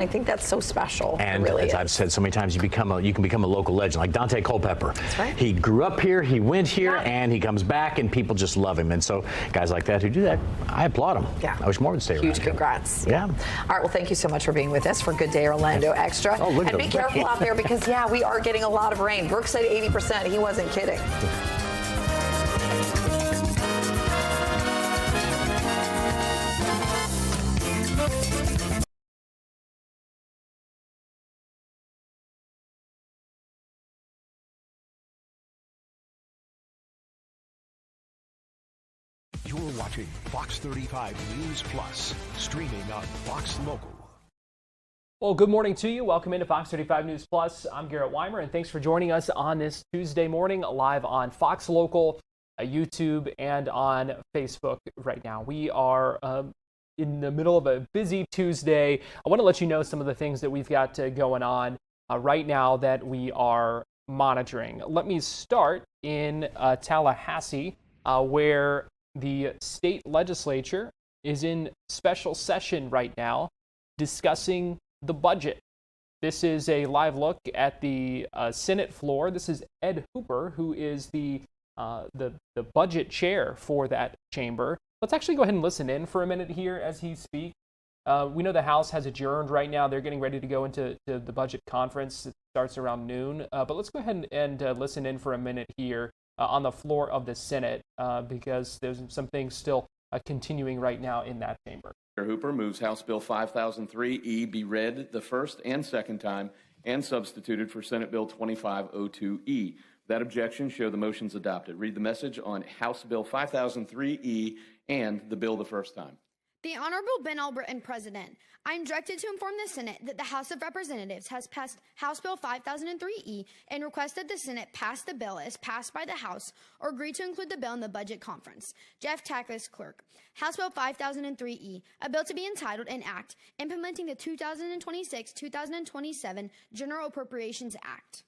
I think that's so special. And really as is. I've said so many times, you can become a local legend, like Dante Culpepper. That's right. He grew up here, he went here, and he comes back, and people just love him. And so guys like that who do that, I applaud them. Yeah. I wish more would stay around. Huge congrats. Yeah. All right, well, thank you so much for being with us for Good Day Orlando Extra. Oh, look and at be the careful rain. out there because, yeah, we are getting a lot of rain. Brooke said 80%. He wasn't kidding. You're watching Fox 35 News Plus, streaming on Fox Local. Well, good morning to you. Welcome into Fox 35 News Plus. I'm Garrett Wymer, and thanks for joining us on this Tuesday morning live on Fox Local, YouTube, and on Facebook right now. We are in the middle of a busy Tuesday. I want to let you know some of the things that we've got going on right now that we are monitoring. Let me start in Tallahassee, where the state legislature is in special session right now discussing the budget. This is a live look at the Senate floor. This is Ed Hooper, who is the budget chair for that chamber. Let's actually go ahead and listen in for a minute here as he speaks. We know the House has adjourned right now. They're getting ready to go into the budget conference. It starts around noon. But let's go ahead and listen in for a minute here on the floor of the Senate because there's some things still continuing right now in that chamber. Hooper moves House Bill 5003E be read the first and second time and substituted for Senate Bill 2502E. Without objection, show the motion's adopted. Read the message on House Bill 5003E and the bill the first time. The Honorable Ben Albritton, President. I am directed to inform the Senate that the House of Representatives has passed House Bill 5003E and requested the Senate pass the bill as passed by the House or agree to include the bill in the budget conference. Jeff Tackless, Clerk. House Bill 5003E, a bill to be entitled an act implementing the 2026-2027 General Appropriations Act.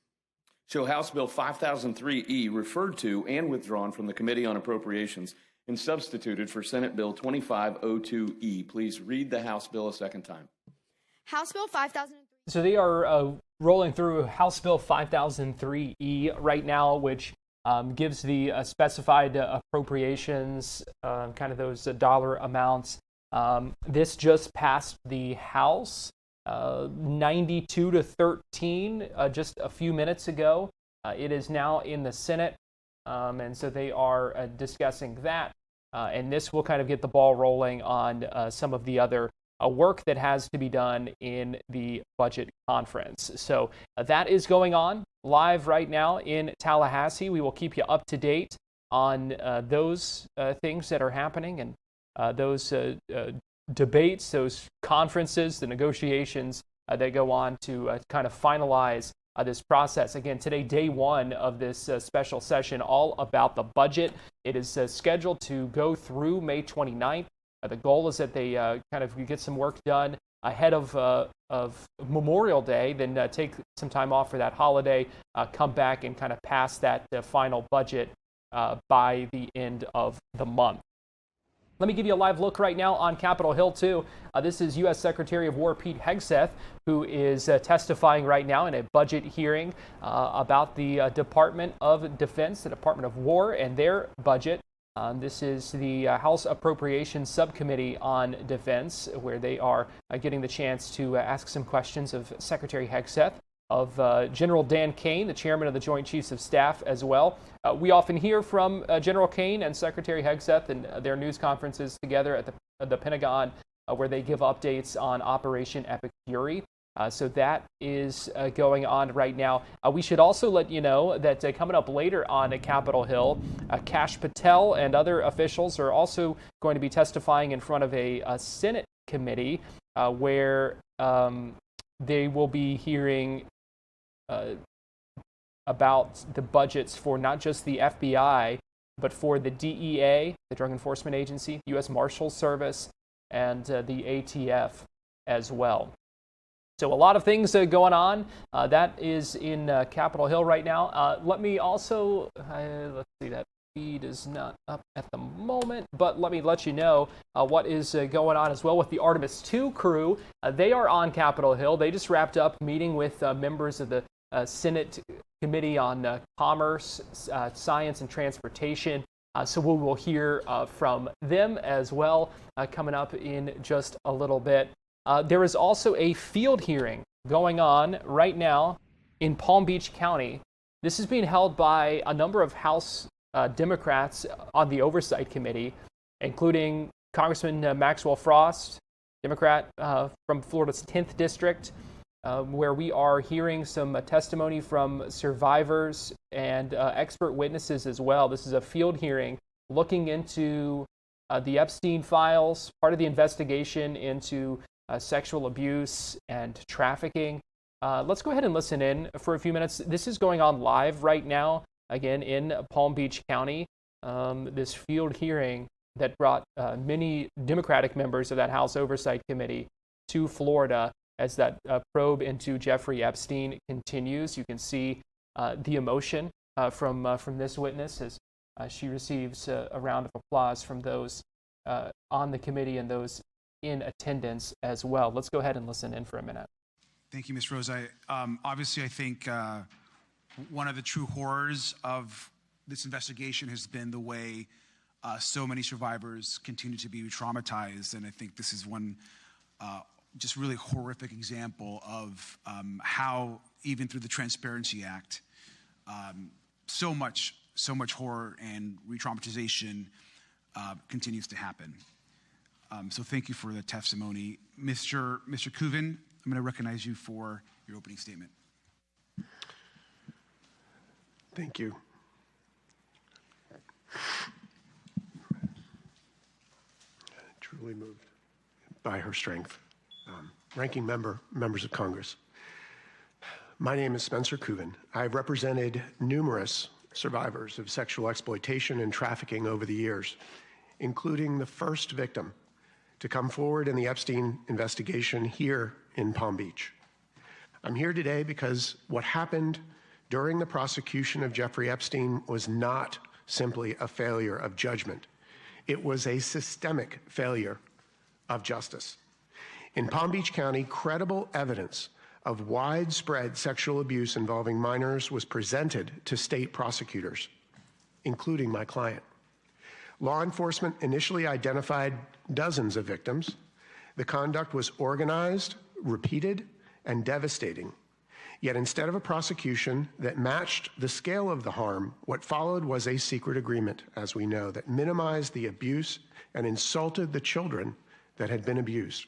Show House Bill 5003E referred to and withdrawn from the Committee on Appropriations and substituted for Senate Bill 2502E. Please read the House bill a second time. House Bill 5003. So they are rolling through House Bill 5003E right now, which gives the specified appropriations, kind of those dollar amounts. This just passed the House 92-13 just a few minutes ago. It is now in the Senate. And so they are discussing that. And this will kind of get the ball rolling on some of the other work that has to be done in the budget conference. So that is going on live right now in Tallahassee. We will keep you up to date on those things that are happening and those debates, those conferences, the negotiations that go on to kind of finalize this process. Again, today, day one of this special session, all about the budget. It is scheduled to go through May 29th. The goal is that they kind of get some work done ahead of Memorial Day, then take some time off for that holiday, come back and kind of pass that final budget by the end of the month. Let me give you a live look right now on Capitol Hill, too. This is U.S. Secretary of War Pete Hegseth, who is testifying right now in a budget hearing about the Department of Defense, the Department of War, and their budget. This is the House Appropriations Subcommittee on Defense, where they are getting the chance to ask some questions of Secretary Hegseth, of General Dan Kane, the chairman of the Joint Chiefs of Staff as well. We often hear from General Kane and Secretary Hegseth in their news conferences together at the Pentagon, where they give updates on Operation Epic Fury. So that is going on right now. We should also let you know that coming up later on Capitol Hill, Kash Patel and other officials are also going to be testifying in front of a Senate committee where they will be hearing about the budgets for not just the FBI, but for the DEA, the Drug Enforcement Agency, U.S. Marshals Service, and the ATF as well. So a lot of things going on. That is in Capitol Hill right now. Let me also, let's see that. feed is not up at the moment, but let me let you know what is going on as well with the Artemis II crew. They are on Capitol Hill. They just wrapped up meeting with members of the Senate Committee on Commerce, Science, and Transportation. So we will hear from them as well coming up in just a little bit. There is also a field hearing going on right now in Palm Beach County. This is being held by a number of House Democrats on the Oversight Committee, including Congressman Maxwell Frost, Democrat from Florida's 10th District, where we are hearing some testimony from survivors and expert witnesses as well. This is a field hearing looking into the Epstein files, part of the investigation into sexual abuse and trafficking. Let's go ahead and listen in for a few minutes. This is going on live right now, again, in Palm Beach County. This field hearing that brought many Democratic members of that House Oversight Committee to Florida as that probe into Jeffrey Epstein continues. You can see the emotion from this witness as she receives a round of applause from those on the committee and those in attendance as well. Let's go ahead and listen in for a minute. Thank you, Ms. Rose. Obviously, I think one of the true horrors of this investigation has been the way so many survivors continue to be traumatized. And I think this is one just really horrific example of how, even through the Transparency Act, so much horror and re-traumatization continues to happen. So thank you for the testimony. Mr. Kuvan, I'm going to recognize you for your opening statement. Thank you. Truly moved by her strength. Ranking member, members of Congress. My name is Spencer Kuvan. I've represented numerous survivors of sexual exploitation and trafficking over the years, including the first victim to come forward in the Epstein investigation here in Palm Beach. I'm here today because what happened during the prosecution of Jeffrey Epstein was not simply a failure of judgment. It was a systemic failure of justice. In Palm Beach County, credible evidence of widespread sexual abuse involving minors was presented to state prosecutors, including my client. Law enforcement initially identified dozens of victims. The conduct was organized, repeated, and devastating. Yet instead of a prosecution that matched the scale of the harm, what followed was a secret agreement, as we know, that minimized the abuse and insulted the children that had been abused.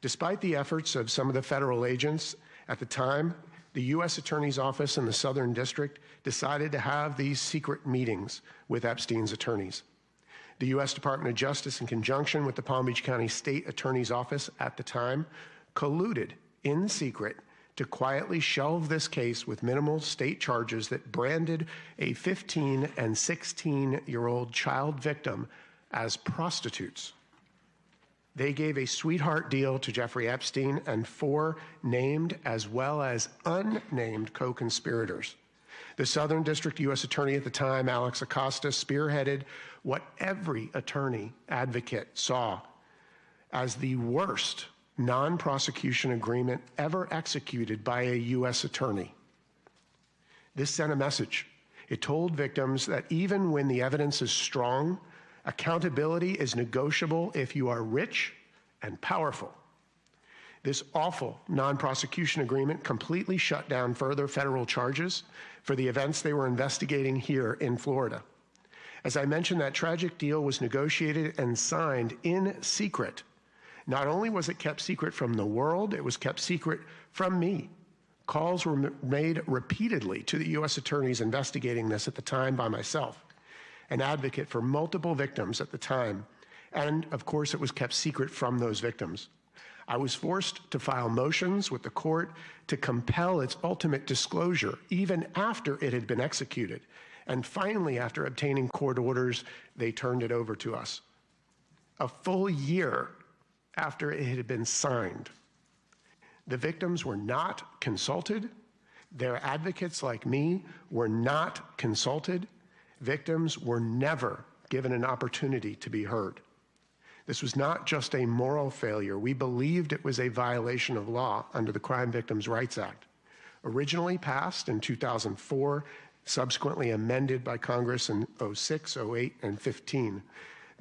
Despite the efforts of some of the federal agents at the time, the U.S. Attorney's Office in the Southern District decided to have these secret meetings with Epstein's attorneys. The U.S. Department of Justice, in conjunction with the Palm Beach County State Attorney's Office at the time, colluded in secret to quietly shelve this case with minimal state charges that branded a 15 and 16-year-old child victim as prostitutes. They gave a sweetheart deal to Jeffrey Epstein and 4 named as well as unnamed co-conspirators. The Southern District U.S. Attorney at the time, Alex Acosta, spearheaded what every attorney advocate saw as the worst non-prosecution agreement ever executed by a U.S. attorney. This sent a message. It told victims that even when the evidence is strong, accountability is negotiable if you are rich and powerful. This awful non-prosecution agreement completely shut down further federal charges for the events they were investigating here in Florida. As I mentioned, that tragic deal was negotiated and signed in secret. Not only was it kept secret from the world, it was kept secret from me. Calls were made repeatedly to the U.S. attorneys investigating this at the time by myself, an advocate for multiple victims at the time, and of course it was kept secret from those victims. I was forced to file motions with the court to compel its ultimate disclosure, even after it had been executed. And finally, after obtaining court orders, they turned it over to us. A full year after it had been signed. The victims were not consulted. Their advocates like me were not consulted. victims were never given an opportunity to be heard. This was not just a moral failure. We believed it was a violation of law under the Crime Victims' Rights Act, originally passed in 2004, subsequently amended by Congress in 06, 08, and 15.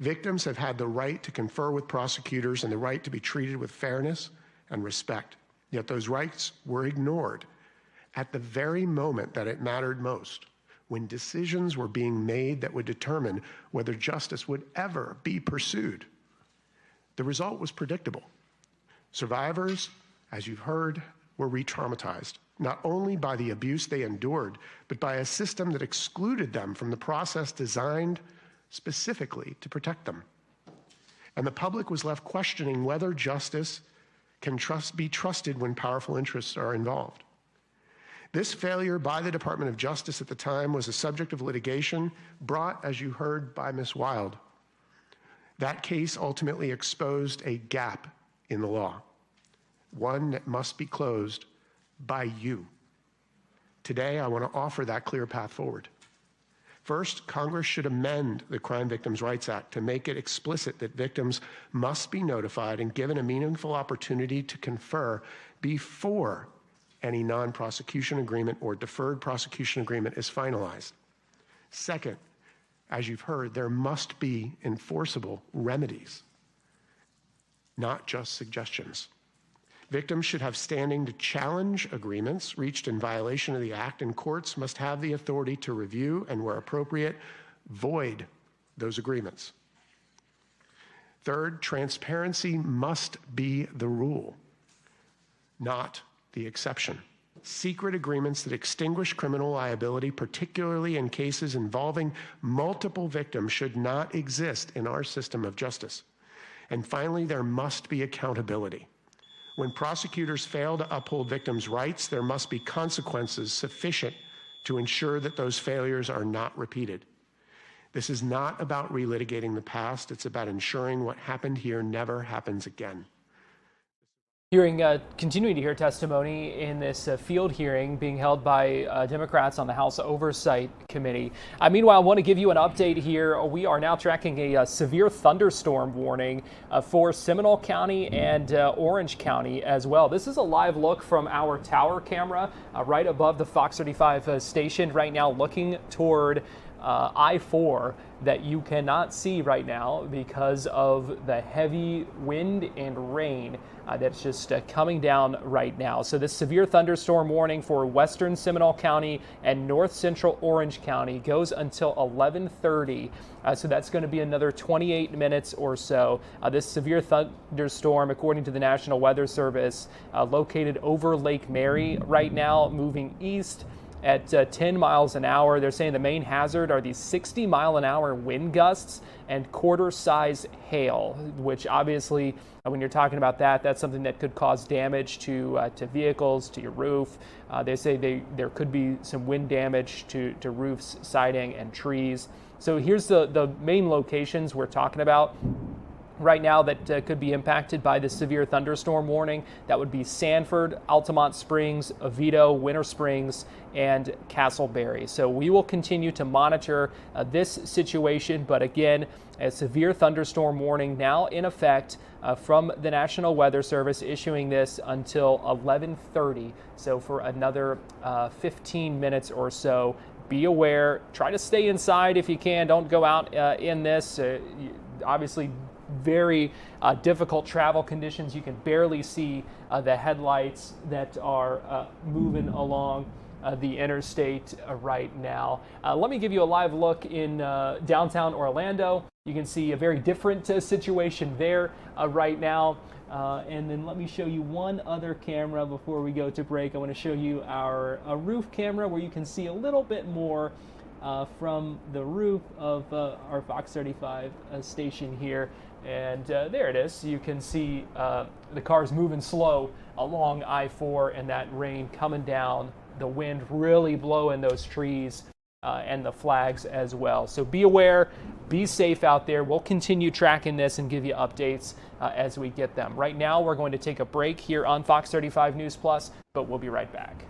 Victims have had the right to confer with prosecutors and the right to be treated with fairness and respect. Yet those rights were ignored at the very moment that it mattered most, when decisions were being made that would determine whether justice would ever be pursued. The result was predictable. Survivors, as you've heard, were re-traumatized, not only by the abuse they endured, but by a system that excluded them from the process designed specifically to protect them. And the public was left questioning whether justice can be trusted when powerful interests are involved. This failure by the Department of Justice at the time was a subject of litigation brought, as you heard, by Ms. Wild. That case ultimately exposed a gap in the law, one that must be closed by you. Today, I want to offer that clear path forward. First, Congress should amend the Crime Victims' Rights Act to make it explicit that victims must be notified and given a meaningful opportunity to confer before any non-prosecution agreement or deferred prosecution agreement is finalized. Second, as you've heard, there must be enforceable remedies, not just suggestions. Victims should have standing to challenge agreements reached in violation of the Act, and courts must have the authority to review and, where appropriate, void those agreements. Third, transparency must be the rule, not the exception. Secret agreements that extinguish criminal liability, particularly in cases involving multiple victims, should not exist in our system of justice. And finally, there must be accountability. When prosecutors fail to uphold victims' rights, there must be consequences sufficient to ensure that those failures are not repeated. This is not about relitigating the past. It's about ensuring what happened here never happens again. Continuing to hear testimony in this field hearing being held by Democrats on the House Oversight Committee. Meanwhile, I want to give you an update here. We are now tracking a severe thunderstorm warning for Seminole County and Orange County as well. This is a live look from our tower camera right above the Fox 35 station right now, looking toward I-4 that you cannot see right now because of the heavy wind and rain that's just coming down right now. So this severe thunderstorm warning for western Seminole County and north central Orange County goes until 11:30. So that's going to be another 28 minutes or so. This severe thunderstorm, according to the National Weather Service, located over Lake Mary right now, moving east at 10 miles an hour. They're saying the main hazard are these 60-mile-an-hour wind gusts and quarter-size hail, which obviously, when you're talking about that, that's something that could cause damage to vehicles, to your roof. They say there could be some wind damage to roofs, siding, and trees. So here's the main locations we're talking about right now that could be impacted by the severe thunderstorm warning. That would be Sanford, Altamont Springs, Oviedo, Winter Springs, and Castleberry. So we will continue to monitor this situation, but again, a severe thunderstorm warning now in effect from the National Weather Service, issuing this until 11:30. So for another 15 minutes or so. Be aware, try to stay inside if you can. Don't go out in this. Obviously, very difficult travel conditions. You can barely see the headlights that are moving along the interstate right now. Let me give you a live look in downtown Orlando. You can see a very different situation there right now. And then let me show you one other camera before we go to break. I want to show you our roof camera where you can see a little bit more from the roof of our Fox 35 station here. And there it is. You can see the cars moving slow along I-4 and that rain coming down, the wind really blowing those trees and the flags as well. So be aware, be safe out there. We'll continue tracking this and give you updates as we get them. Right now, we're going to take a break here on Fox 35 News Plus, but we'll be right back.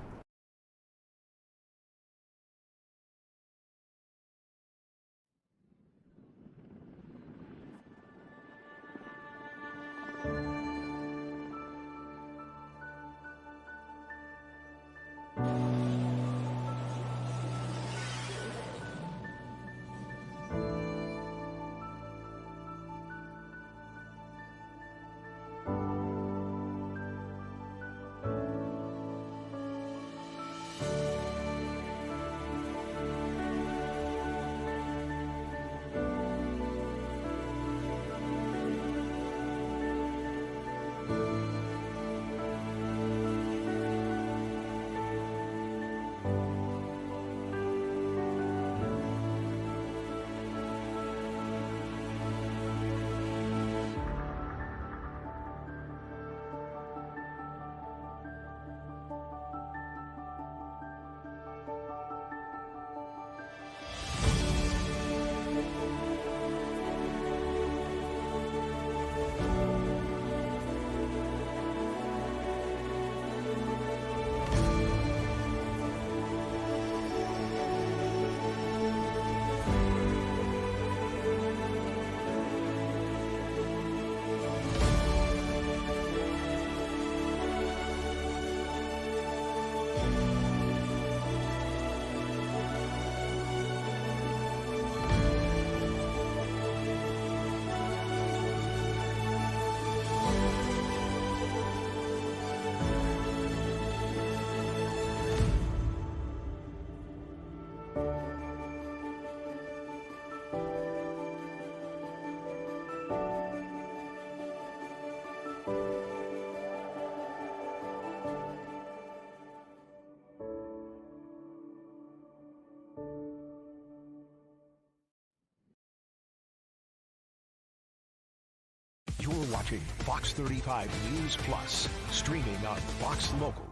watching Fox 35 News Plus, streaming on Fox Local.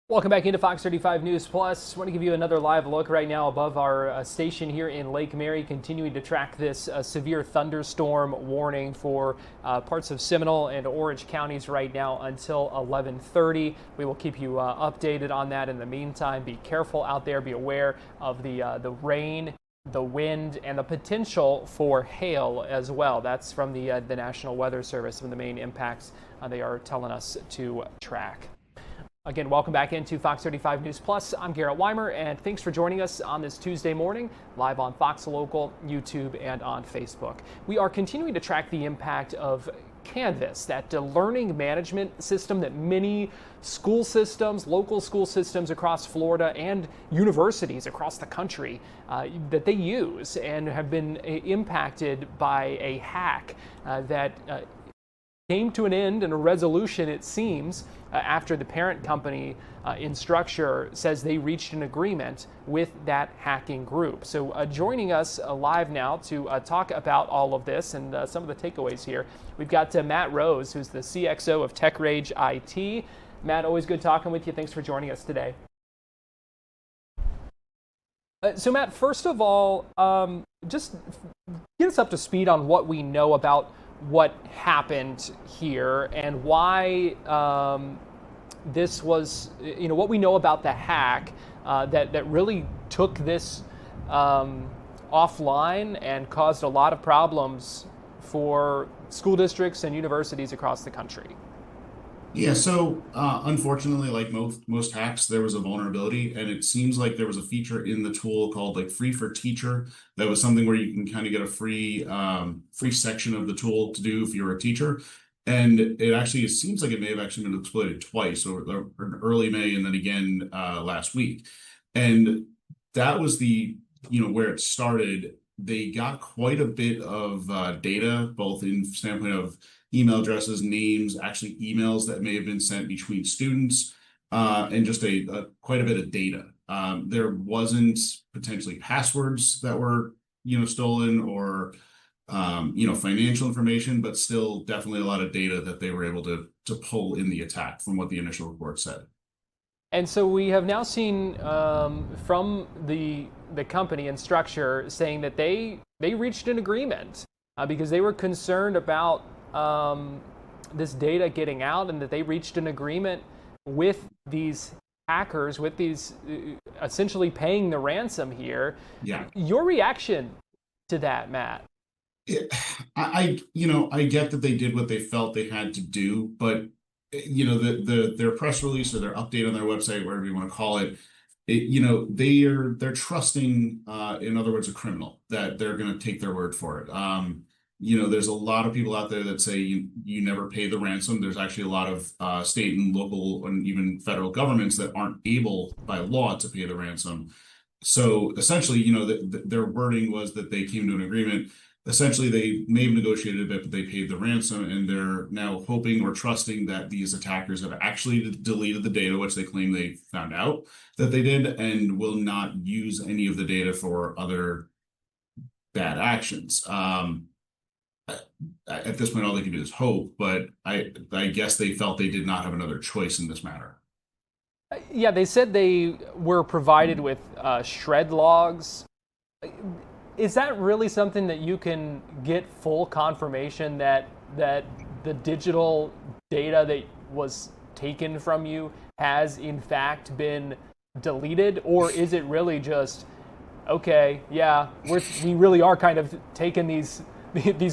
Welcome back into Fox 35 News Plus. I want to give you another live look right now above our station here in Lake Mary, continuing to track this severe thunderstorm warning for parts of Seminole and Orange counties right now until 11:30. We will keep you updated on that. In the meantime, be careful out there. Be aware of the rain, the wind, and the potential for hail as well. That's from the National Weather Service, some of the main impacts they are telling us to track. Again, welcome back into Fox 35 News Plus. I'm Garrett Wymer, and thanks for joining us on this Tuesday morning, live on Fox Local, YouTube, and on Facebook. We are continuing to track the impact of Canvas, that learning management system that many school systems, local school systems across Florida and universities across the country that they use and have been impacted by a hack that came to an end and a resolution, it seems, after the parent company Instructure says they reached an agreement with that hacking group. So joining us live now to talk about all of this and some of the takeaways here, we've got Matt Rose, who's the CXO of TechRage IT. Matt, always good talking with you. Thanks for joining us today. So Matt, first of all, just get us up to speed on what we know about what happened here and why this was, what we know about the hack that really took this offline and caused a lot of problems for school districts and universities across the country. Yeah, so unfortunately, like most hacks, there was a vulnerability, and it seems like there was a feature in the tool called like Free for Teacher. That was something where you can kind of get a free section of the tool to do if you're a teacher. And it seems like it may have actually been exploited twice, or early May and then again last week. And that was where it started. They got quite a bit of data, both in standpoint of email addresses, names, actually emails that may have been sent between students, and just quite a bit of data. There wasn't potentially passwords that were stolen or financial information, but still definitely a lot of data that they were able to pull in the attack from what the initial report said. And so we have now seen from the company Instructure saying that they reached an agreement because they were concerned about this data getting out, and that they reached an agreement with these hackers, with these essentially paying the ransom here. Yeah. Your reaction to that, Matt? I get that they did what they felt they had to do, but their press release or their update on their website, whatever you want to call it, they're trusting, in other words, a criminal, that they're going to take their word for it. There's a lot of people out there that say you never pay the ransom. There's actually a lot of state and local and even federal governments that aren't able by law to pay the ransom. So essentially, their wording was that they came to an agreement. Essentially, they may have negotiated a bit, but they paid the ransom, and they're now hoping or trusting that these attackers have actually deleted the data, which they claim they found out that they did, and will not use any of the data for other bad actions. At this point, all they can do is hope, but I guess they felt they did not have another choice in this matter. Yeah, they said they were provided with shred logs. Is that really something that you can get full confirmation that the digital data that was taken from you has in fact been deleted? Or is it really just, okay, yeah, we really are kind of taking these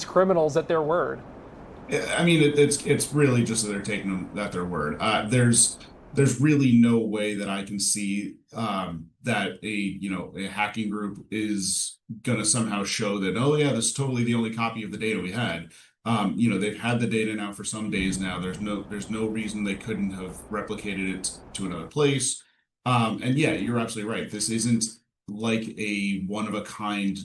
criminals at their word? I mean, it's really just that they're taking them at their word. There's really no way that I can see that a hacking group is going to somehow show that, oh yeah, this is totally the only copy of the data we had. They've had the data now for some days now. There's no reason they couldn't have replicated it to another place. And yeah, you're absolutely right. This isn't like a one of a kind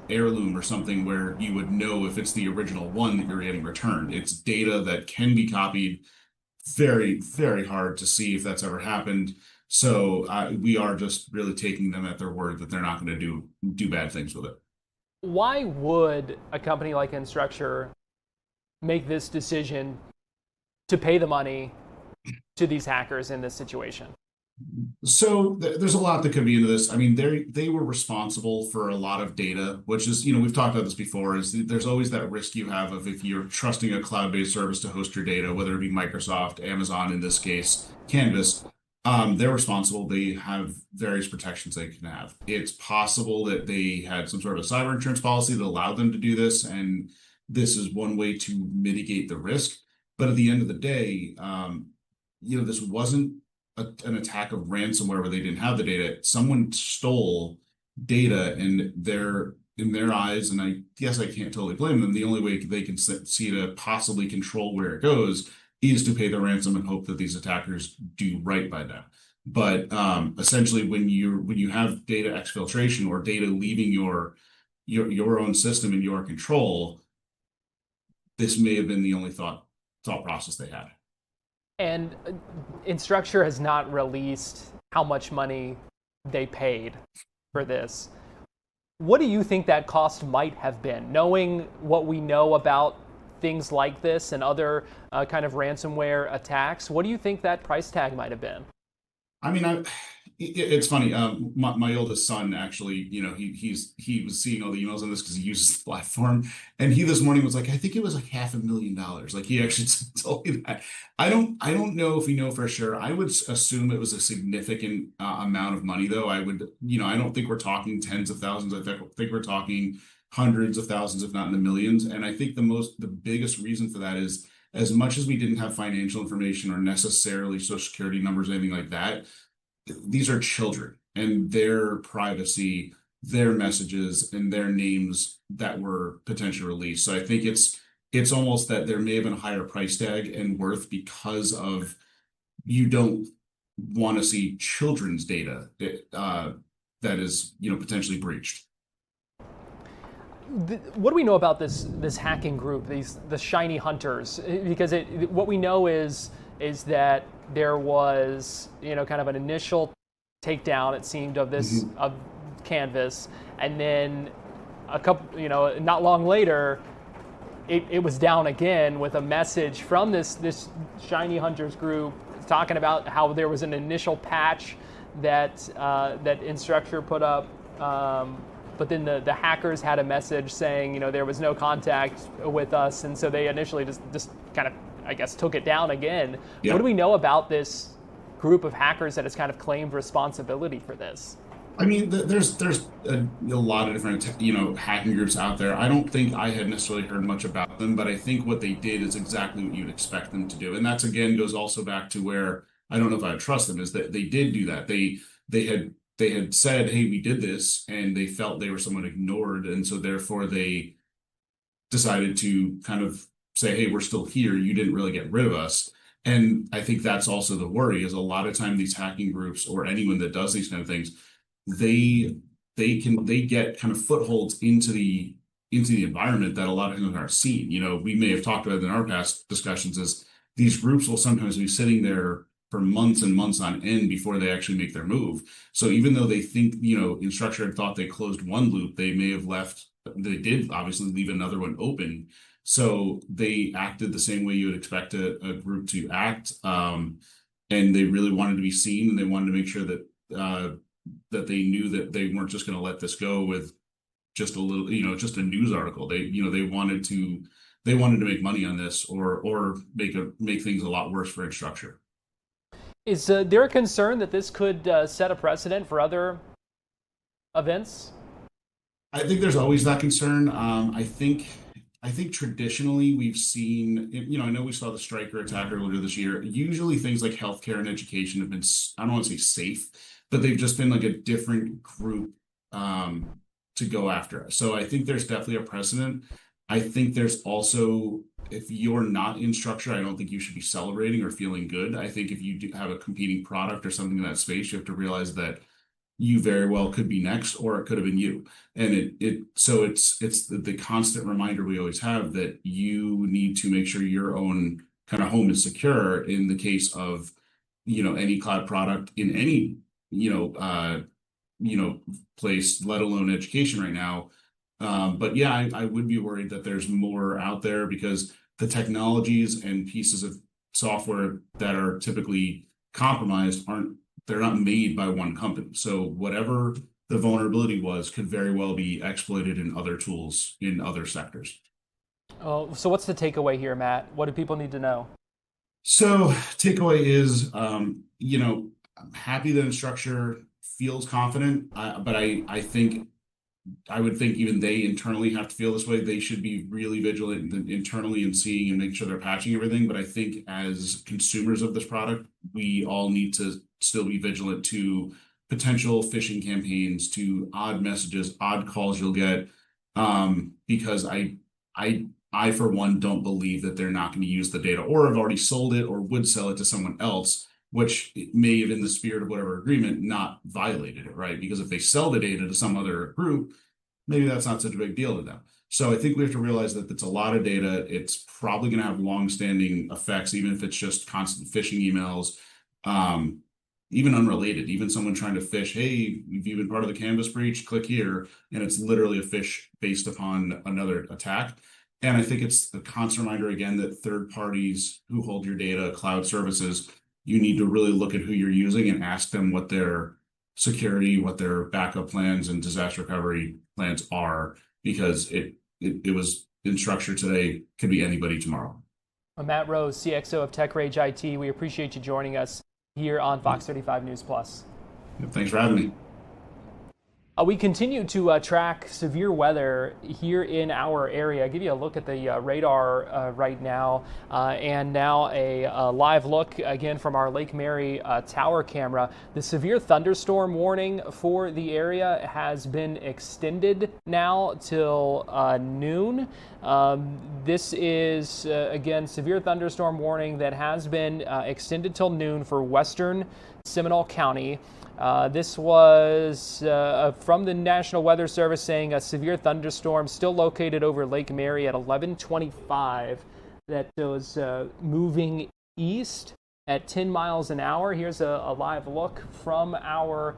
heirloom or something where you would know if it's the original one that you're getting returned. It's data that can be copied. Very, very hard to see if that's ever happened. So we are just really taking them at their word that they're not going to do bad things with it. Why would a company like Instructure make this decision to pay the money to these hackers in this situation? So there's a lot that could be into this. I mean, they were responsible for a lot of data, which is, we've talked about this before, is there's always that risk you have of if you're trusting a cloud-based service to host your data, whether it be Microsoft, Amazon, in this case, Canvas, they're responsible. They have various protections they can have. It's possible that they had some sort of cyber insurance policy that allowed them to do this, and this is one way to mitigate the risk. But at the end of the day, this wasn't an attack of ransomware where they didn't have the data. Someone stole data, and in their eyes, and I guess I can't totally blame them, the only way they can see to possibly control where it goes is to pay the ransom and hope that these attackers do right by them. But essentially, when you have data exfiltration or data leaving your own system in your control, this may have been the only thought process they had. And Instructure has not released how much money they paid for this. What do you think that cost might have been? Knowing what we know about things like this and other kind of ransomware attacks, what do you think that price tag might have been? I mean, it's funny. My oldest son actually, he was seeing all the emails on this because he uses the platform, and he this morning was like, I think it was like $500,000. Like, he actually told me that. I don't know if we know for sure. I would assume it was a significant amount of money, though. I don't think we're talking tens of thousands. I think we're talking hundreds of thousands, if not in the millions. And I think the biggest reason for that is, as much as we didn't have financial information or necessarily social security numbers, anything like that, these are children, and their privacy, their messages, and their names that were potentially released. So I think it's almost that there may have been a higher price tag and worth because of, you don't want to see children's data that is potentially breached. What do we know about this hacking group, the shiny hunters? Because what we know is that there was kind of an initial takedown, it seemed, of this of Canvas, and then a couple not long later it was down again with a message from this shiny hunters group talking about how there was an initial patch that Instructure put up. But then the hackers had a message saying, there was no contact with us, and so they initially just kind of, I guess, took it down again. Yeah. What do we know about this group of hackers that has kind of claimed responsibility for this? I mean, there's a lot of different hacking groups out there. I don't think I had necessarily heard much about them, but I think what they did is exactly what you'd expect them to do, and that's again goes also back to where I don't know if I would trust them, is that they did do that. They had said, hey, we did this, and they felt they were somewhat ignored. And so therefore they decided to kind of say, hey, we're still here. You didn't really get rid of us. And I think that's also the worry, is a lot of time these hacking groups or anyone that does these kind of things, they get kind of footholds into the environment that a lot of them aren't seen. We may have talked about it in our past discussions, is these groups will sometimes be sitting there for months and months on end before they actually make their move. So even though they think, Instructure had thought they closed one loop, they may have they did obviously leave another one open. So they acted the same way you would expect a group to act. And they really wanted to be seen, and they wanted to make sure that that they knew that they weren't just going to let this go with just a little, just a news article. They wanted to make money on this or make things a lot worse for Instructure. Is there a concern that this could set a precedent for other events? I think there's always that concern. I think traditionally we've seen, I know we saw the Stryker attack earlier this year. Usually things like healthcare and education have been, I don't want to say safe, but they've just been like a different group to go after. So I think there's definitely a precedent. I think there's also, if you're not Instructure, I don't think you should be celebrating or feeling good. I think if you do have a competing product or something in that space, you have to realize that you very well could be next, or it could have been you. And so it's the constant reminder we always have that you need to make sure your own kind of home is secure in the case of, any cloud product in any, place, let alone education right now. But yeah, I would be worried that there's more out there, because the technologies and pieces of software that are typically compromised they're not made by one company. So whatever the vulnerability was could very well be exploited in other tools in other sectors. Oh, so what's the takeaway here, Matt? What do people need to know? So takeaway is, I'm happy that Instructure feels confident, but I think I would think even they internally have to feel this way. They should be really vigilant internally and seeing and make sure they're patching everything. But I think as consumers of this product, we all need to still be vigilant to potential phishing campaigns, to odd messages, odd calls you'll get, because I for one don't believe that they're not going to use the data or have already sold it or would sell it to someone else, which may have, in the spirit of whatever agreement, not violated it, right? Because if they sell the data to some other group, maybe that's not such a big deal to them. So I think we have to realize that it's a lot of data. It's probably going to have long-standing effects, even if it's just constant phishing emails, even unrelated, even someone trying to phish, hey, if you've been part of the Canvas breach, click here, and it's literally a phish based upon another attack. And I think it's a constant reminder again that third parties who hold your data, cloud services, you need to really look at who you're using and ask them what their security, what their backup plans and disaster recovery plans are, because it was Instructure today, could be anybody tomorrow. Matt Rose, CXO of TechRage IT. We appreciate you joining us here on Fox 35 News Plus. Thanks for having me. We continue to track severe weather here in our area. I'll give you a look at the radar right now, and now a live look again from our Lake Mary tower camera. The severe thunderstorm warning for the area has been extended now till noon. This is, again, severe thunderstorm warning that has been extended till noon for western Seminole County. This was from the National Weather Service saying a severe thunderstorm still located over Lake Mary at 11:25 that was moving east at 10 miles an hour. Here's a live look from our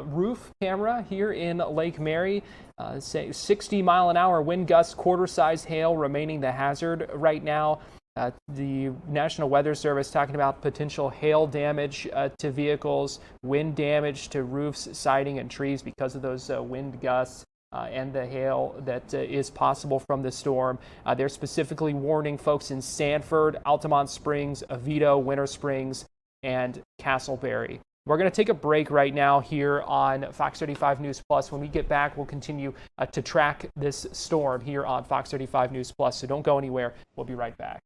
roof camera here in Lake Mary. 60-mile-an-hour wind gusts, quarter-sized hail remaining the hazard right now. The National Weather Service talking about potential hail damage to vehicles, wind damage to roofs, siding, and trees because of those wind gusts and the hail that is possible from the storm. They're specifically warning folks in Sanford, Altamont Springs, Oviedo, Winter Springs, and Castleberry. We're going to take a break right now here on Fox 35 News Plus. When we get back, we'll continue to track this storm here on Fox 35 News Plus. So don't go anywhere. We'll be right back.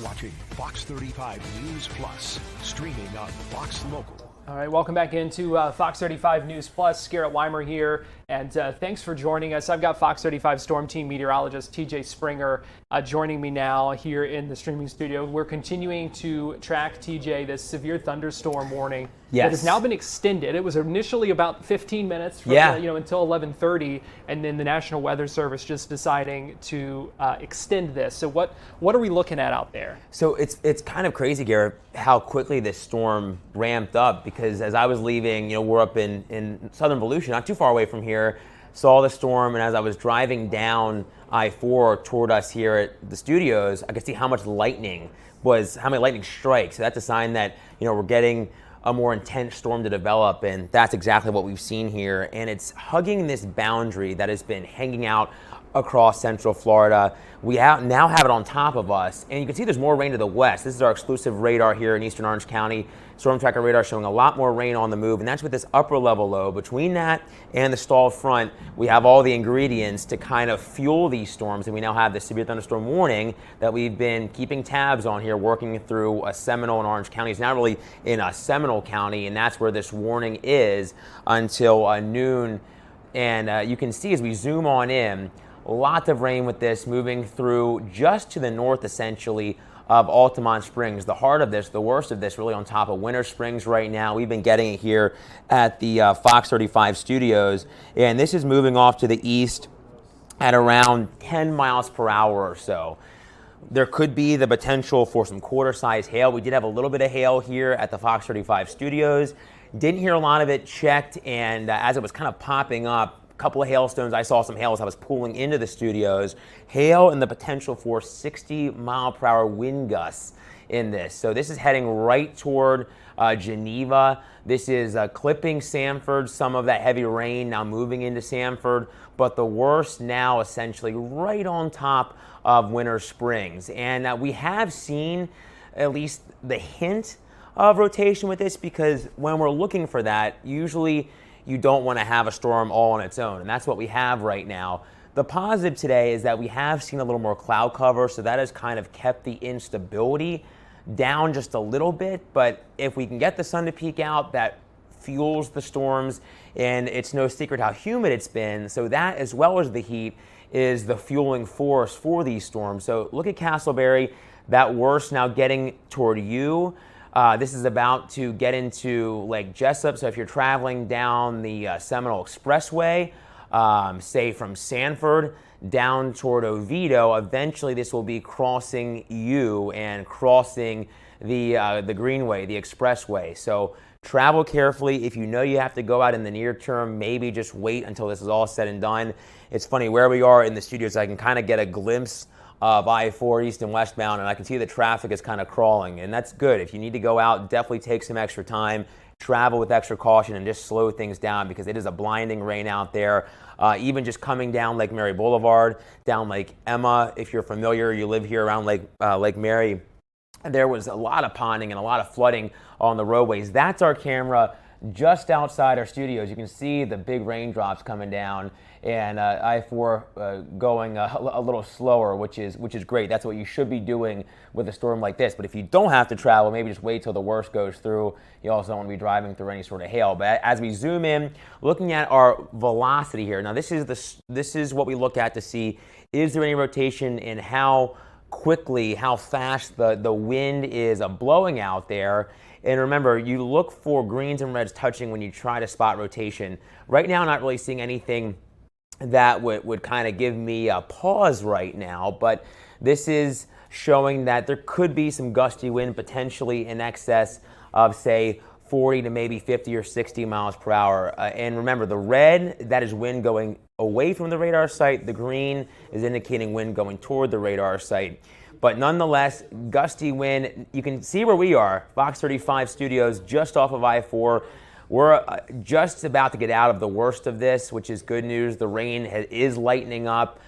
watching Fox 35 News Plus, streaming on Fox Local. All right, welcome back into Fox 35 News Plus. Garrett Wymer here, and thanks for joining us. I've got Fox 35 Storm Team meteorologist TJ Springer joining me now here in the streaming studio. We're continuing to track, TJ, this severe thunderstorm warning that has now been extended. It was initially about 15 minutes from, until 11:30, and then the National Weather Service just deciding to extend this. So what are we looking at out there? So it's kind of crazy, Garrett, how quickly this storm ramped up, because as I was leaving, we're up in southern Volusia, not too far away from here, saw the storm, and as I was driving down I-4 toward us here at the studios, I could see how many lightning strikes. So that's a sign that, we're getting a more intense storm to develop, and that's exactly what we've seen here. And it's hugging this boundary that has been hanging out across central Florida. We now have it on top of us, and you can see there's more rain to the west. This is our exclusive radar here in eastern Orange County. Storm tracker radar showing a lot more rain on the move, and that's with this upper level low. Between that and the stalled front, we have all the ingredients to kind of fuel these storms, and we now have the severe thunderstorm warning that we've been keeping tabs on here, working through Seminole and Orange County. It's not really in Seminole County, and that's where this warning is until noon. And you can see as we zoom on in, lots of rain with this moving through just to the north, essentially, of Altamont Springs. The heart of this, the worst of this, really on top of Winter Springs right now. We've been getting it here at the Fox 35 studios, and this is moving off to the east at around 10 miles per hour or so. There could be the potential for some quarter-size hail. We did have a little bit of hail here at the Fox 35 studios. Didn't hear a lot of it checked, and as it was kind of popping up, couple of hailstones. I saw some hail as I was pulling into the studios. Hail and the potential for 60-mile-per-hour wind gusts in this. So this is heading right toward Geneva. This is clipping Sanford, some of that heavy rain now moving into Sanford, but the worst now essentially right on top of Winter Springs. And we have seen at least the hint of rotation with this, because when we're looking for that, usually you don't want to have a storm all on its own, and that's what we have right now. The positive today is that we have seen a little more cloud cover, so that has kind of kept the instability down just a little bit, but if we can get the sun to peek out, that fuels the storms, and it's no secret how humid it's been, so that, as well as the heat, is the fueling force for these storms. So look at Castleberry, that worst now getting toward you. This is about to get into Lake Jessup, so if you're traveling down the Seminole Expressway, say from Sanford down toward Oviedo, eventually this will be crossing you and crossing the Greenway, the Expressway. So travel carefully. If you know you have to go out in the near term, maybe just wait until this is all said and done. It's funny, where we are in the studios, I can kind of get a glimpse of I-4 east and westbound, and I can see the traffic is kind of crawling, and that's good. If you need to go out, definitely take some extra time, travel with extra caution, and just slow things down, because it is a blinding rain out there. Even just coming down Lake Mary Boulevard, down Lake Emma, if you're familiar, you live here around Lake Mary, there was a lot of ponding and a lot of flooding on the roadways. That's our camera just outside our studios. You can see the big raindrops coming down, and I-4 going a little slower, which is great. That's what you should be doing with a storm like this. But if you don't have to travel, maybe just wait till the worst goes through. You also don't want to be driving through any sort of hail. But as we zoom in, looking at our velocity here, now this is what we look at to see, is there any rotation in how quickly, how fast the wind is blowing out there. And remember, you look for greens and reds touching when you try to spot rotation. Right now, not really seeing anything that would kind of give me a pause right now, but this is showing that there could be some gusty wind, potentially in excess of, say, 40 to maybe 50 or 60 miles per hour. And remember, the red, that is wind going away from the radar site. The green is indicating wind going toward the radar site. But nonetheless, gusty wind. You can see where we are, Fox 35 studios, just off of I-4. We're just about to get out of the worst of this, which is good news. The rain is lightening up.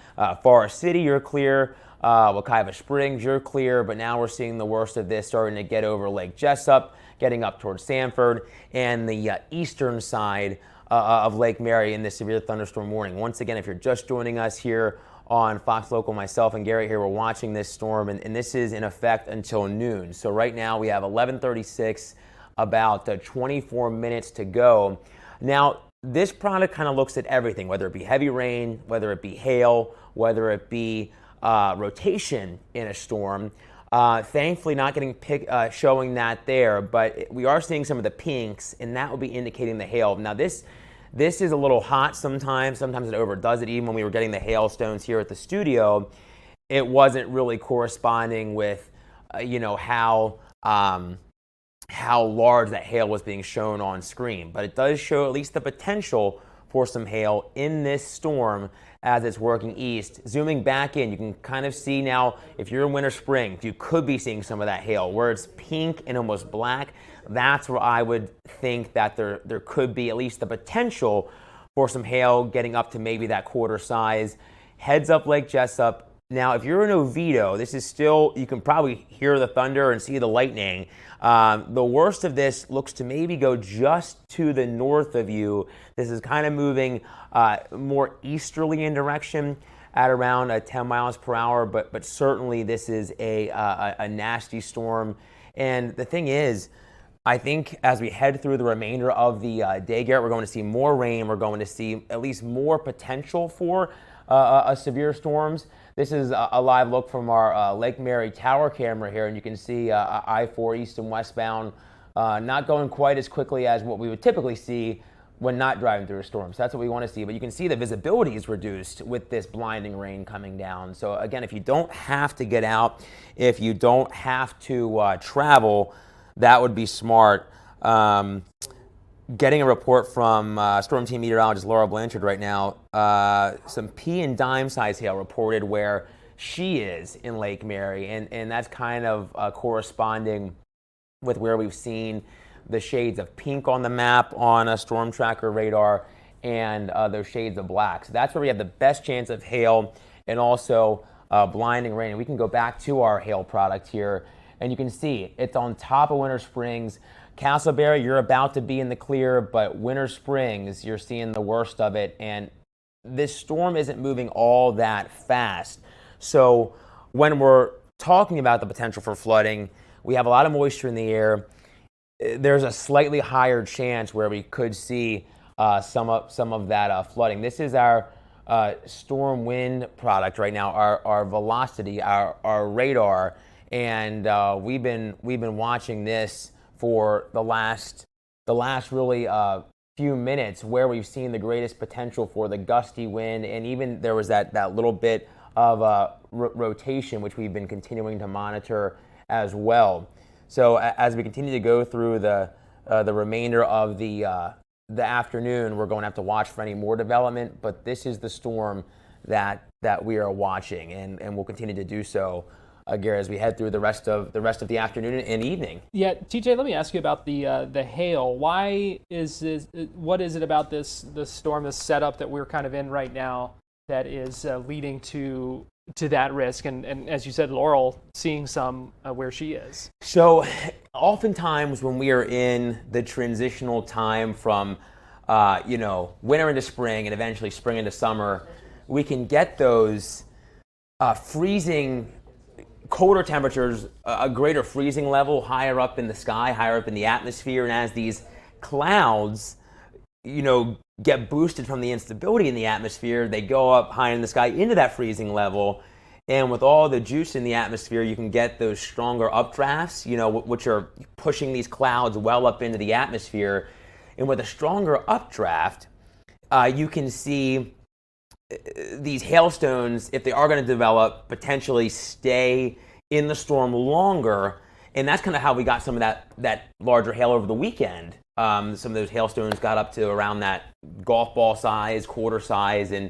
Forest City, you're clear. Wekiva Springs, you're clear. But now we're seeing the worst of this starting to get over Lake Jessup, getting up towards Sanford, and the eastern side of Lake Mary in this severe thunderstorm warning. Once again, if you're just joining us here on Fox Local. Myself and Garrett here, we're watching this storm, and this is in effect until noon. So right now we have 11:36, about 24 minutes to go. Now, this product kind of looks at everything, whether it be heavy rain, whether it be hail, whether it be rotation in a storm. Thankfully, not getting showing that there, but we are seeing some of the pinks, and that will be indicating the hail. Now, this is a little hot sometimes. Sometimes it overdoes it. Even when we were getting the hailstones here at the studio, it wasn't really corresponding with, how large that hail was being shown on screen. But it does show at least the potential for some hail in this storm as it's working east. Zooming back in, you can kind of see now, if you're in Winter Springs, you could be seeing some of that hail. Where it's pink and almost black, that's where I would think that there could be at least the potential for some hail getting up to maybe that quarter size. Heads up Lake Jessup. Now, if you're in Oviedo, this is still, you can probably hear the thunder and see the lightning. The worst of this looks to maybe go just to the north of you. This is kind of moving more easterly in direction at around 10 miles per hour, but certainly this is a nasty storm. And the thing is, I think as we head through the remainder of the day, Garrett, we're going to see more rain. We're going to see at least more potential for severe storms. This is a live look from our Lake Mary tower camera here, and you can see I-4 east and westbound not going quite as quickly as what we would typically see when not driving through a storm. So that's what we want to see. But you can see the visibility is reduced with this blinding rain coming down. So again, if you don't have to get out, if you don't have to travel, that would be smart. Getting a report from Storm Team meteorologist Laura Blanchard right now. Some pea and dime size hail reported where she is in Lake Mary, and that's kind of corresponding with where we've seen the shades of pink on the map on a storm tracker radar and those shades of black. So that's where we have the best chance of hail and also blinding rain. And we can go back to our hail product here, and you can see it's on top of Winter Springs. Castleberry, you're about to be in the clear, but Winter Springs, you're seeing the worst of it, and this storm isn't moving all that fast. So when we're talking about the potential for flooding, we have a lot of moisture in the air. There's a slightly higher chance where we could see some of that flooding. This is our storm wind product right now, our velocity, our radar, and we've been watching this for the last really few minutes, where we've seen the greatest potential for the gusty wind, and even there was that little bit of rotation, which we've been continuing to monitor as well. So as we continue to go through the remainder of the afternoon, we're going to have to watch for any more development. But this is the storm that we are watching, and we'll continue to do so. Garrett, as we head through the rest of the afternoon and evening. Yeah, TJ, let me ask you about the hail. What is it about this storm, this setup that we're kind of in right now, that is leading to that risk? And as you said, Laurel seeing some where she is. So, oftentimes when we are in the transitional time from winter into spring and eventually spring into summer, we can get those freezing. Colder temperatures, a greater freezing level higher up in the sky, higher up in the atmosphere, and as these clouds, get boosted from the instability in the atmosphere, they go up high in the sky into that freezing level, and with all the juice in the atmosphere, you can get those stronger updrafts, which are pushing these clouds well up into the atmosphere, and with a stronger updraft, you can see these hailstones, if they are going to develop, potentially stay in the storm longer, and that's kind of how we got some of that larger hail over the weekend. Some of those hailstones got up to around that golf ball size, quarter size, and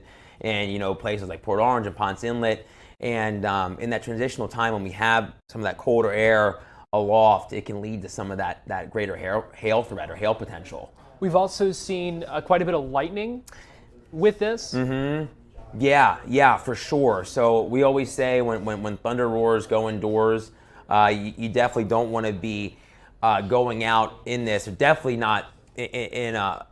places like Port Orange and Ponce Inlet. And in that transitional time, when we have some of that colder air aloft, it can lead to some of that greater hail threat or hail potential. We've also seen quite a bit of lightning with this. Mm-hmm. Yeah, for sure. So we always say when thunder roars, go indoors. You definitely don't want to be going out in this, or definitely not in a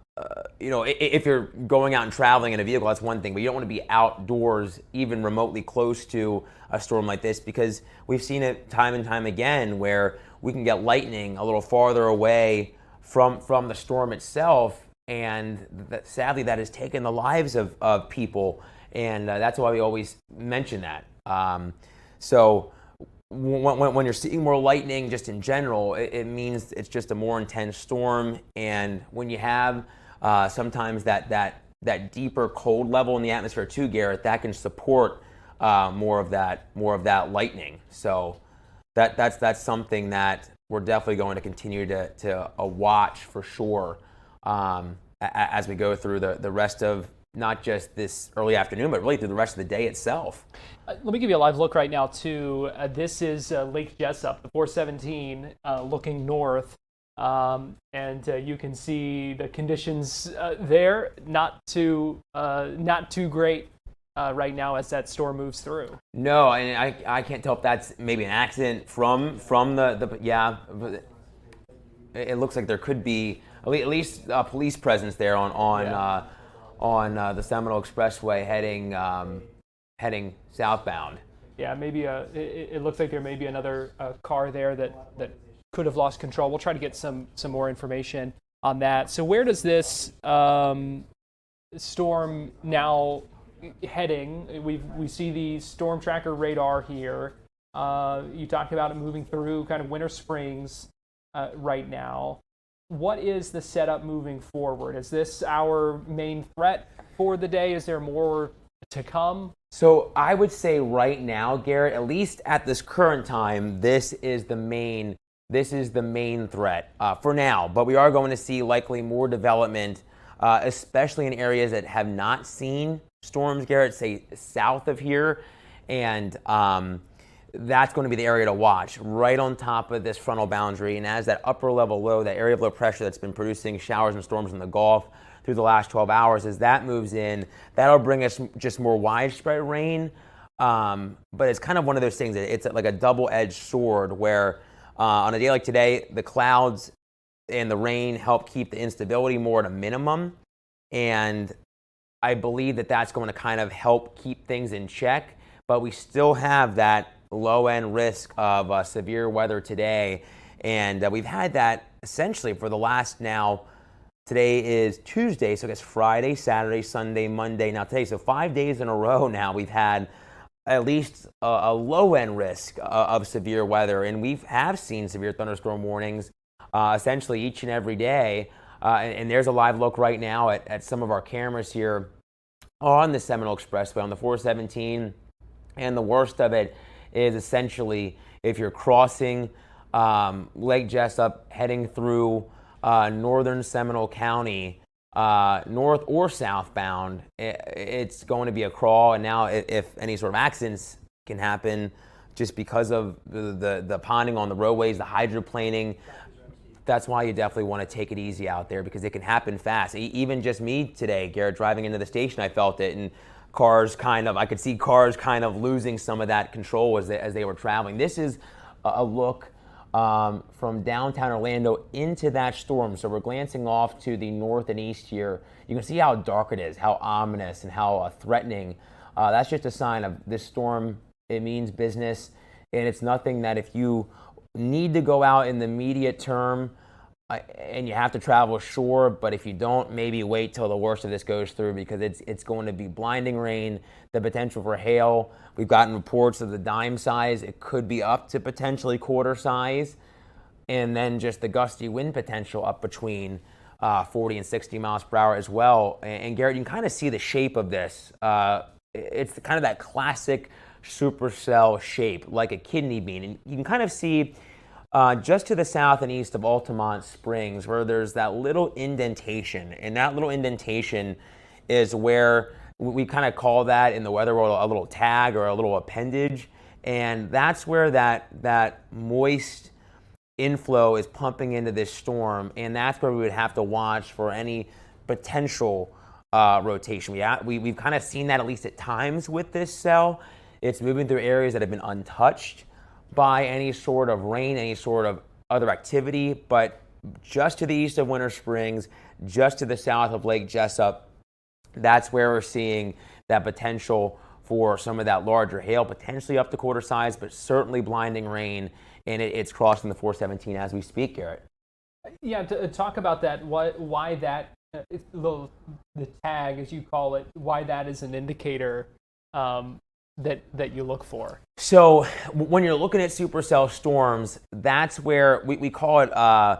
if you're going out and traveling in a vehicle, that's one thing, but you don't want to be outdoors even remotely close to a storm like this, because we've seen it time and time again where we can get lightning a little farther away from the storm itself, and sadly that has taken the lives of people, and that's why we always mention that. So when you're seeing more lightning just in general, it means it's just a more intense storm, and when you have sometimes that deeper cold level in the atmosphere too, Garrett, that can support more of that lightning. So that's something that we're definitely going to continue to watch for sure as we go through the rest of not just this early afternoon, but really through the rest of the day itself. Let me give you a live look right now too. This is Lake Jessup, the 417, looking north. And you can see the conditions there, not too great right now as that storm moves through. No, and I can't tell if that's maybe an accident from the yeah. It looks like there could be at least police presence there on the Seminole Expressway heading southbound. Yeah, maybe it looks like there may be another car there that could have lost control. We'll try to get some more information on that. So where does this storm now heading? We see the storm tracker radar here. You talked about it moving through kind of Winter Springs right now. What is the setup moving forward? Is this our main threat for the day? Is there more to come? So I would say right now, Garrett, at least at this current time, this is the main threat for now, but we are going to see likely more development, especially in areas that have not seen storms, Garrett, say south of here, and that's going to be the area to watch, right on top of this frontal boundary. And as that upper level low, that area of low pressure that's been producing showers and storms in the Gulf through the last 12 hours, as that moves in, that'll bring us just more widespread rain. But it's kind of one of those things, it's like a double-edged sword where on a day like today, the clouds and the rain help keep the instability more at a minimum. And I believe that that's going to kind of help keep things in check. But we still have that low-end risk of severe weather today. And we've had that essentially for the last now, today is Tuesday, so I guess Friday, Saturday, Sunday, Monday, now today. So 5 days in a row now we've had at least a low-end risk of severe weather, and we have seen severe thunderstorm warnings essentially each and every day. And there's a live look right now at some of our cameras here on the Seminole Expressway on the 417, and the worst of it is essentially if you're crossing Lake Jessup heading through northern Seminole County, north or southbound, it's going to be a crawl. And now if any sort of accidents can happen just because of the ponding on the roadways, the hydroplaning, that's why you definitely want to take it easy out there, because it can happen fast. Even just me today, Garrett, driving into the station, I felt it, and I could see cars kind of losing some of that control as they were traveling. This is a look from downtown Orlando into that storm. So we're glancing off to the north and east here. You can see how dark it is, how ominous and how threatening. That's just a sign of this storm. It means business, and it's nothing that if you need to go out in the immediate term and you have to travel, sure, but if you don't, maybe wait till the worst of this goes through, because it's going to be blinding rain, the potential for hail. We've gotten reports of the dime size. It could be up to potentially quarter size, and then just the gusty wind potential up between 40 and 60 miles per hour as well. And Garrett, you can kind of see the shape of this. It's kind of that classic supercell shape, like a kidney bean. And you can kind of see just to the south and east of Altamont Springs where there's that little indentation. And that little indentation is where we kind of call that in the weather world a little tag or a little appendage. And that's where that moist inflow is pumping into this storm. And that's where we would have to watch for any potential rotation. We've kind of seen that at least at times with this cell. It's moving through areas that have been untouched by any sort of rain, any sort of other activity, but just to the east of Winter Springs, just to the south of Lake Jessup. That's where we're seeing that potential for some of that larger hail, potentially up to quarter size, but certainly blinding rain, and it's crossing the 417 as we speak, Garrett. Yeah, to talk about that, why that, the tag, as you call it, why that is an indicator that you look for. So when you're looking at supercell storms, that's where we call it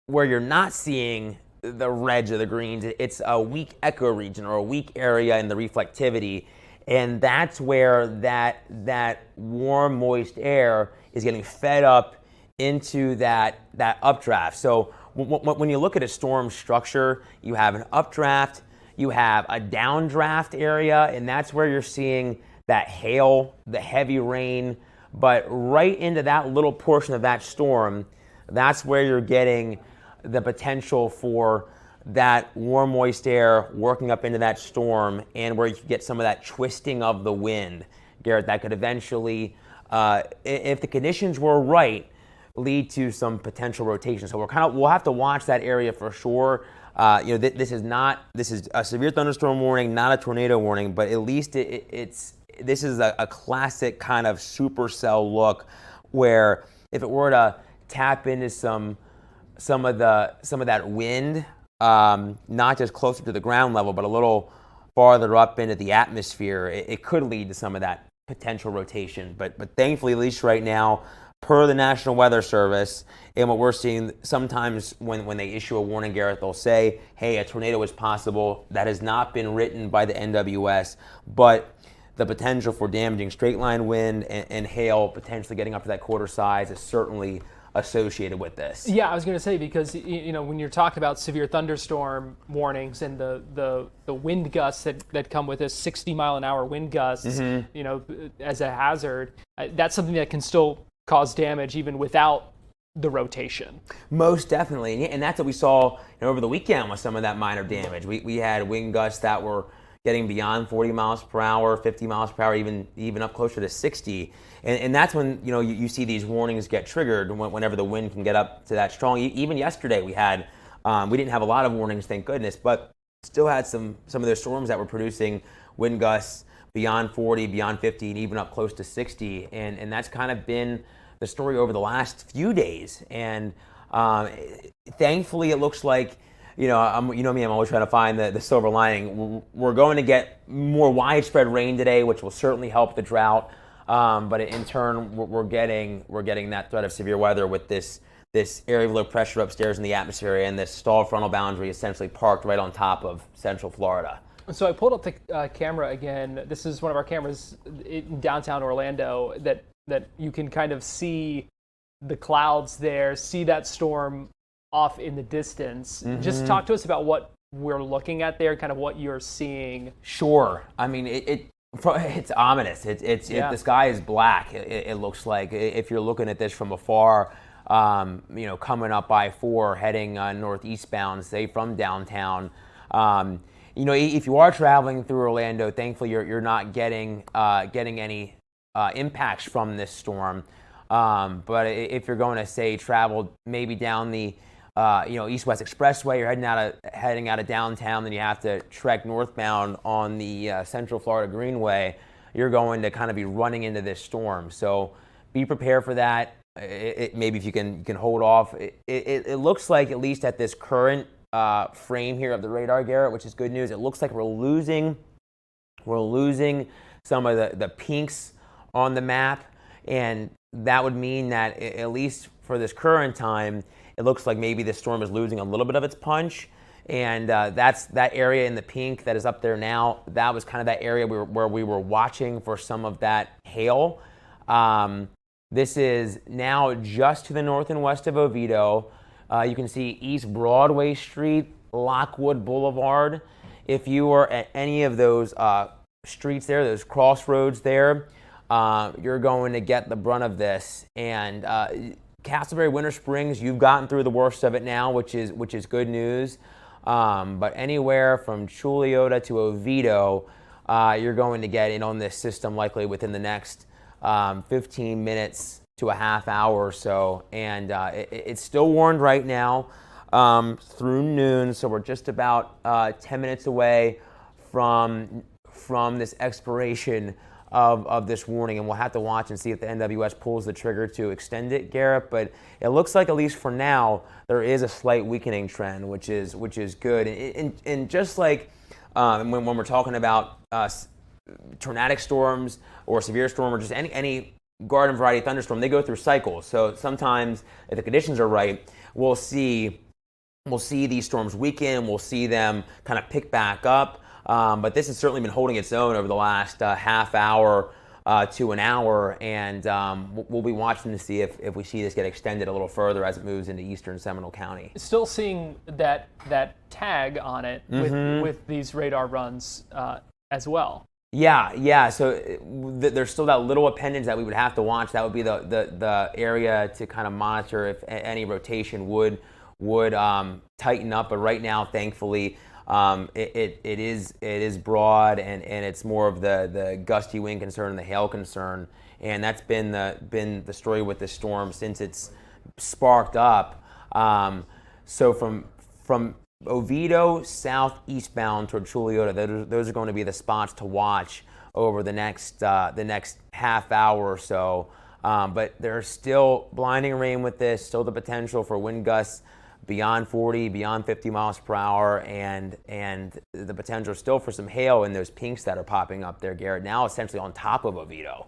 where you're not seeing the reds or the greens. It's a weak ecoregion or a weak area in the reflectivity. And that's where that warm, moist air is getting fed up into that updraft. So when you look at a storm structure, you have an updraft, you have a downdraft area, and that's where you're seeing that hail, the heavy rain. But right into that little portion of that storm, that's where you're getting the potential for that warm, moist air working up into that storm, and where you can get some of that twisting of the wind, Garrett, that could eventually, if the conditions were right, lead to some potential rotation. So we'll have to watch that area for sure. This is a severe thunderstorm warning, not a tornado warning, but at least this is a classic kind of supercell look, where if it were to tap into some of that wind, not just closer to the ground level, but a little farther up into the atmosphere, it could lead to some of that potential rotation. But thankfully, at least right now, per the National Weather Service, and what we're seeing sometimes when they issue a warning, Garrett, they'll say, hey, a tornado is possible. That has not been written by the NWS, but the potential for damaging straight line wind and hail potentially getting up to that quarter size is certainly associated with this. Yeah, I was going to say, because when you're talking about severe thunderstorm warnings and the wind gusts that come with this, 60-mile-an-hour wind gusts, as a hazard, that's something that can still cause damage even without the rotation. Most definitely, and that's what we saw over the weekend with some of that minor damage. We had wind gusts that were getting beyond 40 miles per hour, 50 miles per hour, even up closer to 60. And that's when you see these warnings get triggered whenever the wind can get up to that strong. Even yesterday we didn't have a lot of warnings, thank goodness, but still had some of those storms that were producing wind gusts beyond 40, beyond 50, and even up close to 60. And that's kind of been the story over the last few days. And thankfully, it looks like, me, I'm always trying to find the silver lining. We're going to get more widespread rain today, which will certainly help the drought. But in turn, we're getting that threat of severe weather with this area of low pressure upstairs in the atmosphere, and this stalled frontal boundary essentially parked right on top of central Florida. So I pulled up the camera again. This is one of our cameras in downtown Orlando that you can kind of see the clouds there, see that storm off in the distance. Mm-hmm. Just talk to us about what we're looking at there, kind of what you're seeing. Sure. I mean, it's ominous. The sky is black. It looks like, if you're looking at this from afar, coming up I-4, heading northeastbound, say from downtown. If you are traveling through Orlando, thankfully you're not getting any impacts from this storm. But if you're going to, say, travel maybe down the East-West Expressway, you're heading out of downtown, then you have to trek northbound on the Central Florida Greenway, you're going to kind of be running into this storm. So be prepared for that. Maybe if you can hold off. It looks like, at least at this current frame here of the radar, Garrett, which is good news, it looks like we're losing some of the pinks on the map, and that would mean that, at least for this current time, it looks like maybe this storm is losing a little bit of its punch. And that's that area in the pink that is up there now. That was kind of that area where we were watching for some of that hail. This is now just to the north and west of Oviedo. You can see East Broadway Street, Lockwood Boulevard. If you are at any of those streets there, those crossroads there, you're going to get the brunt of this. And Castleberry, Winter Springs, you've gotten through the worst of it now, which is good news. But anywhere from Chuliota to Oviedo, you're going to get in on this system likely within the next 15 minutes to a half hour or so. And it's still warned right now. through noon, so we're just about 10 minutes away from this expiration of this warning, and we'll have to watch and see if the NWS pulls the trigger to extend it, Garrett. But it looks like, at least for now, there is a slight weakening trend, which is good. And just like when we're talking about tornadic storms or severe storm or just any garden variety thunderstorm, they go through cycles. So sometimes, if the conditions are right, we'll see these storms weaken. We'll see them kind of pick back up. But this has certainly been holding its own over the last half hour to an hour, and we'll be watching to see if we see this get extended a little further as it moves into eastern Seminole County. Still seeing that tag on it with these radar runs as well. Yeah. So there's still that little appendage that we would have to watch. That would be the area to kind of monitor if any rotation would tighten up. But right now, thankfully, it is broad, and it's more of the gusty wind concern and the hail concern, and that's been the story with this storm since it's sparked up. So from Oviedo southeastbound toward Chuliota, those are going to be the spots to watch over the next half hour or so. But there's still blinding rain with this, still the potential for wind gusts beyond 40, beyond 50 miles per hour, and the potential still for some hail in those pinks that are popping up there, Garrett, now essentially on top of Oviedo.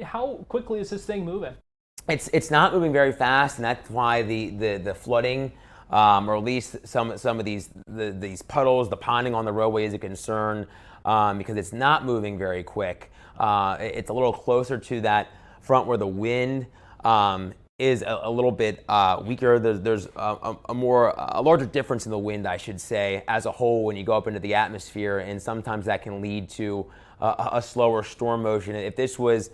How quickly is this thing moving? It's not moving very fast, and that's why the flooding, or at least some of these puddles, the ponding on the roadway is a concern, because it's not moving very quick. It's a little closer to that front where the wind is a little bit weaker. There's a larger difference in the wind, I should say, as a whole when you go up into the atmosphere, and sometimes that can lead to a slower storm motion. If this was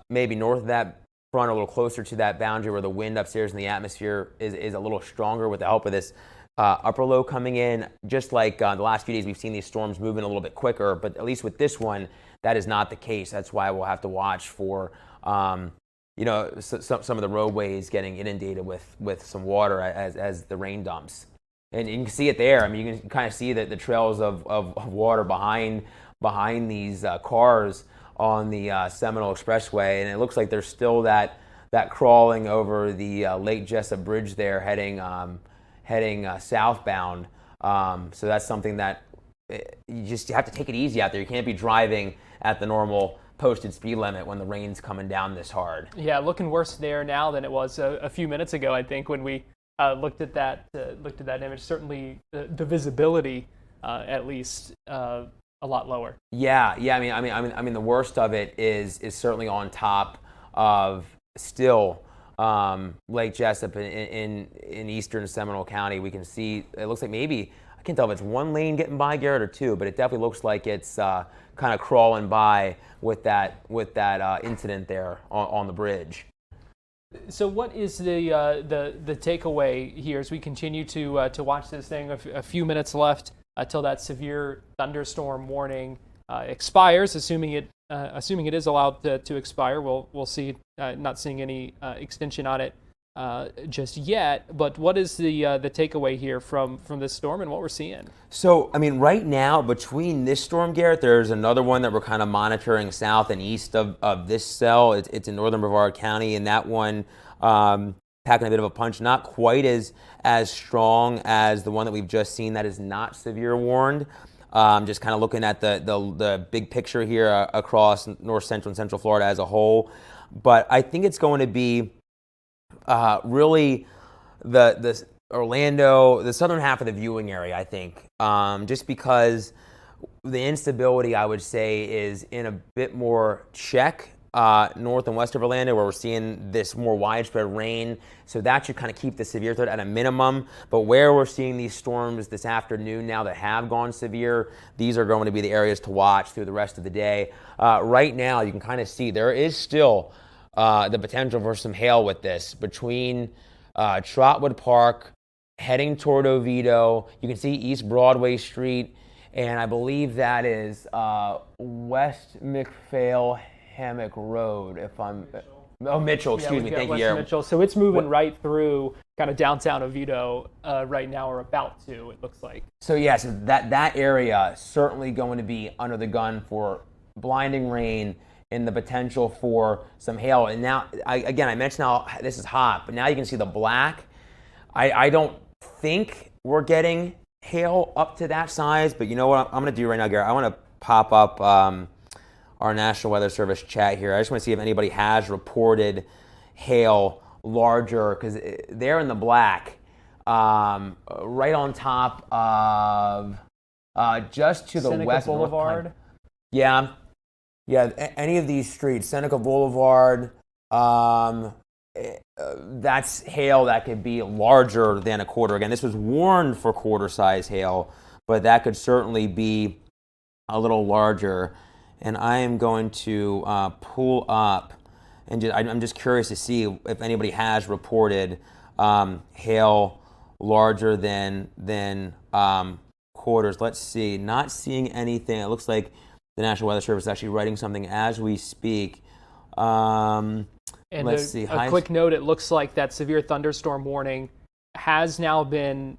maybe north of that front, a little closer to that boundary where the wind upstairs in the atmosphere is a little stronger with the help of this upper low coming in, just like the last few days we've seen these storms moving a little bit quicker, but at least with this one, that is not the case. That's why we'll have to watch for some of the roadways getting inundated with some water as the rain dumps. And you can see it there. I mean, you can kind of see the trails of water behind these cars on the Seminole Expressway, and it looks like there's still that crawling over the Lake Jessup Bridge there heading southbound. So that's something that you have to take it easy out there. You can't be driving at the normal posted speed limit when the rain's coming down this hard. Yeah, looking worse there now than it was a few minutes ago, I think, when we looked at that image. Certainly the visibility, at least, a lot lower. Yeah. I mean, the worst of it is certainly on top of still Lake Jessup in eastern Seminole County. We can see it looks like maybe, I can't tell if it's one lane getting by, Garrett, or two, but it definitely looks like it's kind of crawling by with that incident there on the bridge. So what is the takeaway here as we continue to watch this thing? A few minutes left till that severe thunderstorm warning expires, assuming it is allowed to expire. We'll see. Not seeing any extension on it just yet. But what is the takeaway here from this storm and what we're seeing? So, I mean, right now, between this storm, Garrett, there's another one that we're kind of monitoring south and east of this cell. It's in northern Brevard County, and that one packing a bit of a punch, not quite as strong as the one that we've just seen that is not severe warned. Just kind of looking at the big picture here across north central and central Florida as a whole. But I think it's going to be really the Orlando, the southern half of the viewing area, I think, just because the instability, I would say, is in a bit more check north and west of Orlando, where we're seeing this more widespread rain. So that should kind of keep the severe threat at a minimum. But where we're seeing these storms this afternoon now that have gone severe, these are going to be the areas to watch through the rest of the day. Right now, you can kind of see there is still the potential for some hail with this between Trotwood Park heading toward Oviedo. You can see East Broadway Street, and I believe that is West McPhail Hammock Road, if I'm... Oh, Mitchell, excuse me. Thank you, Aaron. Mitchell. So it's moving right through kind of downtown Oviedo right now, or about to, it looks like. So yeah, so that area certainly going to be under the gun for blinding rain and the potential for some hail. And now, I mentioned how this is hot, but now you can see the black. I don't think we're getting hail up to that size, but you know what I'm going to do right now, Garrett? I want to pop up our National Weather Service chat here. I just want to see if anybody has reported hail larger, because they're in the black, right on top of just to the Seneca west. Boulevard. Yeah, any of these streets, Seneca Boulevard, that's hail that could be larger than a quarter. Again, this was warned for quarter size hail, but that could certainly be a little larger. And I am going to pull up, and I'm just curious to see if anybody has reported hail larger than quarters. Let's see. Not seeing anything. It looks like the National Weather Service is actually writing something as we speak. And let's see. A quick note, it looks like that severe thunderstorm warning has now been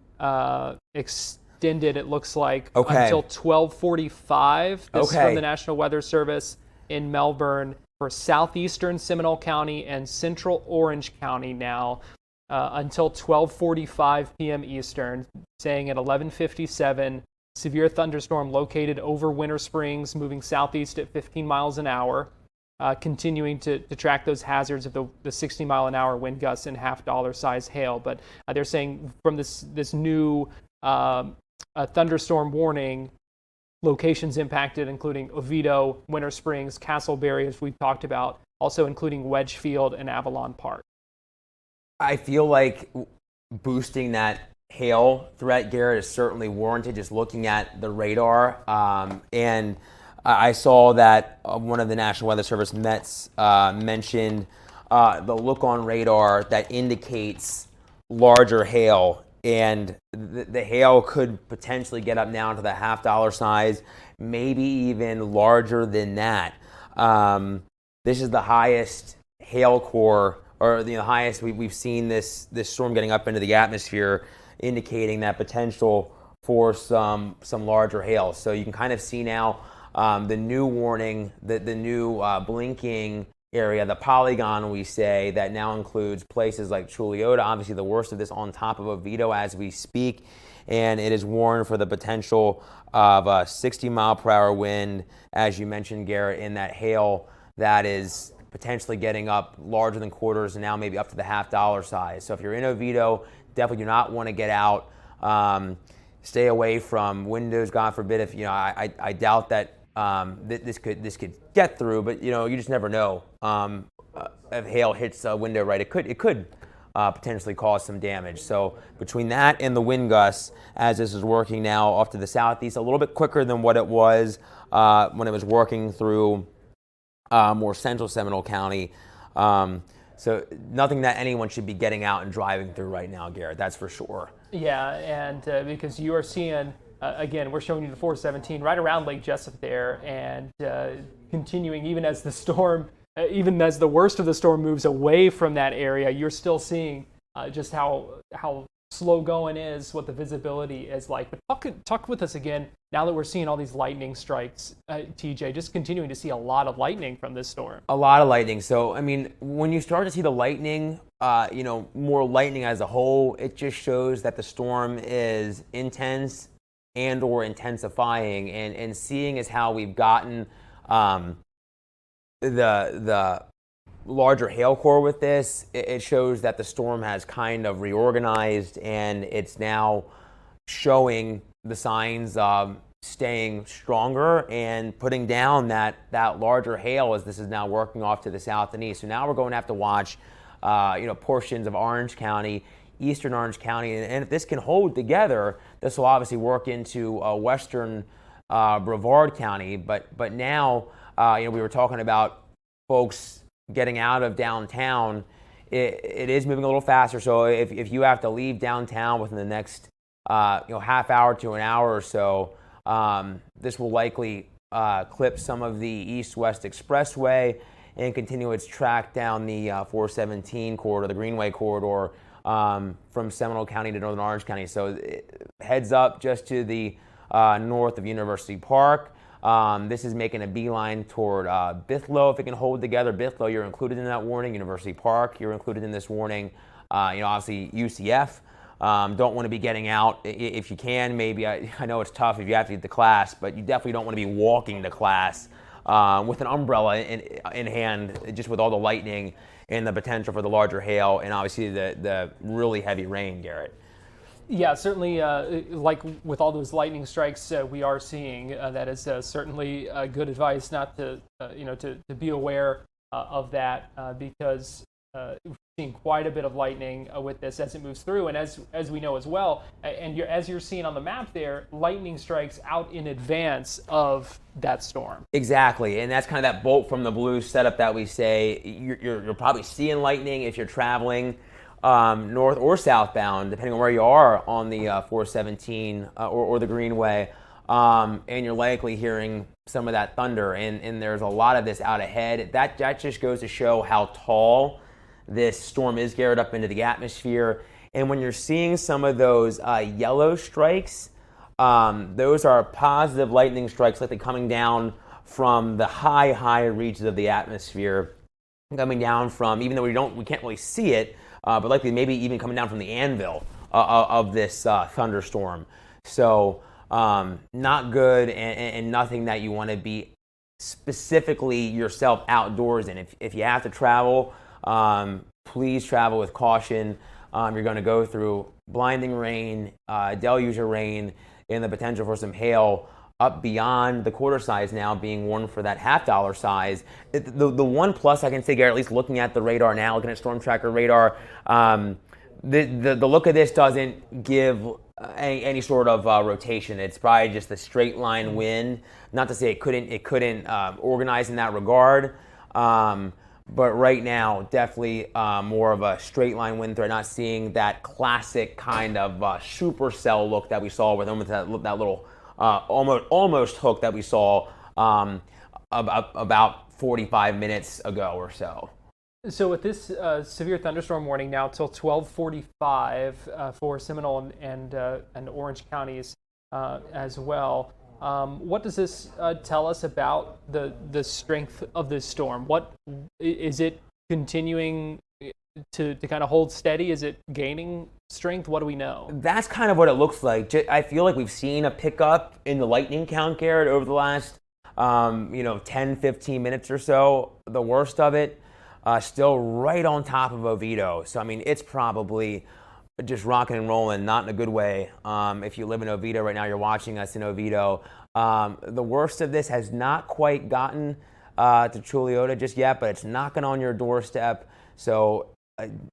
extended, it looks like, until 12:45. This is from the National Weather Service in Melbourne for southeastern Seminole County and central Orange County now, until 12:45 p.m. Eastern, saying at 11:57, severe thunderstorm located over Winter Springs, moving southeast at 15 miles an hour. Continuing to track those hazards of the 60-mile-an-hour wind gusts and half-dollar size hail. But they're saying from this new thunderstorm warning, locations impacted including Oviedo, Winter Springs, Castleberry, as we've talked about, also including Wedgefield and Avalon Park. I feel like boosting that hail threat, Garrett, is certainly warranted, just looking at the radar. And I saw that one of the National Weather Service Mets mentioned the look on radar that indicates larger hail, and the hail could potentially get up now to the half-dollar size, maybe even larger than that. This is the highest hail core, or the highest we've seen this storm getting up into the atmosphere, indicating that potential for some larger hail. So you can kind of see now the new warning, the new blinking area, the polygon, we say, that now includes places like Chuliota, obviously the worst of this, on top of Oviedo as we speak. And it is warned for the potential of a 60-mile-per-hour wind, as you mentioned, Garrett, in that hail that is potentially getting up larger than quarters and now maybe up to the half-dollar size. So if you're in Oviedo, definitely do not want to get out. Stay away from windows, God forbid. If I doubt that this could get through, but you just never know. If hail hits a window, right, it could potentially cause some damage. So between that and the wind gusts, as this is working now off to the southeast, a little bit quicker than what it was when it was working through more central Seminole County. So nothing that anyone should be getting out and driving through right now, Garrett. That's for sure. Yeah, and because you are seeing. Again, we're showing you the 417 right around Lake Jessup there, and continuing even as the storm, even as the worst of the storm moves away from that area, you're still seeing just how slow going is, what the visibility is like. But talk with us again now that we're seeing all these lightning strikes, TJ. Just continuing to see a lot of lightning from this storm. A lot of lightning. So I mean, when you start to see the lightning, more lightning as a whole, it just shows that the storm is intense and or intensifying, and seeing as how we've gotten the larger hail core with this, it shows that the storm has kind of reorganized, and it's now showing the signs of staying stronger and putting down that larger hail as this is now working off to the south and east. So now we're going to have to watch portions of Orange County, eastern Orange County, and if this can hold together, this will obviously work into western Brevard County. But now, we were talking about folks getting out of downtown. It is moving a little faster. So if you have to leave downtown within the next half hour to an hour or so, this will likely clip some of the east-west expressway and continue its track down the 417 corridor, the Greenway corridor, from Seminole County to Northern Orange County. So heads up just to the north of University Park. This is making a beeline toward Bithlo, if it can hold together. Bithlo, you're included in that warning. University Park, you're included in this warning. Obviously UCF. Don't want to be getting out if you can. Maybe I know it's tough if you have to get to class, but you definitely don't want to be walking to class with an umbrella in hand, just with all the lightning and the potential for the larger hail and obviously the really heavy rain, Garrett. Yeah, certainly, like with all those lightning strikes we are seeing, that is certainly good advice not to, to be aware of that because we're seeing quite a bit of lightning with this as it moves through. And as we know as well, and as you're seeing on the map there, lightning strikes out in advance of that storm. Exactly, and that's kind of that bolt from the blue setup that we say. You're probably seeing lightning if you're traveling north or southbound, depending on where you are on the 417 or the Greenway, and you're likely hearing some of that thunder, and there's a lot of this out ahead. That just goes to show how tall this storm is, Garrett, up into the atmosphere. And when you're seeing some of those yellow strikes, those are positive lightning strikes likely coming down from the high reaches of the atmosphere, coming down from, even though we can't really see it, but likely maybe even coming down from the anvil of this thunderstorm. So not good and nothing that you want to be specifically yourself outdoors in. If you have to travel, please travel with caution. You're going to go through blinding rain, deluge of rain, and the potential for some hail up beyond the quarter size now being warned for that $half size. The one plus I can say, Garrett, at least looking at the radar now, looking at Storm Tracker radar, the look of this doesn't give any sort of rotation. It's probably just a straight line wind. Not to say it couldn't organize in that regard. But right now, definitely more of a straight line wind threat. Not seeing that classic kind of supercell look that we saw with almost that little almost hook that we saw about 45 minutes ago or so. So with this severe thunderstorm warning now till 12:45 for Seminole and Orange counties as well. What does this tell us about the strength of this storm? What is it continuing to kind of hold steady? Is it gaining strength? What do we know? That's kind of what it looks like. I feel like we've seen a pickup in the lightning count, Garrett, over the last 10, 15 minutes or so. The worst of it still right on top of Oviedo. So I mean, it's probably just rocking and rolling, not in a good way. If you live in Oviedo right now, you're watching us in Oviedo. The worst of this has not quite gotten to Chuliota just yet, but it's knocking on your doorstep. So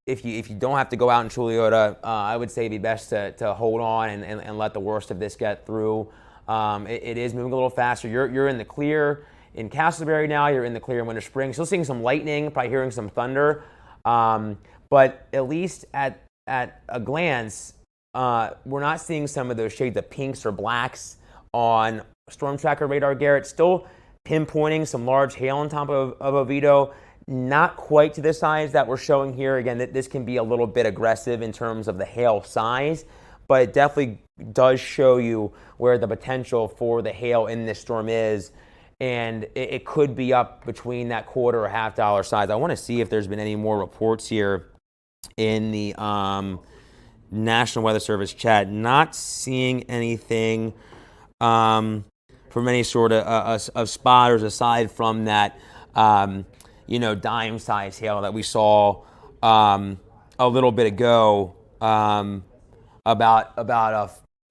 if you don't have to go out in Chuliota, I would say it'd be best to hold on and let the worst of this get through. It is moving a little faster. You're in the clear in Castleberry now. You're in the clear in Winter Springs. Still seeing some lightning, probably hearing some thunder. But at least at a glance, we're not seeing some of those shades of pinks or blacks on Storm Tracker radar, Garrett. Still pinpointing some large hail on top of Oviedo. Not quite to the size that we're showing here. Again, this can be a little bit aggressive in terms of the hail size, but it definitely does show you where the potential for the hail in this storm is. And it could be up between that quarter or $half size. I want to see if there's been any more reports here in the National Weather Service chat. Not seeing anything from any sort of spotters aside from that, dime-sized hail that we saw a little bit ago,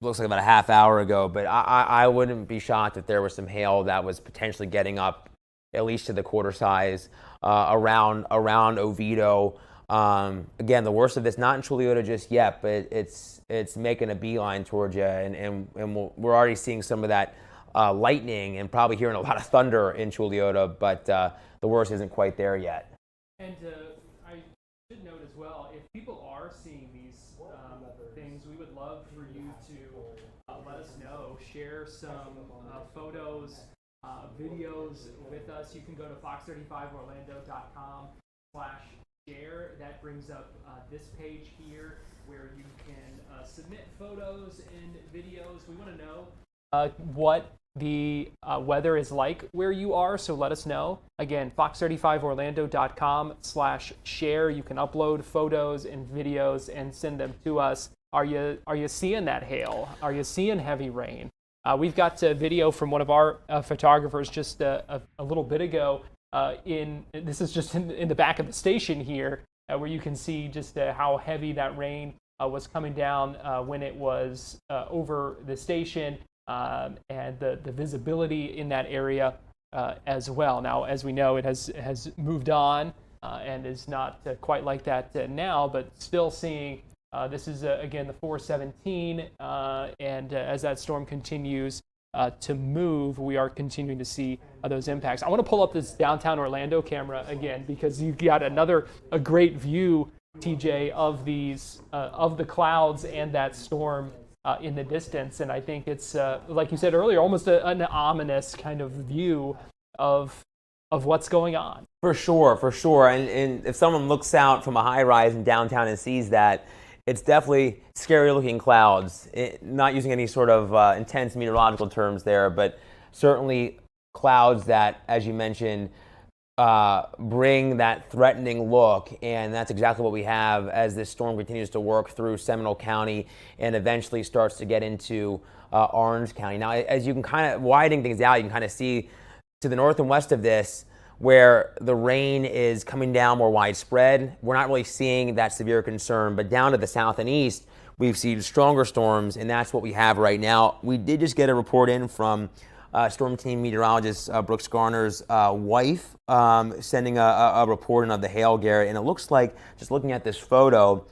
looks like about a half hour ago. But I wouldn't be shocked if there was some hail that was potentially getting up at least to the quarter size around Oviedo. Again, the worst of this, not in Chuliota just yet, but it's making a beeline towards you, and we're already seeing some of that lightning and probably hearing a lot of thunder in Chuliota, but the worst isn't quite there yet. And I should note as well, if people are seeing these things, we would love for you to let us know. Share some photos, videos with us. You can go to fox35orlando.com/ share. That brings up this page here where you can submit photos and videos. We want to know what the weather is like where you are, so let us know. Again, fox35orlando.com/share. You can upload photos and videos and send them to us. Are you seeing that hail? Are you seeing heavy rain? We've got video from one of our photographers just a little bit ago. This is just in the back of the station here, where you can see just how heavy that rain was coming down when it was over the station, and the visibility in that area as well. Now, as we know, it has moved on and is not quite like that now, but still seeing. This is, again, the 417, and as that storm continues to move, we are continuing to see those impacts. I want to pull up this downtown Orlando camera again, because you got a great view, TJ, of the clouds and that storm in the distance, and I think it's, like you said earlier, almost an ominous kind of view of what's going on. For sure, and if someone looks out from a high rise in downtown and sees that, it's definitely scary-looking clouds. Not using any sort of intense meteorological terms there, but certainly clouds that, as you mentioned, bring that threatening look, and that's exactly what we have as this storm continues to work through Seminole County and eventually starts to get into Orange County. Now, as you can kind of widen things out, you can kind of see to the north and west of this, where the rain is coming down more widespread. We're not really seeing that severe concern, but down to the south and east, we've seen stronger storms, and that's what we have right now. We did just get a report in from storm team meteorologist Brooks Garner's wife, sending a report in of the hail, Garrett, and it looks like, just looking at this photo,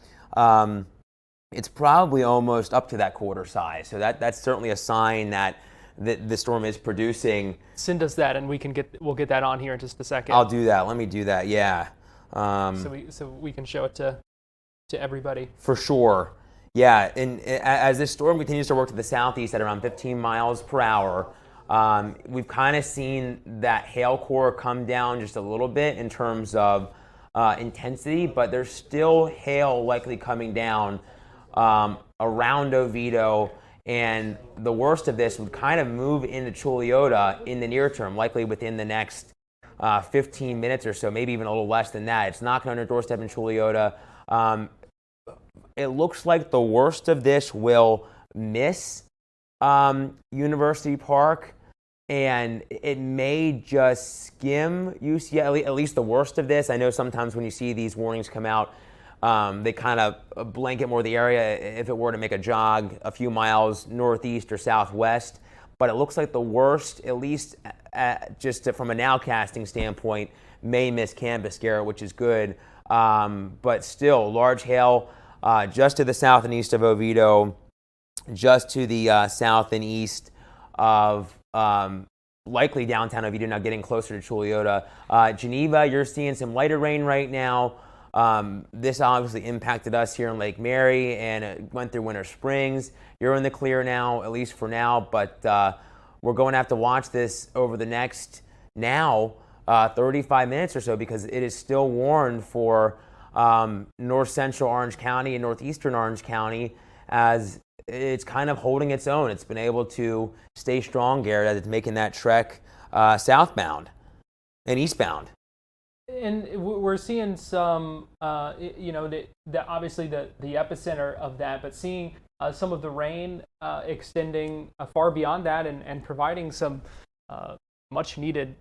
it's probably almost up to that quarter size. So that's certainly a sign that the storm is producing. Send us that, and we'll get that on here in just a second. I'll do that. Let me do that. Yeah. So we can show it to everybody. For sure. Yeah. And as this storm continues to work to the southeast at around 15 miles per hour, we've kind of seen that hail core come down just a little bit in terms of intensity, but there's still hail likely coming down around Oviedo. And the worst of this would kind of move into Choliota in the near term, likely within the next 15 minutes or so, maybe even a little less than that. It's knocking on your doorstep in Choliota. It looks like the worst of this will miss University Park, and it may just skim UCLA, at least the worst of this. I know sometimes when you see these warnings come out, they kind of blanket more the area if it were to make a jog a few miles northeast or southwest. But it looks like the worst, at least just from a nowcasting standpoint, may miss campus, Garrett, which is good. But still, large hail just to the south and east of Oviedo, just to the south and east of likely downtown Oviedo, now getting closer to Choliota. Geneva, you're seeing some lighter rain right now. This obviously impacted us here in Lake Mary, and it went through Winter Springs. You're in the clear now, at least for now, but we're going to have to watch this over the next 35 minutes or so, because it is still warned for north central Orange County and northeastern Orange County, as it's kind of holding its own. It's been able to stay strong, Garrett, as it's making that trek southbound and eastbound. And we're seeing some, obviously the epicenter of that, but seeing some of the rain extending far beyond that and providing some much needed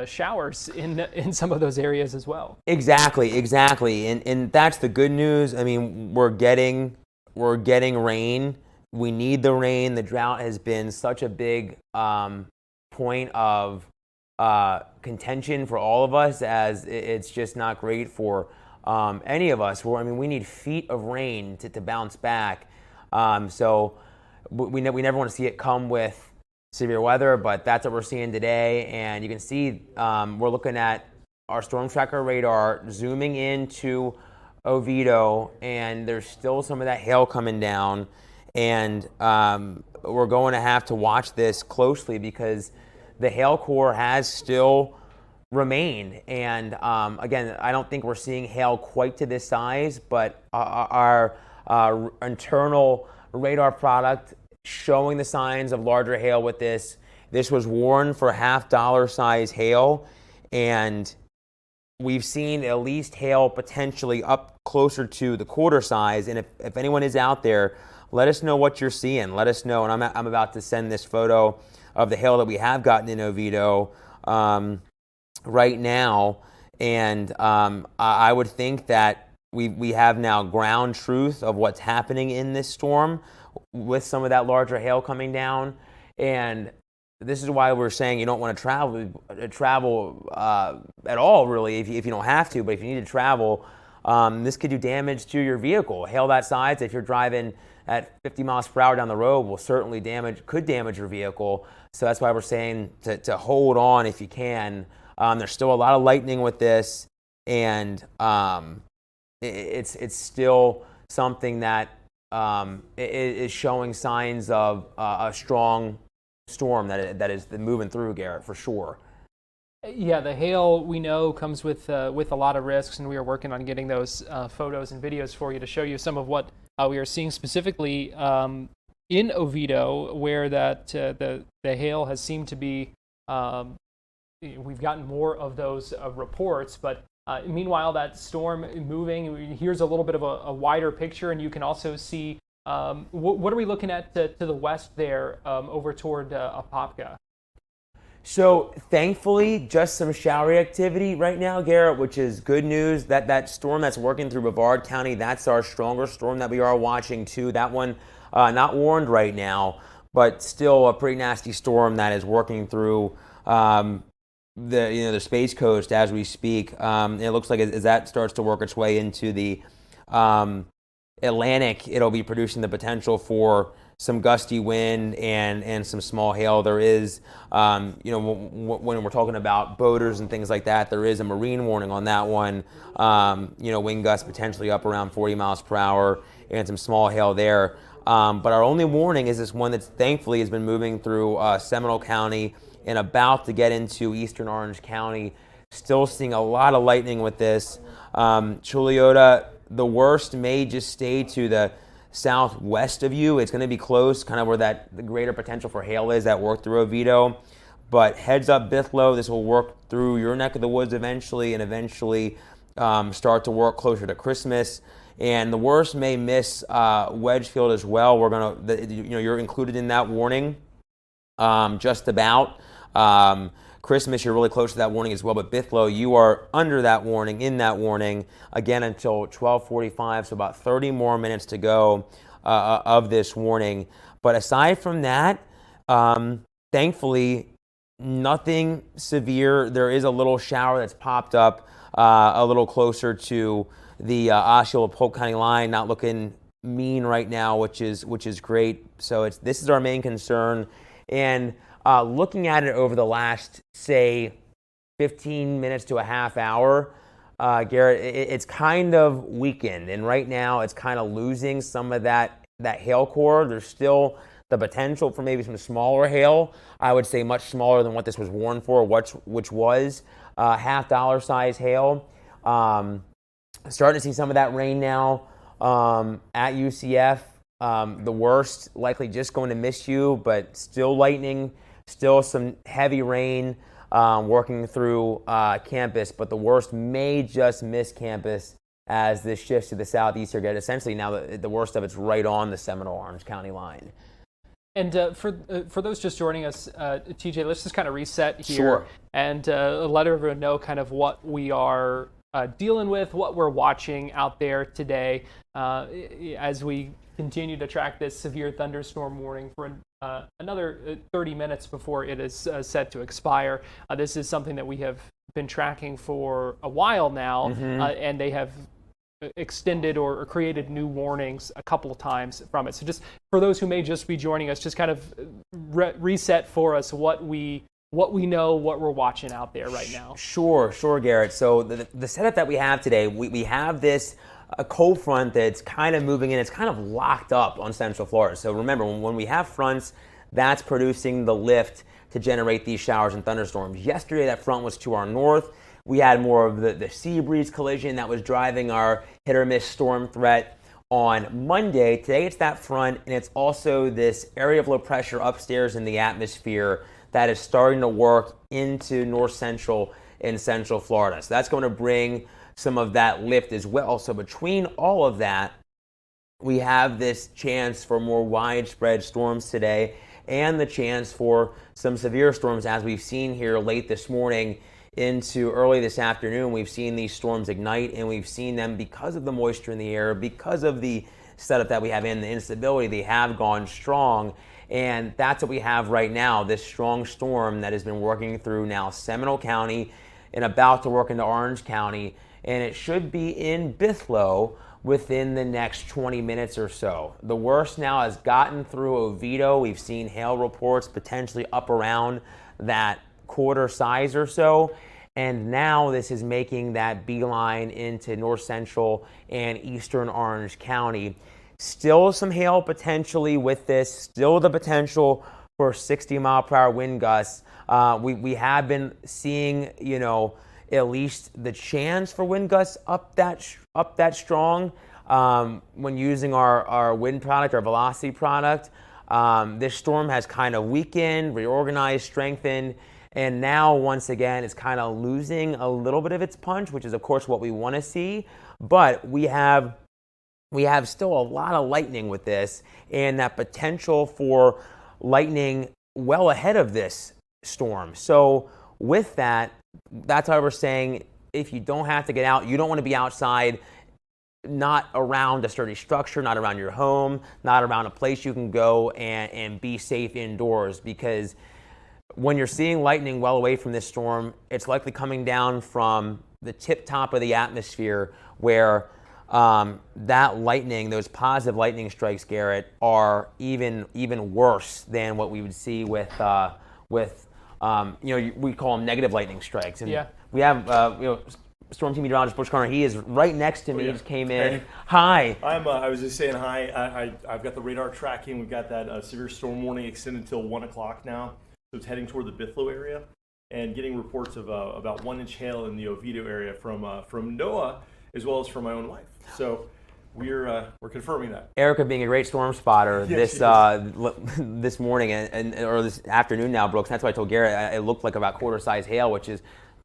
showers in some of those areas as well. Exactly. And that's the good news. I mean, we're getting rain. We need the rain. The drought has been such a big point of contention for all of us, as it's just not great for any of us. We need feet of rain to bounce back. So we never want to see it come with severe weather, but that's what we're seeing today. And you can see we're looking at our storm tracker radar zooming into Oviedo, and there's still some of that hail coming down. And we're going to have to watch this closely, because the hail core has still remain. And again, I don't think we're seeing hail quite to this size, but our internal radar product showing the signs of larger hail with this. This was warned for $half size hail, and we've seen at least hail potentially up closer to the quarter size. And if anyone is out there, let us know what you're seeing. Let us know. And I'm about to send this photo of the hail that we have gotten in Oviedo right now. And I would think that we have now ground truth of what's happening in this storm with some of that larger hail coming down. And this is why we're saying you don't want to travel at all, really, if you don't have to. But if you need to travel, this could do damage to your vehicle. Hail that size, if you're driving at 50 miles per hour down the road, will certainly could damage your vehicle. So that's why we're saying to hold on if you can. There's still a lot of lightning with this, and it's still something that is showing signs of a strong storm that is moving through, Garrett, for sure. Yeah, the hail we know comes with a lot of risks, and we are working on getting those photos and videos for you to show you some of what we are seeing specifically in Oviedo, where the hail has seemed to be. We've gotten more of those reports, but meanwhile, that storm moving. Here's a little bit of a wider picture, and you can also see. What are we looking at to the west there, over toward Apopka? So thankfully, just some showery activity right now, Garrett, which is good news. That storm that's working through Brevard County, that's our stronger storm that we are watching too. That one not warned right now, but still a pretty nasty storm that is working through the Space Coast as we speak. It looks like as that starts to work its way into the Atlantic, it'll be producing the potential for some gusty wind and some small hail. There is, when we're talking about boaters and things like that, there is a marine warning on that one. Wind gusts potentially up around 40 miles per hour and some small hail there. But our only warning is this one that thankfully has been moving through Seminole County and about to get into eastern Orange County. Still seeing a lot of lightning with this. Chuliota, the worst may just stay to the southwest of you. It's going to be close, kind of where the greater potential for hail is that work through Oviedo. But heads up, Bithlo, this will work through your neck of the woods eventually, and eventually start to work closer to Christmas. And the worst may miss Wedgefield as well. You're included in that warning, just about. Christmas, you're really close to that warning as well, but Bithlo, you are under that warning, in that warning, again until 12:45, so about 30 more minutes to go of this warning. But aside from that, thankfully, nothing severe. There is a little shower that's popped up a little closer to the Osceola-Polk County line, not looking mean right now, which is great. So this is our main concern. And looking at it over the last, say, 15 minutes to a half hour, Garrett, it's kind of weakened. And right now, it's kind of losing some of that hail core. There's still the potential for maybe some smaller hail. I would say much smaller than what this was warned for, which was $half size hail. Starting to see some of that rain now at UCF. The worst likely just going to miss you, but still lightning. Still some heavy rain working through campus, but the worst may just miss campus as this shifts to the southeast here. Essentially now the worst of it's right on the Seminole-Orange County line. And for those just joining us, TJ, let's just kind of reset here. Sure. And let everyone know kind of what we are dealing with, what we're watching out there today as we continue to track this severe thunderstorm warning for another 30 minutes before it is set to expire. This is something that we have been tracking for a while now, and they have extended or created new warnings a couple of times from it. So just for those who may just be joining us, just kind of reset for us what we know, what we're watching out there right now. Sure, Garrett. So the setup that we have today, we have this a cold front that's kind of moving in. It's kind of locked up on Central Florida. So remember, when we have fronts that's producing the lift to generate these showers and thunderstorms. Yesterday, that front was to our north. We had more of the sea breeze collision that was driving our hit or miss storm threat on Monday. Today, it's that front, and it's also this area of low pressure upstairs in the atmosphere that is starting to work into north central and central Florida. So that's going to bring some of that lift as well. So between all of that, we have this chance for more widespread storms today and the chance for some severe storms, as we've seen here late this morning into early this afternoon. We've seen these storms ignite, and we've seen them, because of the moisture in the air, because of the setup that we have in the instability, they have gone strong. And that's what we have right now, this strong storm that has been working through now Seminole County and about to work into Orange County. And it should be in Vahle within the next 20 minutes or so. The worst now has gotten through Oviedo. We've seen hail reports potentially up around that quarter size or so. And now this is making that beeline into north central and eastern Orange County. Still some hail potentially with this, still the potential for 60-mile-per-hour wind gusts. We have been seeing, at least the chance for wind gusts up that strong when using our wind product, our velocity product. This storm has kind of weakened, reorganized, strengthened, and now once again it's kind of losing a little bit of its punch, which is of course what we want to see. But we have still a lot of lightning with this, and that potential for lightning well ahead of this storm. So with that, that's why we're saying if you don't have to get out, you don't want to be outside, not around a sturdy structure, not around your home, not around a place you can go and be safe indoors. Because when you're seeing lightning well away from this storm, it's likely coming down from the tip top of the atmosphere, where that lightning, those positive lightning strikes, Garrett, are even worse than what we would see with we call them negative lightning strikes. And we have Storm Team Meteorologist Bush Carter. He is right next to me. He just came in. Hey. Hi. I was just saying hi. I've got the radar tracking. We've got that severe storm warning extended until 1 o'clock now. So it's heading toward the Vahle area, and getting reports of about 1-inch hail in the Oviedo area from NOAA, as well as from my own wife. So we're confirming that. Erica being a great storm spotter this morning or this afternoon now, Brooks. That's why I told Garrett it looked like about quarter-size hail, which is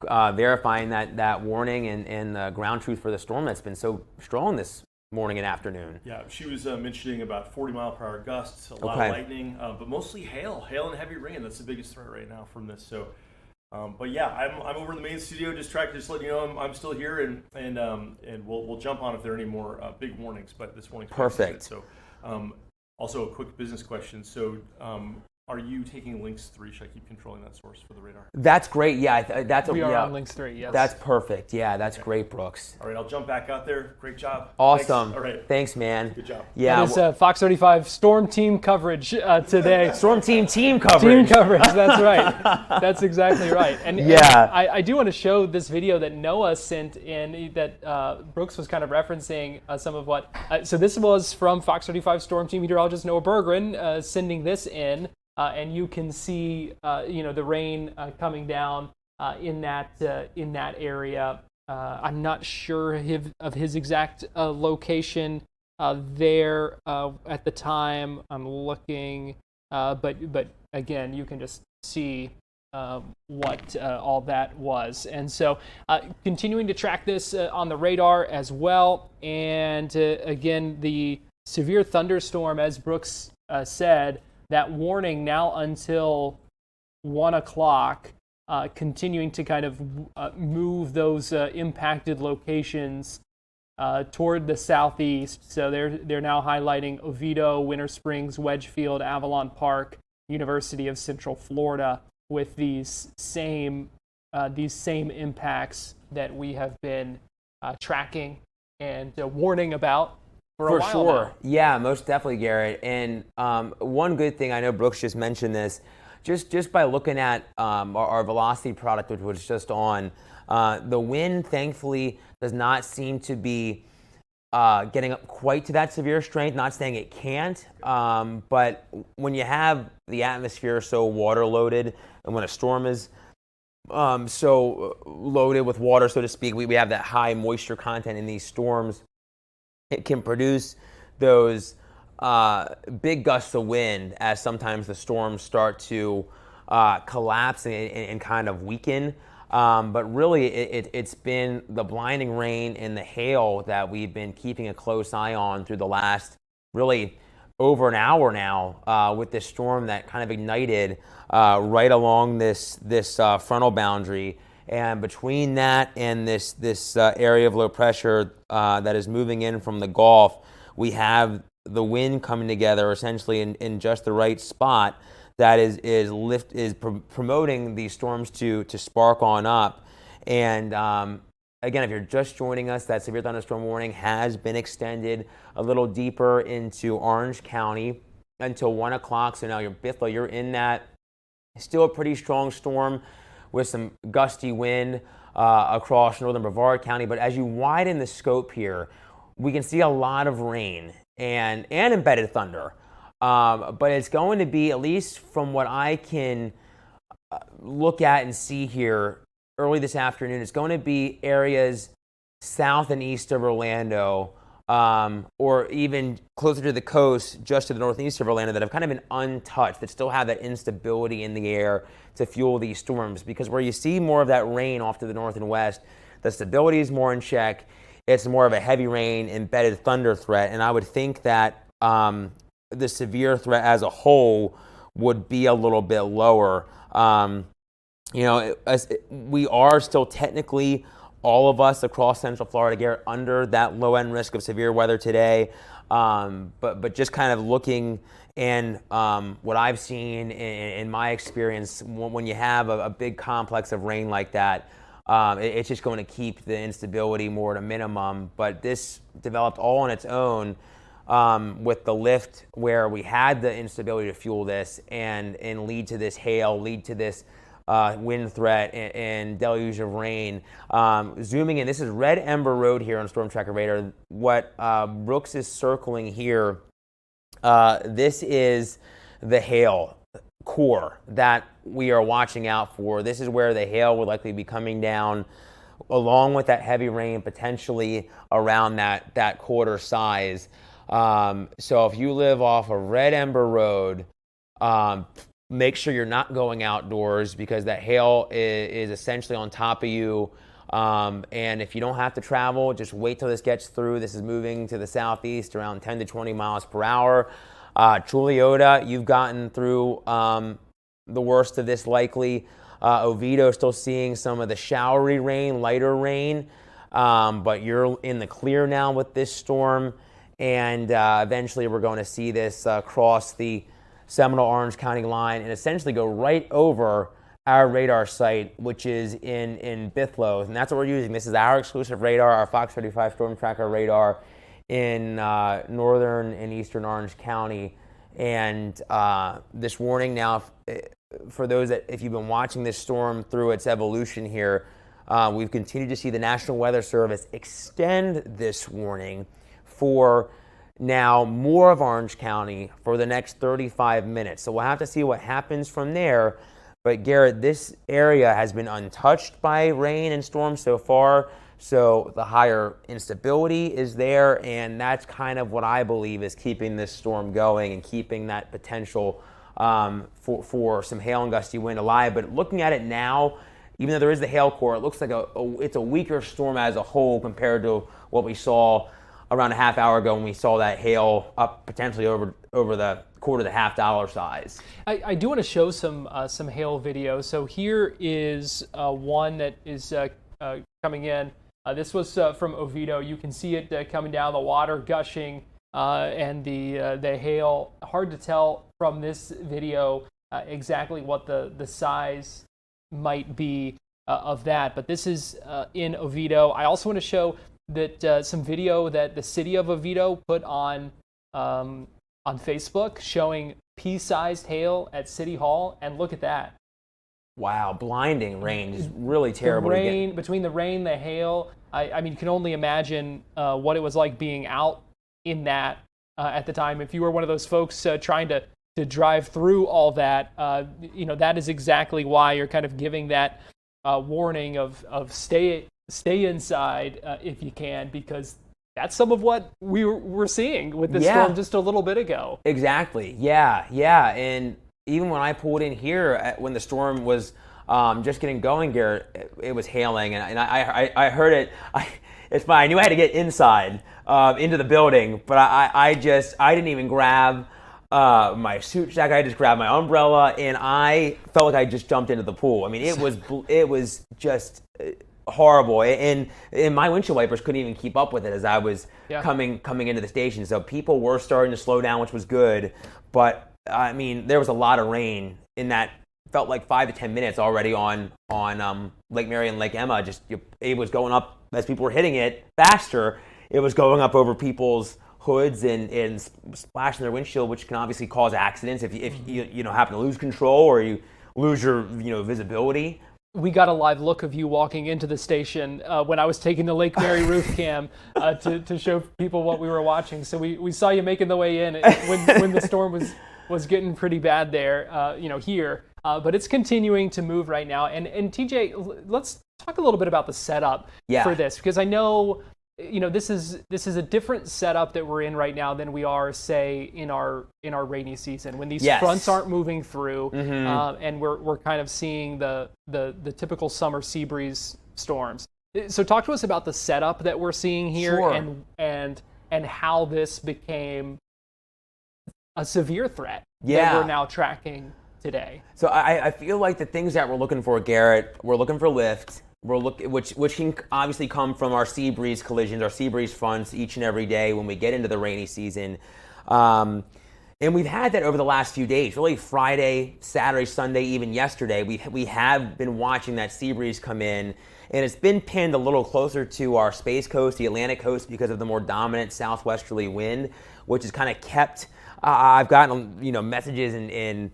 verifying that warning and the ground truth for the storm that's been so strong this morning and afternoon. Yeah, she was mentioning about 40-mile-per-hour gusts, a lot of lightning, but mostly hail and heavy rain. That's the biggest threat right now from this. So. But yeah, I'm over in the main studio, just letting you know I'm still here, and we'll jump on if there are any more big warnings. But this warning's perfect. So, also a quick business question. So, are you taking Lynx 3? Should I keep controlling that source for the radar? That's great. Yeah, we are on Lynx 3. Yes, that's perfect. Yeah, that's great, Brooks. All right, I'll jump back out there. Great job. Awesome. Thanks. All right, thanks, man. Good job. Yeah, that is Fox 35 Storm Team coverage today. Storm Team coverage. Team coverage. That's right. That's exactly right. And I do want to show this video that Noah sent in that Brooks was kind of referencing some of what. So this was from Fox 35 Storm Team meteorologist Noah Berggren sending this in. And you can see, the rain coming down in that area. I'm not sure of his exact location there at the time. I'm looking, but again, you can just see what all that was. And so, continuing to track this on the radar as well. And again, the severe thunderstorm, as Brooks said. That warning now until 1 o'clock, continuing to kind of move those impacted locations toward the southeast. So they're now highlighting Oviedo, Winter Springs, Wedgefield, Avalon Park, University of Central Florida, with these same impacts that we have been tracking and warning about. For sure. Now. Yeah, most definitely, Garrett. And one good thing, I know Brooks just mentioned this, just by looking at our velocity product, which was just on, the wind, thankfully, does not seem to be getting up quite to that severe strength. Not saying it can't, but when you have the atmosphere so water loaded, and when a storm is so loaded with water, so to speak, we have that high moisture content in these storms. It can produce those big gusts of wind as sometimes the storms start to collapse and kind of weaken. But really, it's been the blinding rain and the hail that we've been keeping a close eye on through the last really over an hour now with this storm that kind of ignited right along this frontal boundary. And between that and this area of low pressure that is moving in from the Gulf, we have the wind coming together essentially in just the right spot that is promoting these storms to spark on up. And again, if you're just joining us, that severe thunderstorm warning has been extended a little deeper into Orange County until 1 o'clock. So now you're in that. Still a pretty strong storm with some gusty wind across northern Brevard County. But as you widen the scope here, we can see a lot of rain and embedded thunder. But it's going to be, at least from what I can look at and see here early this afternoon, it's going to be areas south and east of Orlando, or even closer to the coast, just to the northeast of Orlando, that have kind of been untouched, that still have that instability in the air to fuel these storms. Because where you see more of that rain off to the north and west, the stability is more in check. It's more of a heavy rain, embedded thunder threat. And I would think that the severe threat as a whole would be a little bit lower. We are still technically, all of us across Central Florida, Garrett, under that low end risk of severe weather today. But just kind of looking and what I've seen in my experience, when you have a big complex of rain like that, it's just going to keep the instability more at a minimum. But this developed all on its own with the lift, where we had the instability to fuel this and lead to this hail, lead to this wind threat and deluge of rain. Zooming in, this is Red Ember Road here on Storm Tracker Radar. What Brooks is circling here, this is the hail core that we are watching out for. This is where the hail would likely be coming down, along with that heavy rain, potentially around that quarter size. So if you live off of Red Ember Road, make sure you're not going outdoors, because that hail is essentially on top of you. And if you don't have to travel, just wait till this gets through. This is moving to the southeast around 10 to 20 miles per hour. Chuliota, you've gotten through the worst of this likely. Oviedo still seeing some of the showery rain, lighter rain, but you're in the clear now with this storm. And eventually we're going to see this cross the Seminole Orange County line and essentially go right over our radar site, which is in Bithlo. And that's what we're using. This is our exclusive radar, our Fox 35 Storm Tracker radar in northern and eastern Orange County. And this warning now, for those that, if you've been watching this storm through its evolution here, we've continued to see the National Weather Service extend this warning for now more of Orange County for the next 35 minutes. So we'll have to see what happens from there. But Garrett, this area has been untouched by rain and storms so far. So the higher instability is there, and that's kind of what I believe is keeping this storm going and keeping that potential for some hail and gusty wind alive. But looking at it now, even though there is the hail core, it looks like it's a weaker storm as a whole compared to what we saw around a half hour ago when we saw that hail up potentially over the quarter to $50 size. I do want to show some hail video. So here is one that is coming in. This was from Oviedo. You can see it coming down, the water gushing, and the hail. Hard to tell from this video exactly what the size might be of that, but this is in Oviedo. I also want to show that some video that the city of Oviedo put on Facebook showing pea-sized hail at City Hall, and look at that. Wow, blinding rain is really terrible. The rain, between the rain, the hail, I mean, you can only imagine what it was like being out in that at the time. If you were one of those folks trying to drive through all that, that is exactly why you're kind of giving that warning of stay inside if you can, because that's some of what we were seeing with this storm just a little bit ago. Exactly. Yeah. And even when I pulled in here, when the storm was just getting going, Garrett, it was hailing, and I heard it. It's fine. I knew I had to get inside into the building, but I didn't even grab my suit jacket. I just grabbed my umbrella, and I felt like I just jumped into the pool. I mean, it was just horrible, and my windshield wipers couldn't even keep up with it as I was coming into the station. So people were starting to slow down, which was good, but I mean, there was a lot of rain in that. Felt like 5 to 10 minutes already on Lake Mary and Lake Emma. It was going up as people were hitting it faster. It was going up over people's hoods and splashing their windshield, which can obviously cause accidents if you happen to lose control or you lose your visibility. We got a live look of you walking into the station when I was taking the Lake Mary roof cam to show people what we were watching. So we saw you making the way in when the storm was getting pretty bad there, here. But it's continuing to move right now. And TJ, let's talk a little bit about the setup for this, because I know, this is a different setup that we're in right now than we are, say, in our rainy season, when these fronts aren't moving through, and we're kind of seeing the typical summer sea breeze storms. So talk to us about the setup that we're seeing here, and how this became a severe threat that we're now tracking today. So I feel like the things that we're looking for, Garrett, we're looking for lift, which can obviously come from our sea breeze collisions, our sea breeze fronts each and every day when we get into the rainy season. And we've had that over the last few days, really Friday, Saturday, Sunday, even yesterday. We have been watching that sea breeze come in, and it's been pinned a little closer to our Space Coast, the Atlantic coast, because of the more dominant southwesterly wind, which has kind of kept, I've gotten messages and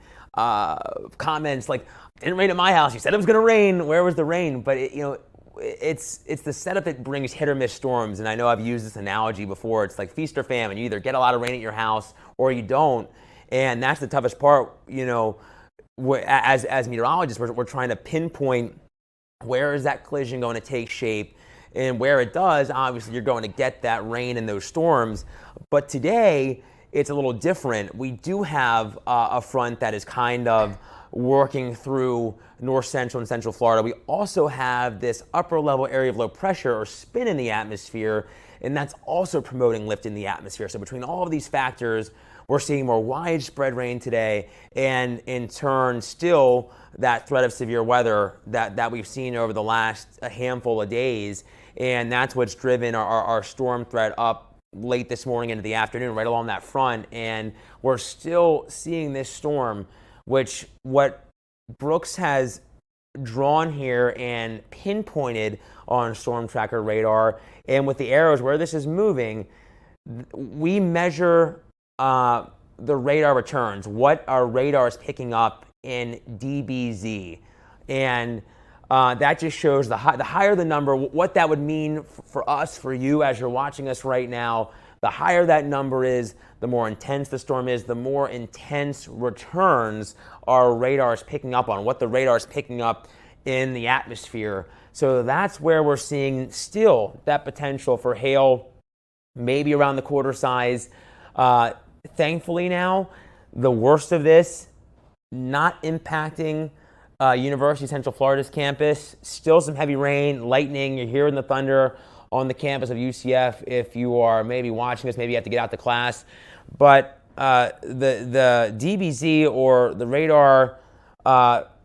comments like, didn't rain at my house. You said it was going to rain. Where was the rain? But it's the setup that brings hit or miss storms. And I know I've used this analogy before. It's like feast or famine. You either get a lot of rain at your house or you don't. And that's the toughest part. As meteorologists, we're trying to pinpoint where is that collision going to take shape. And where it does, obviously, you're going to get that rain and those storms. But today, it's a little different. We do have a front that is kind of working through north central and central Florida. We also have this upper level area of low pressure or spin in the atmosphere, and that's also promoting lift in the atmosphere. So between all of these factors, we're seeing more widespread rain today, and in turn, still that threat of severe weather that we've seen over the last handful of days. And that's what's driven our storm threat up late this morning into the afternoon, right along that front. And we're still seeing this storm, which what Brooks has drawn here and pinpointed on Storm Tracker radar, and with the arrows where this is moving, we measure the radar returns, what our radar is picking up in dBz. And that just shows the higher the number, what that would mean for us, for you as you're watching us right now. The higher that number is, the more intense the storm is, the more intense returns our radar is picking up on, what the radar is picking up in the atmosphere. So that's where we're seeing still that potential for hail, maybe around the quarter size. Thankfully now, the worst of this, not impacting University of Central Florida's campus. Still some heavy rain, lightning, you're hearing the thunder on the campus of UCF if you are maybe watching us, maybe you have to get out to class. But the DBZ, or the radar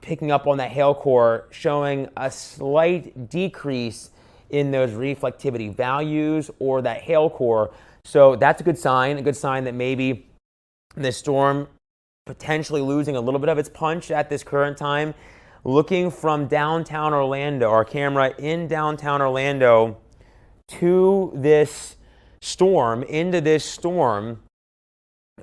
picking up on that hail core, showing a slight decrease in those reflectivity values or that hail core. So that's a good sign that maybe this storm potentially losing a little bit of its punch at this current time. Looking from downtown Orlando, our camera in downtown Orlando to this storm, into this storm,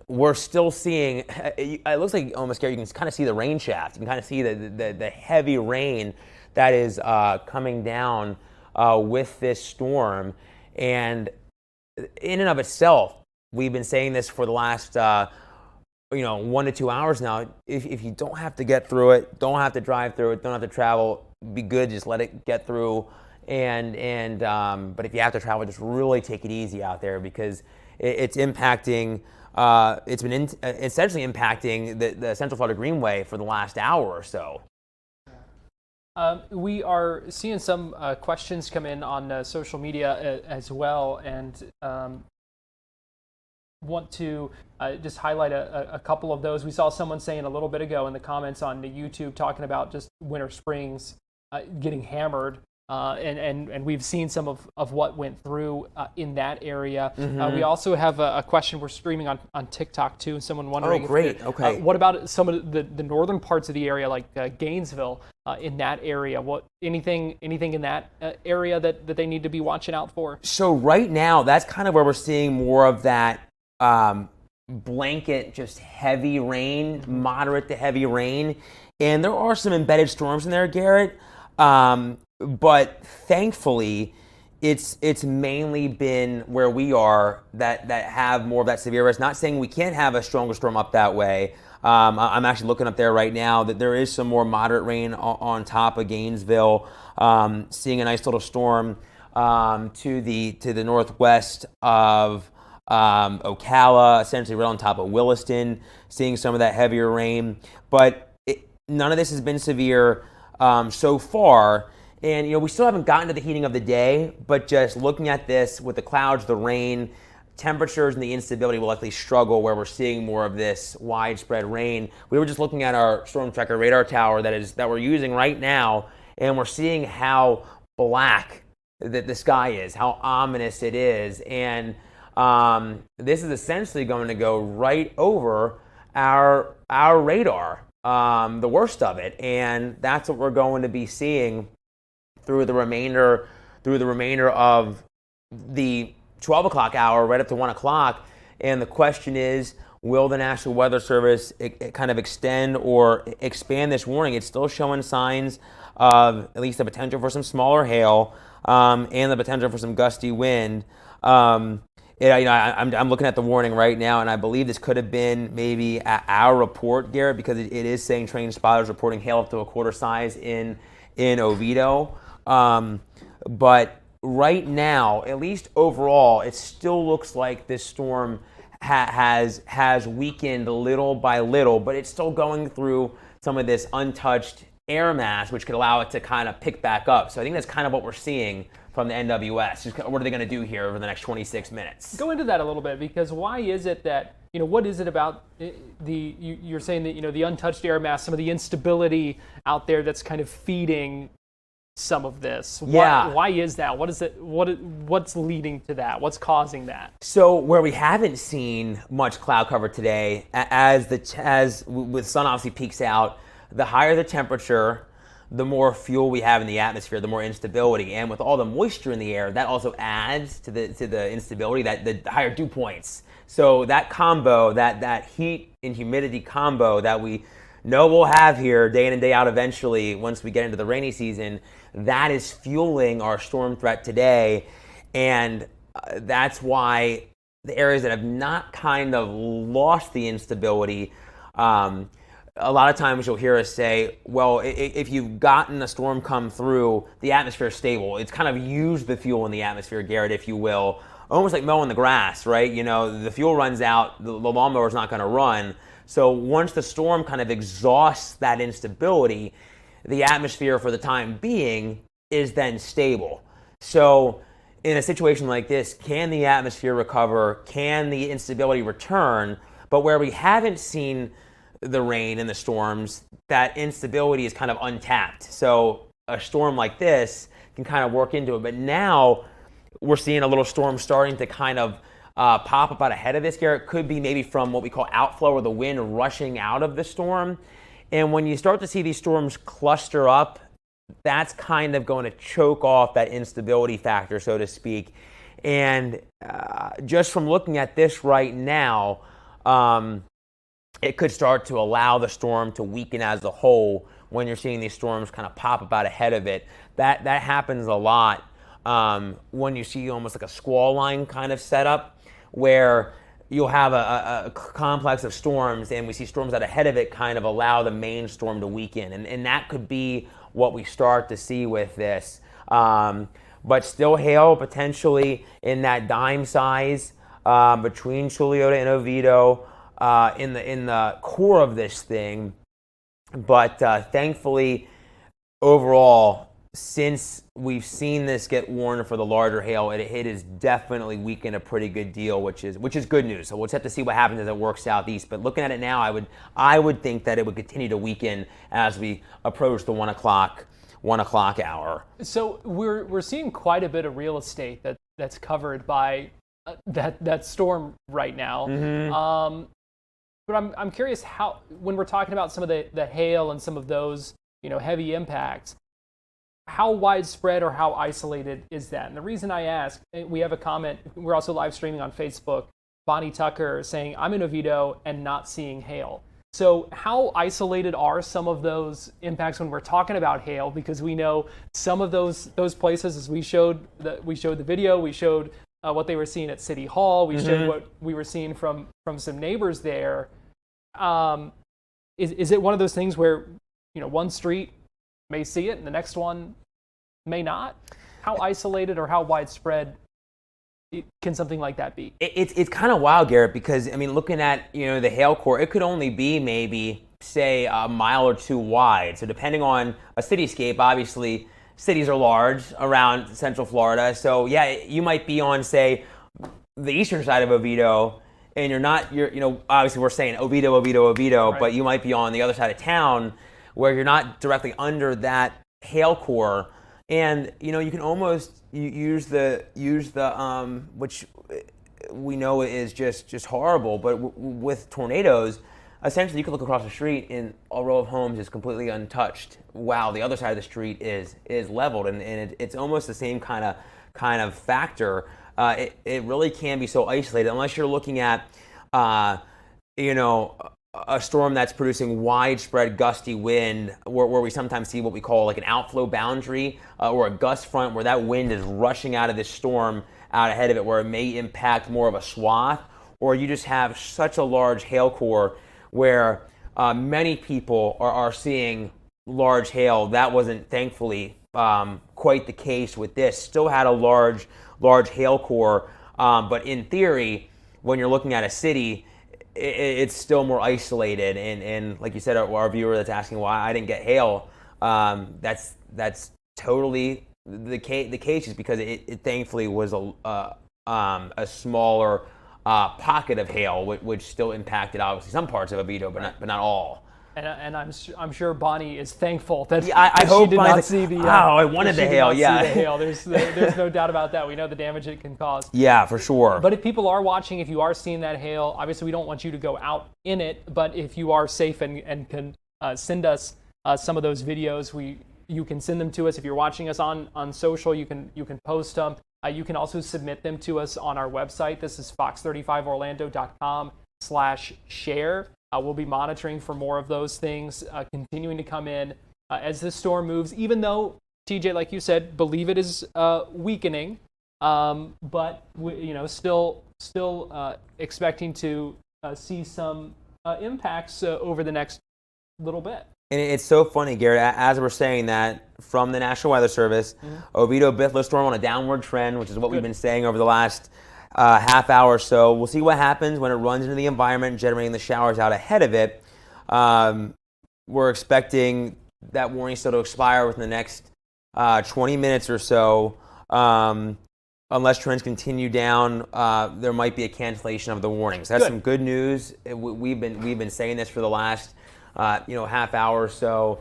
we're still seeing, it looks like almost, Gary, you can kind of see the rain shaft. You can kind of see the heavy rain that is coming down with this storm. And in and of itself, we've been saying this for the last 1 to 2 hours now. If you don't have to get through it, don't have to drive through it, don't have to travel, be good, just let it get through. But if you have to travel, just really take it easy out there, because it's impacting. It's been essentially impacting the Central Florida Greenway for the last hour or so. We are seeing some questions come in on social media as well, and want to just highlight a couple of those. We saw someone saying a little bit ago in the comments on the YouTube talking about just Winter Springs getting hammered. And we've seen some of what went through in that area. Mm-hmm. We also have a question we're streaming on TikTok too, and someone wondering, okay. What about some of the northern parts of the area, like Gainesville, in that area? Anything in that area that they need to be watching out for? So right now, that's kind of where we're seeing more of that blanket, just heavy rain, moderate to heavy rain. And there are some embedded storms in there, Garrett. But thankfully, it's mainly been where we are that have more of that severe risk. Not saying we can't have a stronger storm up that way. I'm actually looking up there right now that there is some more moderate rain on top of Gainesville. Seeing a nice little storm to the northwest of Ocala, essentially right on top of Williston. Seeing some of that heavier rain, but none of this has been severe so far. And, we still haven't gotten to the heating of the day, but just looking at this with the clouds, the rain, temperatures, and the instability will likely struggle where we're seeing more of this widespread rain. We were just looking at our storm tracker radar tower that we're using right now, and we're seeing how black the sky is, how ominous it is. And this is essentially going to go right over our radar, the worst of it. And that's what we're going to be seeing through the remainder of the 12 o'clock hour, right up to 1 o'clock. And the question is, will the National Weather Service kind of extend or expand this warning? It's still showing signs of at least the potential for some smaller hail and the potential for some gusty wind. I'm looking at the warning right now, and I believe this could have been maybe our report, Garrett, because it is saying trained spotters reporting hail up to a quarter size in Oviedo. But right now, at least overall, it still looks like this storm has weakened little by little, but it's still going through some of this untouched air mass, which could allow it to kind of pick back up. So I think that's kind of what we're seeing from the NWS. Just what are they going to do here over the next 26 minutes? Go into that a little bit, because why is it that, what is it about you're saying that, the untouched air mass, some of the instability out there that's kind of feeding some of this? Why is that? What is it? What's leading to that? What's causing that? So where we haven't seen much cloud cover today, as with sun obviously peaks out, the higher the temperature, the more fuel we have in the atmosphere, the more instability. And with all the moisture in the air, that also adds to the instability, that the higher dew points. So that combo, that heat and humidity combo that we know we'll have here day in and day out eventually once we get into the rainy season, that is fueling our storm threat today. And that's why the areas that have not kind of lost the instability, a lot of times you'll hear us say, well, if you've gotten a storm come through, the atmosphere is stable. It's kind of used the fuel in the atmosphere, Garrett, if you will, almost like mowing the grass, right? The fuel runs out, the lawnmower's not going to run. So once the storm kind of exhausts that instability, the atmosphere for the time being is then stable. So in a situation like this, can the atmosphere recover? Can the instability return? But where we haven't seen the rain and the storms, that instability is kind of untapped. So a storm like this can kind of work into it. But now we're seeing a little storm starting to kind of pop up out ahead of this, Garrett. Could be maybe from what we call outflow, or the wind rushing out of the storm. And when you start to see these storms cluster up, that's kind of going to choke off that instability factor, so to speak. And just from looking at this right now, it could start to allow the storm to weaken as a whole when you're seeing these storms kind of pop up out ahead of it. That happens a lot when you see almost like a squall line kind of setup where you'll have a complex of storms and we see storms out ahead of it kind of allow the main storm to weaken. And that could be what we start to see with this. But still hail potentially in that dime size between Chileota and Oviedo in the core of this thing. But thankfully, overall, since we've seen this get warned for the larger hail, it has definitely weakened a pretty good deal, which is good news. So we'll just have to see what happens as it works southeast. But looking at it now, I would think that it would continue to weaken as we approach the 1 o'clock hour. So we're seeing quite a bit of real estate that's covered by that storm right now. Mm-hmm. But I'm curious how, when we're talking about some of the hail and some of those heavy impacts, how widespread or how isolated is that? And the reason I ask, we have a comment. We're also live streaming on Facebook. Bonnie Tucker saying, "I'm in Oviedo and not seeing hail." So how isolated are some of those impacts when we're talking about hail? Because we know some of those places, as we showed the video, we showed what they were seeing at City Hall, we showed what we were seeing from some neighbors there. Is it one of those things where one street may see it and the next one may not? How isolated or how widespread can something like that be? It's kind of wild, Garrett, because looking at the hail core, it could only be maybe say a mile or two wide. So depending on a cityscape, obviously cities are large around Central Florida. So yeah, you might be on say the eastern side of Oviedo, and you're obviously we're saying Oviedo, right. But you might be on the other side of town where you're not directly under that hail core. And you can almost use the which we know is just horrible. But with tornadoes, essentially you can look across the street and a row of homes is completely untouched. Wow, the other side of the street is leveled, and it's almost the same kind of factor. It really can be so isolated unless you're looking at a storm that's producing widespread gusty wind where we sometimes see what we call like an outflow boundary or a gust front where that wind is rushing out of this storm out ahead of it where it may impact more of a swath, or you just have such a large hail core where many people are seeing large hail. That wasn't thankfully quite the case with this. Still had a large hail core, but in theory, when you're looking at a city, it's still more isolated, and like you said, our viewer that's asking why I didn't get hail, that's totally the case is because it thankfully was a smaller pocket of hail, which still impacted obviously some parts of Oviedo, but not all. And I'm sure Bonnie is thankful that I hope she did not see the. I wanted the hail. Yeah, see the hail. There's no doubt about that. We know the damage it can cause. Yeah, for sure. But if people are watching, if you are seeing that hail, obviously we don't want you to go out in it. But if you are safe and can send us some of those videos, you can send them to us. If you're watching us on social, you can post them. You can also submit them to us on our website. This is fox35orlando.com/share. We'll be monitoring for more of those things, continuing to come in as this storm moves, even though, TJ, like you said, believe it is weakening, but still expecting to see some impacts over the next little bit. And it's so funny, Garrett, as we're saying that from the National Weather Service, Oviedo Bithlo storm on a downward trend, which is what we've been saying over the last half hour or so. We'll see what happens when it runs into the environment, generating the showers out ahead of it. We're expecting that warning still to expire within the next 20 minutes or so. Unless trends continue down, there might be a cancellation of the warnings. That's some good news. We've been saying this for the last half hour or so.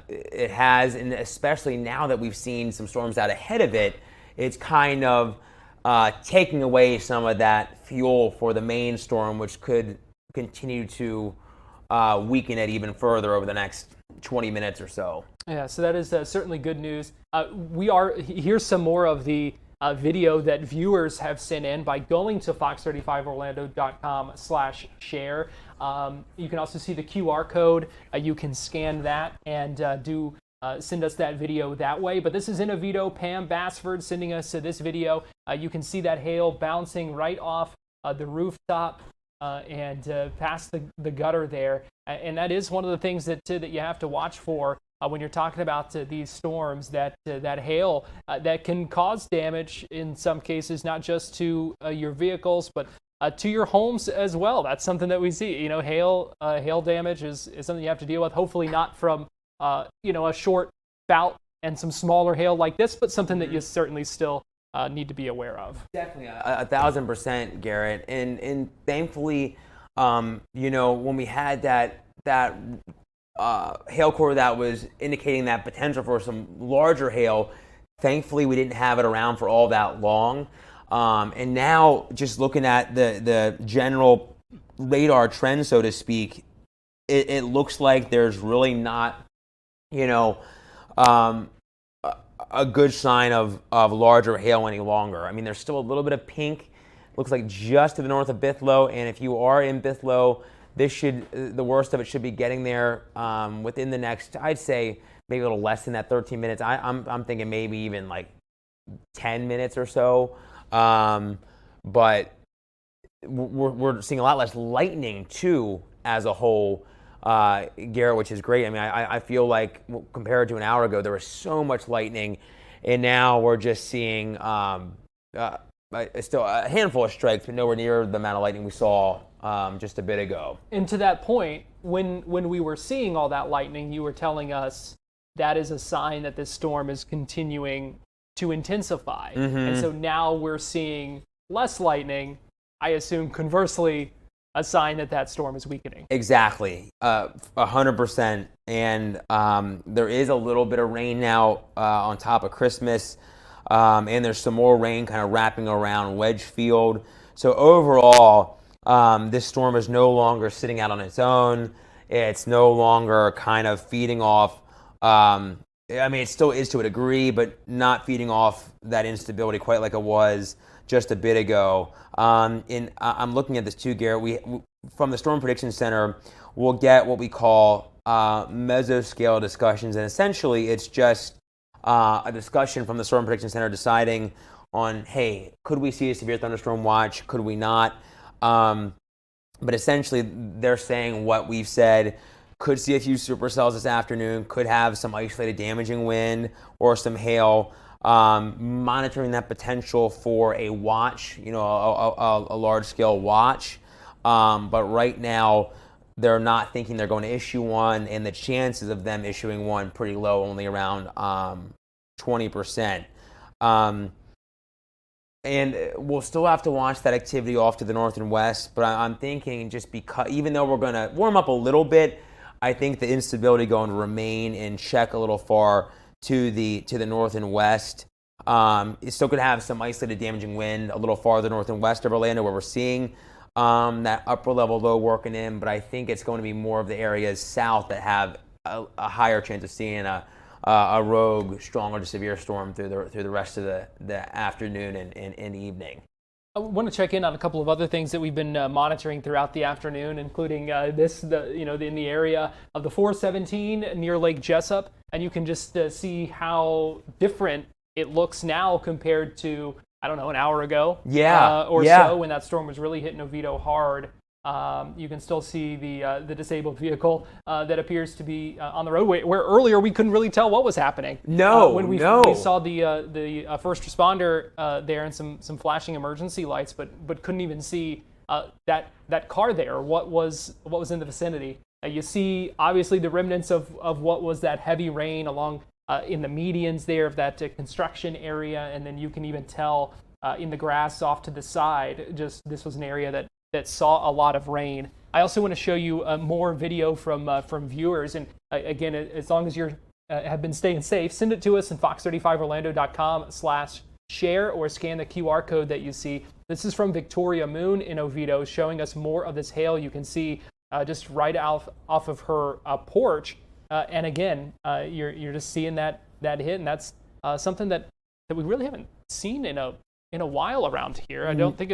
It has, and especially now that we've seen some storms out ahead of it, it's kind of taking away some of that fuel for the main storm, which could continue to weaken it even further over the next 20 minutes or so. Yeah, so that is certainly good news. Here's some more of the video that viewers have sent in by going to fox35orlando.com/share. You can also see the QR code. You can scan that and send us that video that way. But this is in Oviedo. Pam Bassford sending us this video. You can see that hail bouncing right off the rooftop and past the gutter there. And that is one of the things that you have to watch for when you're talking about these storms, that hail that can cause damage in some cases, not just to your vehicles, but to your homes as well. That's something that we see. You know, hail damage is something you have to deal with. Hopefully not from a short bout and some smaller hail like this, but something that you certainly still need to be aware of. Definitely, 1,000%, Garrett. And thankfully, when we had that hail core that was indicating that potential for some larger hail, thankfully we didn't have it around for all that long. And now, just looking at the general radar trend, so to speak, it looks like there's really not, a good sign of larger hail any longer. I mean, there's still a little bit of pink. Looks like just to the north of Bithlo, and if you are in Bithlo, the worst of it should be getting there within the next, I'd say, maybe a little less than that 13 minutes. I'm thinking maybe even like 10 minutes or so. But we're seeing a lot less lightning too as a whole, Garrett, which is great. I mean, I feel like compared to an hour ago, there was so much lightning, and now we're just seeing still a handful of strikes, but nowhere near the amount of lightning we saw just a bit ago. And to that point, when we were seeing all that lightning, you were telling us that is a sign that this storm is continuing to intensify. Mm-hmm. And so now we're seeing less lightning. I assume conversely, a sign that storm is weakening. Exactly, 100%. And there is a little bit of rain now on top of Christmas, and there's some more rain kind of wrapping around Wedgefield. So overall, this storm is no longer sitting out on its own. It's no longer kind of feeding off. I mean, it still is to a degree, but not feeding off that instability quite like it was just a bit ago. And I'm looking at this too, Garrett. We from the Storm Prediction Center, we'll get what we call mesoscale discussions, and essentially it's just a discussion from the Storm Prediction Center deciding on, hey, could we see a severe thunderstorm watch? Could we not? But essentially, they're saying what we've said. Could see a few supercells this afternoon. Could have some isolated damaging wind or some hail. Monitoring that potential for a watch, a large-scale watch. But right now, they're not thinking they're going to issue one, and the chances of them issuing one pretty low, only around 20%. And we'll still have to watch that activity off to the north and west, but I'm thinking just because, even though we're going to warm up a little bit, I think the instability going to remain and check a little far to the north and west. It's still going to have some isolated damaging wind a little farther north and west of Orlando, where we're seeing that upper level low working in, but I think it's going to be more of the areas south that have a higher chance of seeing a rogue, stronger to severe storm through the rest of the afternoon and evening. I want to check in on a couple of other things that we've been monitoring throughout the afternoon, including in the area of the 417 near Lake Jessup, and you can just see how different it looks now compared to, I don't know, an hour ago so, when that storm was really hitting Oviedo hard. You can still see the disabled vehicle that appears to be on the roadway, where earlier we couldn't really tell what was happening. When we saw the first responder there and some flashing emergency lights, but couldn't even see that car there. What was in the vicinity? You see obviously the remnants of what was that heavy rain along in the medians there of that construction area, and then you can even tell in the grass off to the side. Just this was an area that saw a lot of rain. I also want to show you more video from viewers. And again, as long as you have been staying safe, send it to us in fox35orlando.com/share or scan the QR code that you see. This is from Victoria Moon in Oviedo, showing us more of this hail. You can see just right off of her porch. And again, you're just seeing that hit, and that's something that that we really haven't seen in a while around here. I don't think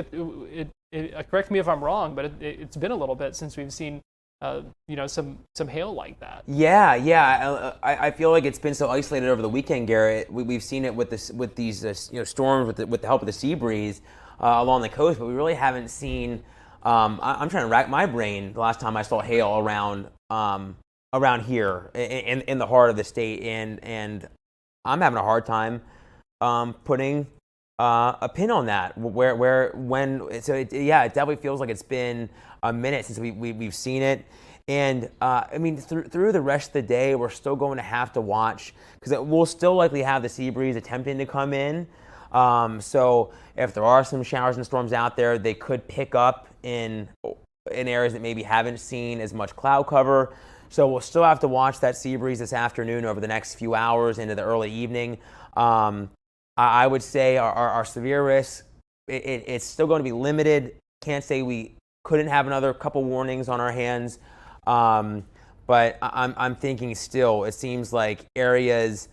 correct me if I'm wrong, but it's been a little bit since we've seen some hail like that. Yeah. I feel like it's been so isolated over the weekend, Garrett. We've seen it with these storms with the help of the sea breeze along the coast, but we really haven't seen. I'm trying to rack my brain. The last time I saw hail around here in the heart of the state, and I'm having a hard time putting a pin on that. It definitely feels like it's been a minute since we've seen it. And I mean, through the rest of the day, we're still going to have to watch, because we'll still likely have the sea breeze attempting to come in. So if there are some showers and storms out there, they could pick up in areas that maybe haven't seen as much cloud cover. So we'll still have to watch that sea breeze this afternoon over the next few hours into the early evening. I would say our severe risk, it's still going to be limited. Can't say we couldn't have another couple warnings on our hands. But I'm thinking still, it seems like areas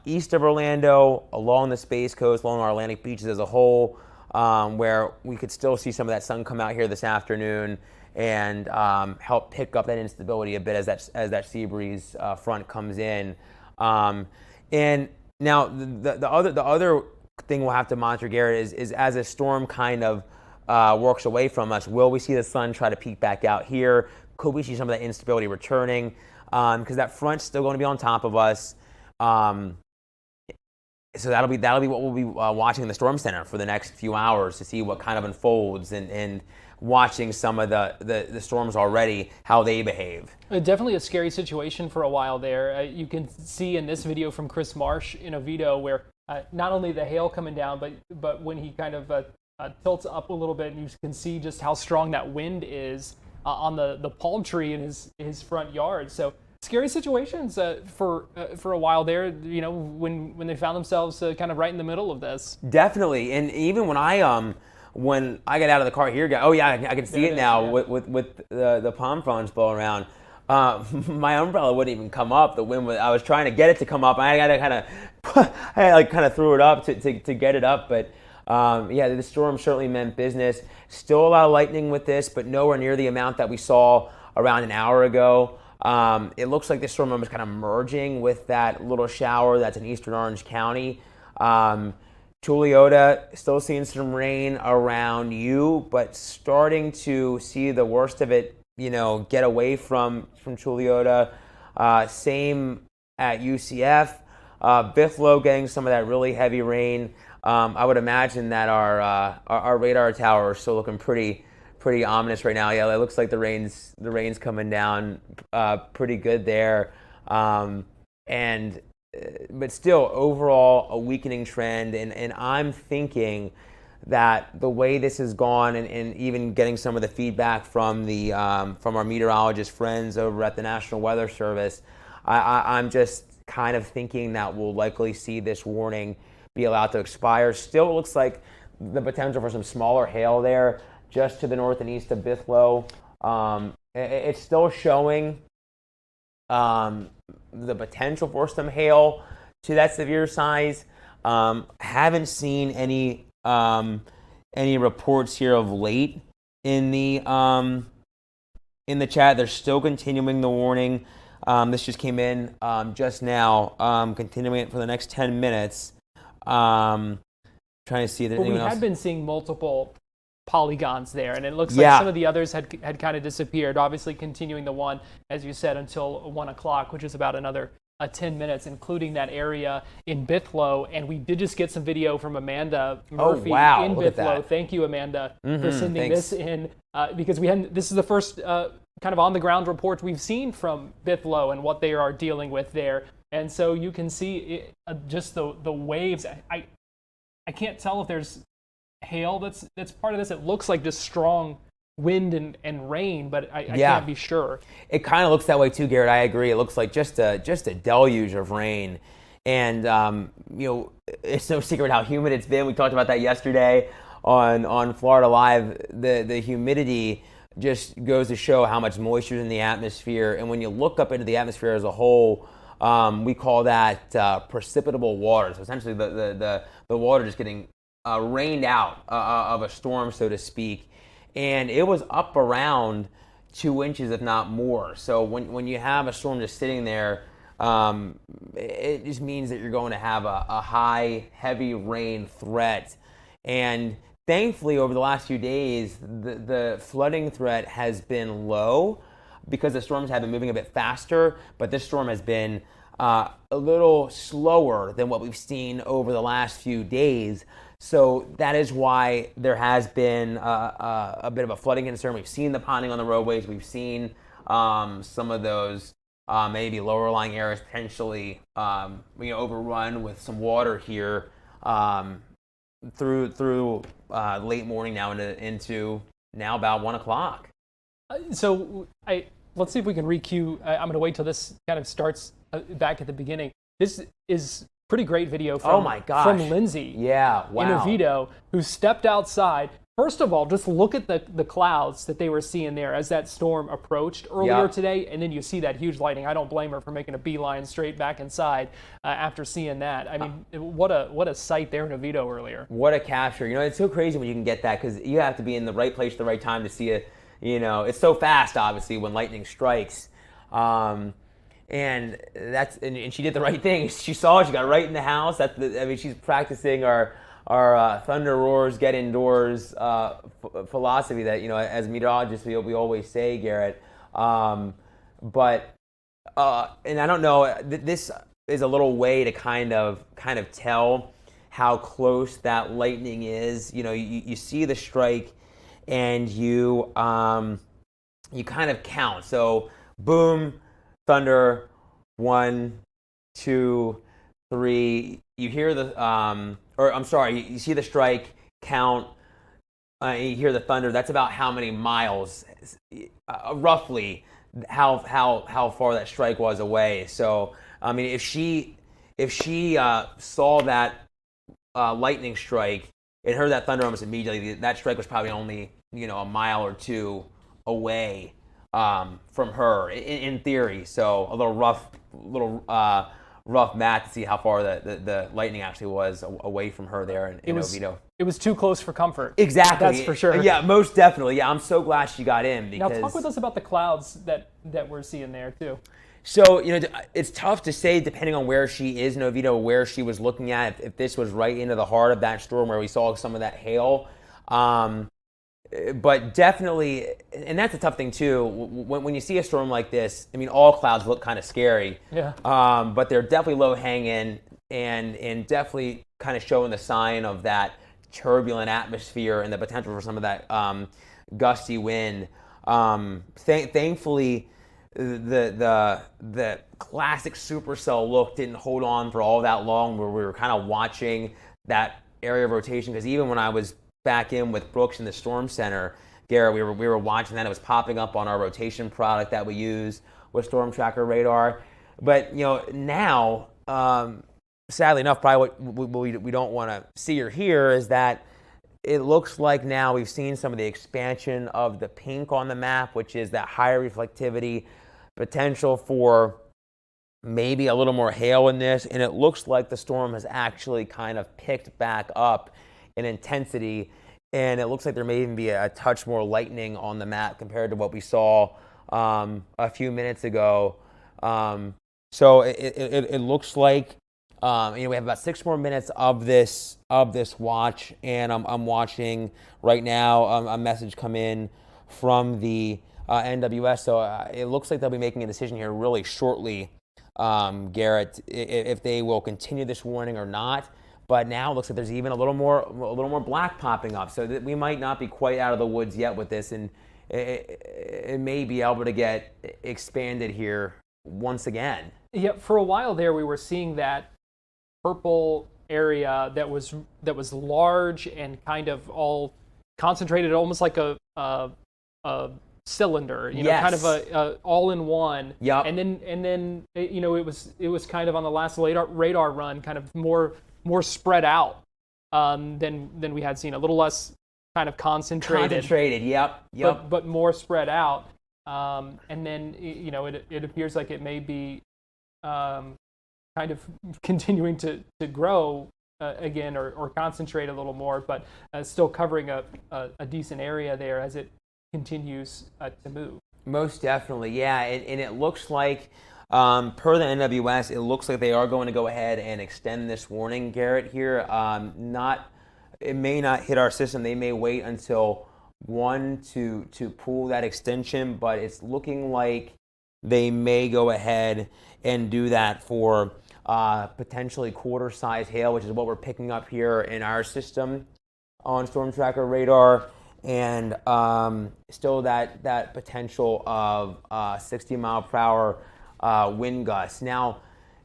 east of Orlando, along the Space Coast, along our Atlantic beaches as a whole, where we could still see some of that sun come out here this afternoon and help pick up that instability a bit as that sea breeze front comes in. And now the other thing we'll have to monitor, Garrett, is as a storm kind of works away from us, will we see the sun try to peek back out here? Could we see some of that instability returning? Because that front's still going to be on top of us. So that'll be what we'll be watching in the Storm Center for the next few hours to see what kind of unfolds, and watching some of the storms already, how they behave. Definitely a scary situation for a while there. You can see in this video from Chris Marsh in Oviedo where not only the hail coming down, but when he kind of tilts up a little bit, and you can see just how strong that wind is on the palm tree in his front yard. So scary situations for a while there, when they found themselves kind of right in the middle of this. Definitely. And even when I got out of the car here, I can see it now with the palm fronds blowing around. My umbrella wouldn't even come up. The wind I was trying to get it to come up. I got to kind of threw it up to get it up. But the storm certainly meant business. Still a lot of lightning with this, but nowhere near the amount that we saw around an hour ago. It looks like the storm was kind of merging with that little shower that's in eastern Orange County. Tuliota, still seeing some rain around you, but starting to see the worst of it, get away from Tuliota. Same at UCF. Vahle getting some of that really heavy rain. I would imagine that our radar tower is still looking pretty ominous right now. Yeah, it looks like the rain's coming down pretty good there. But still, overall, a weakening trend. And I'm thinking that the way this has gone, and even getting some of the feedback from our meteorologist friends over at the National Weather Service, I'm just kind of thinking that we'll likely see this warning be allowed to expire. Still, it looks like the potential for some smaller hail there, just to the north and east of Vahle. It's still showing the potential for some hail to that severe size. Haven't seen any reports here of late in the chat. They're still continuing the warning. This just came in just now, continuing it for the next 10 minutes. Trying to see if there's anyone else. We had been seeing multiple polygons there, and it looks like some of the others had kind of disappeared. Obviously continuing the one, as you said, until 1 o'clock, which is about another 10 minutes, including that area in Vahle. And we did just get some video from Amanda Murphy in Vahle. Thank you, Amanda, for sending this in, because this is the first kind of on the ground reports we've seen from Vahle and what they are dealing with there. And so you can see just the waves. I can't tell if there's hail that's part of this. It looks like this strong wind and rain, but I can't be sure. It kind of looks that way too, Garrett. I agree. It looks like just a deluge of rain. And it's no secret how humid it's been. We talked about that yesterday on Florida Live. The humidity just goes to show how much moisture is in the atmosphere. And when you look up into the atmosphere as a whole, We call that precipitable water. So essentially the water just getting rained out of a storm, so to speak. And it was up around 2 inches, if not more. So when you have a storm just sitting there, it just means that you're going to have a high, heavy rain threat. And thankfully, over the last few days, the flooding threat has been low because the storms have been moving a bit faster, but this storm has been a little slower than what we've seen over the last few days. So that is why there has been a bit of a flooding concern. We've seen the ponding on the roadways. We've seen some of those maybe lower lying areas potentially overrun with some water here through late morning now into now about 1 o'clock. So let's see if we can re-cue. I'm going to wait till this kind of starts back at the beginning. This is pretty great video from, oh my gosh. From Lindsay in Oviedo, who stepped outside. First of all, just look at the clouds that they were seeing there as that storm approached earlier today, and then you see that huge lightning. I don't blame her for making a beeline straight back inside after seeing that. I mean, what a sight there in Oviedo earlier. What a capture. It's so crazy when you can get that because you have to be in the right place at the right time to see it. It's so fast, obviously, when lightning strikes. And she did the right thing. She saw it. She got right in the house. She's practicing our thunder roars, get indoors philosophy that as meteorologists we always say, Garrett. But I don't know. This is a little way to kind of tell how close that lightning is. You see the strike, and you kind of count. So boom. Thunder, 1, 2, 3. You hear you see the strike, count, you hear the thunder. That's about how many miles, roughly, how far that strike was away. So, I mean, if she saw that lightning strike and heard that thunder almost immediately, that strike was probably only, a mile or two away. From her, in theory. So a little rough math to see how far the lightning actually was away from her there in Oviedo. It was too close for comfort. Exactly. That's for sure. Yeah, most definitely. Yeah, I'm so glad she got in. Because... Now talk with us about the clouds that we're seeing there too. So, it's tough to say depending on where she is in Oviedo, where she was looking at, if this was right into the heart of that storm where we saw some of that hail. But definitely, and that's a tough thing too, when you see a storm like this, I mean, all clouds look kind of scary. Yeah. But they're definitely low hanging and definitely kind of showing the sign of that turbulent atmosphere and the potential for some of that gusty wind. Thankfully, the classic supercell look didn't hold on for all that long, where we were kind of watching that area of rotation, because even when I was back in with Brooks in the Storm Center, Garrett, we were watching that. It was popping up on our rotation product that we use with Storm Tracker radar. But now, sadly enough, probably what we don't want to see or hear is that it looks like now we've seen some of the expansion of the pink on the map, which is that higher reflectivity, potential for maybe a little more hail in this, and it looks like the storm has actually kind of picked back up in intensity, and it looks like there may even be a touch more lightning on the map compared to what we saw a few minutes ago. So it looks like we have about 6 more minutes of this watch, and I'm watching right now a message come in from the NWS. So it looks like they'll be making a decision here really shortly, Garrett, if they will continue this warning or not. But now it looks like there's even a little more black popping up, so that we might not be quite out of the woods yet with this, and it may be able to get expanded here once again. Yeah, for a while there, we were seeing that purple area that was large and kind of all concentrated, almost like a cylinder, yes. Kind of a all-in-one. Yep. And then it was kind of on the last radar run, kind of more spread out than we had seen. A little less kind of concentrated. Yep. But more spread out. And then it appears like it may be kind of continuing to grow again or concentrate a little more, but still covering a decent area there as it continues to move. Most definitely, yeah. And it looks like, per the NWS, it looks like they are going to go ahead and extend this warning, Garrett, here. It may not hit our system. They may wait until 1 to pull that extension, but it's looking like they may go ahead and do that for potentially quarter-size hail, which is what we're picking up here in our system on Storm Tracker radar, and still that potential of 60-mile-per-hour wind gusts. Now,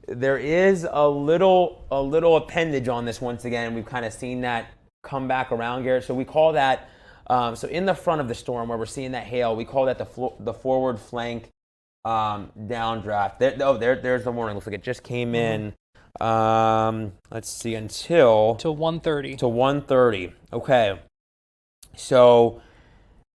there is a little appendage on this once again. We've kind of seen that come back around, Garrett. So we call that, so in the front of the storm where we're seeing that hail, we call that the forward flank downdraft. There's the warning. Looks like it just came in. Let's see, until 1:30. To 1:30. Okay. So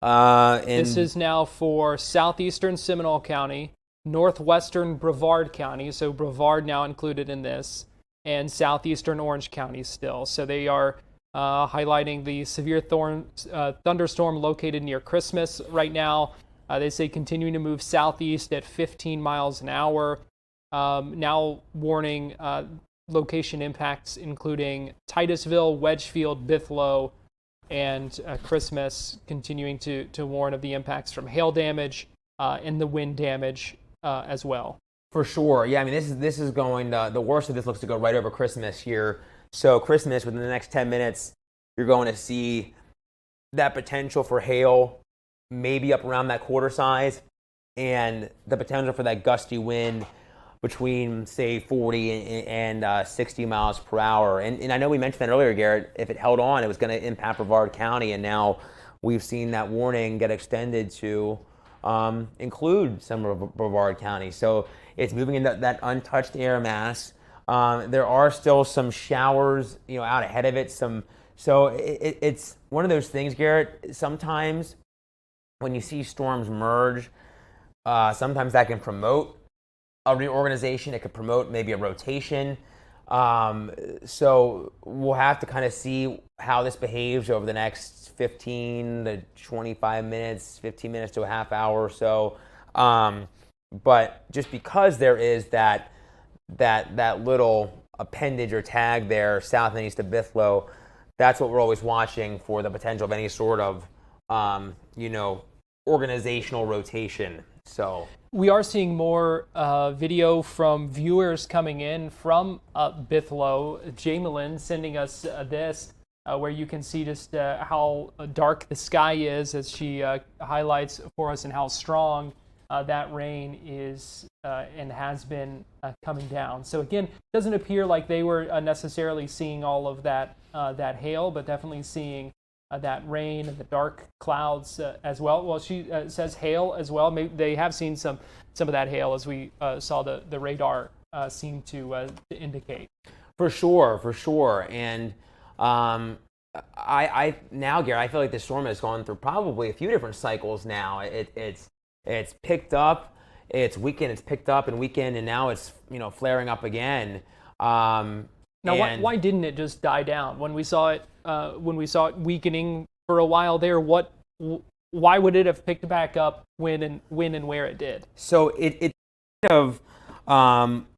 this is now for southeastern Seminole County, northwestern Brevard County, so Brevard now included in this, and southeastern Orange County still. So they are highlighting the severe thunderstorm located near Christmas right now. They say continuing to move southeast at 15 miles an hour. Now warning location impacts including Titusville, Wedgefield, Bithlo, and Christmas, continuing to warn of the impacts from hail damage and the wind damage as well. For sure. Yeah, I mean, this is going, the worst of this looks to go right over Christmas here. So Christmas, within the next 10 minutes, you're going to see that potential for hail maybe up around that quarter size, and the potential for that gusty wind between, say, 40 and 60 miles per hour. And I know we mentioned that earlier, Garrett. If it held on, it was going to impact Brevard County, and now we've seen that warning get extended to include some of Brevard County. So it's moving into that untouched air mass. There are still some showers, out ahead of it. So it's one of those things, Garrett. Sometimes when you see storms merge, sometimes that can promote a reorganization. It could promote maybe a rotation. So we'll have to kind of see how this behaves over the next 15 to 25 minutes, 15 minutes to a half hour or so. But just because there is that little appendage or tag there south and east of Bithlo, that's what we're always watching for, the potential of any sort of organizational rotation. So we are seeing more video from viewers coming in from Bithlo. Jamelin sending us this, where you can see just how dark the sky is as she highlights for us, and how strong that rain is and has been coming down. So again, it doesn't appear like they were necessarily seeing all of that hail, but definitely seeing that rain and the dark clouds as well. Well, she says hail as well. Maybe they have seen some of that hail, as we saw the radar seem to indicate. For sure. And I now, Garrett, I feel like the storm has gone through probably a few different cycles now. It's picked up, it's weakened, it's picked up and weakened, and now it's flaring up again. Now, why didn't it just die down when we saw it? When we saw it weakening for a while there, why would it have picked back up when and where it did? So it kind of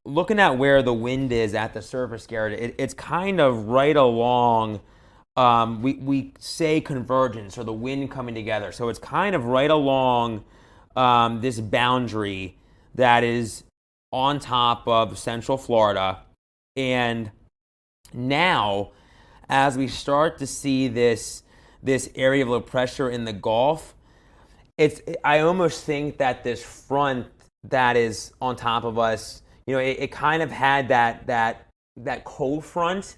looking at where the wind is at the surface, Garrett, it's kind of right along. We say convergence, or the wind coming together. So it's kind of right along this boundary that is on top of Central Florida, and now, as we start to see this area of low pressure in the Gulf, I almost think that this front that is on top of us, it kind of had that cold front.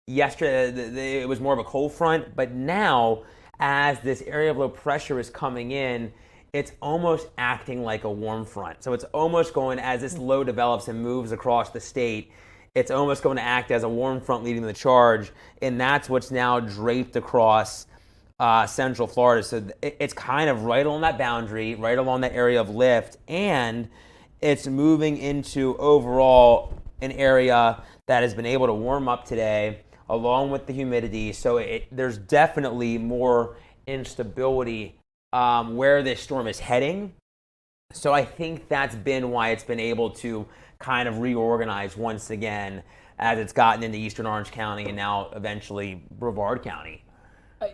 Yesterday, it was more of a cold front, but now, as this area of low pressure is coming in, it's almost acting like a warm front. So it's almost going, as this low develops and moves across the state, it's almost going to act as a warm front leading the charge, and that's what's now draped across Central Florida. So it's kind of right along that boundary, right along that area of lift, and it's moving into overall an area that has been able to warm up today, along with the humidity. So there's definitely more instability where this storm is heading. So I think that's been why it's been able to kind of reorganize once again as it's gotten into eastern Orange County and now eventually Brevard County.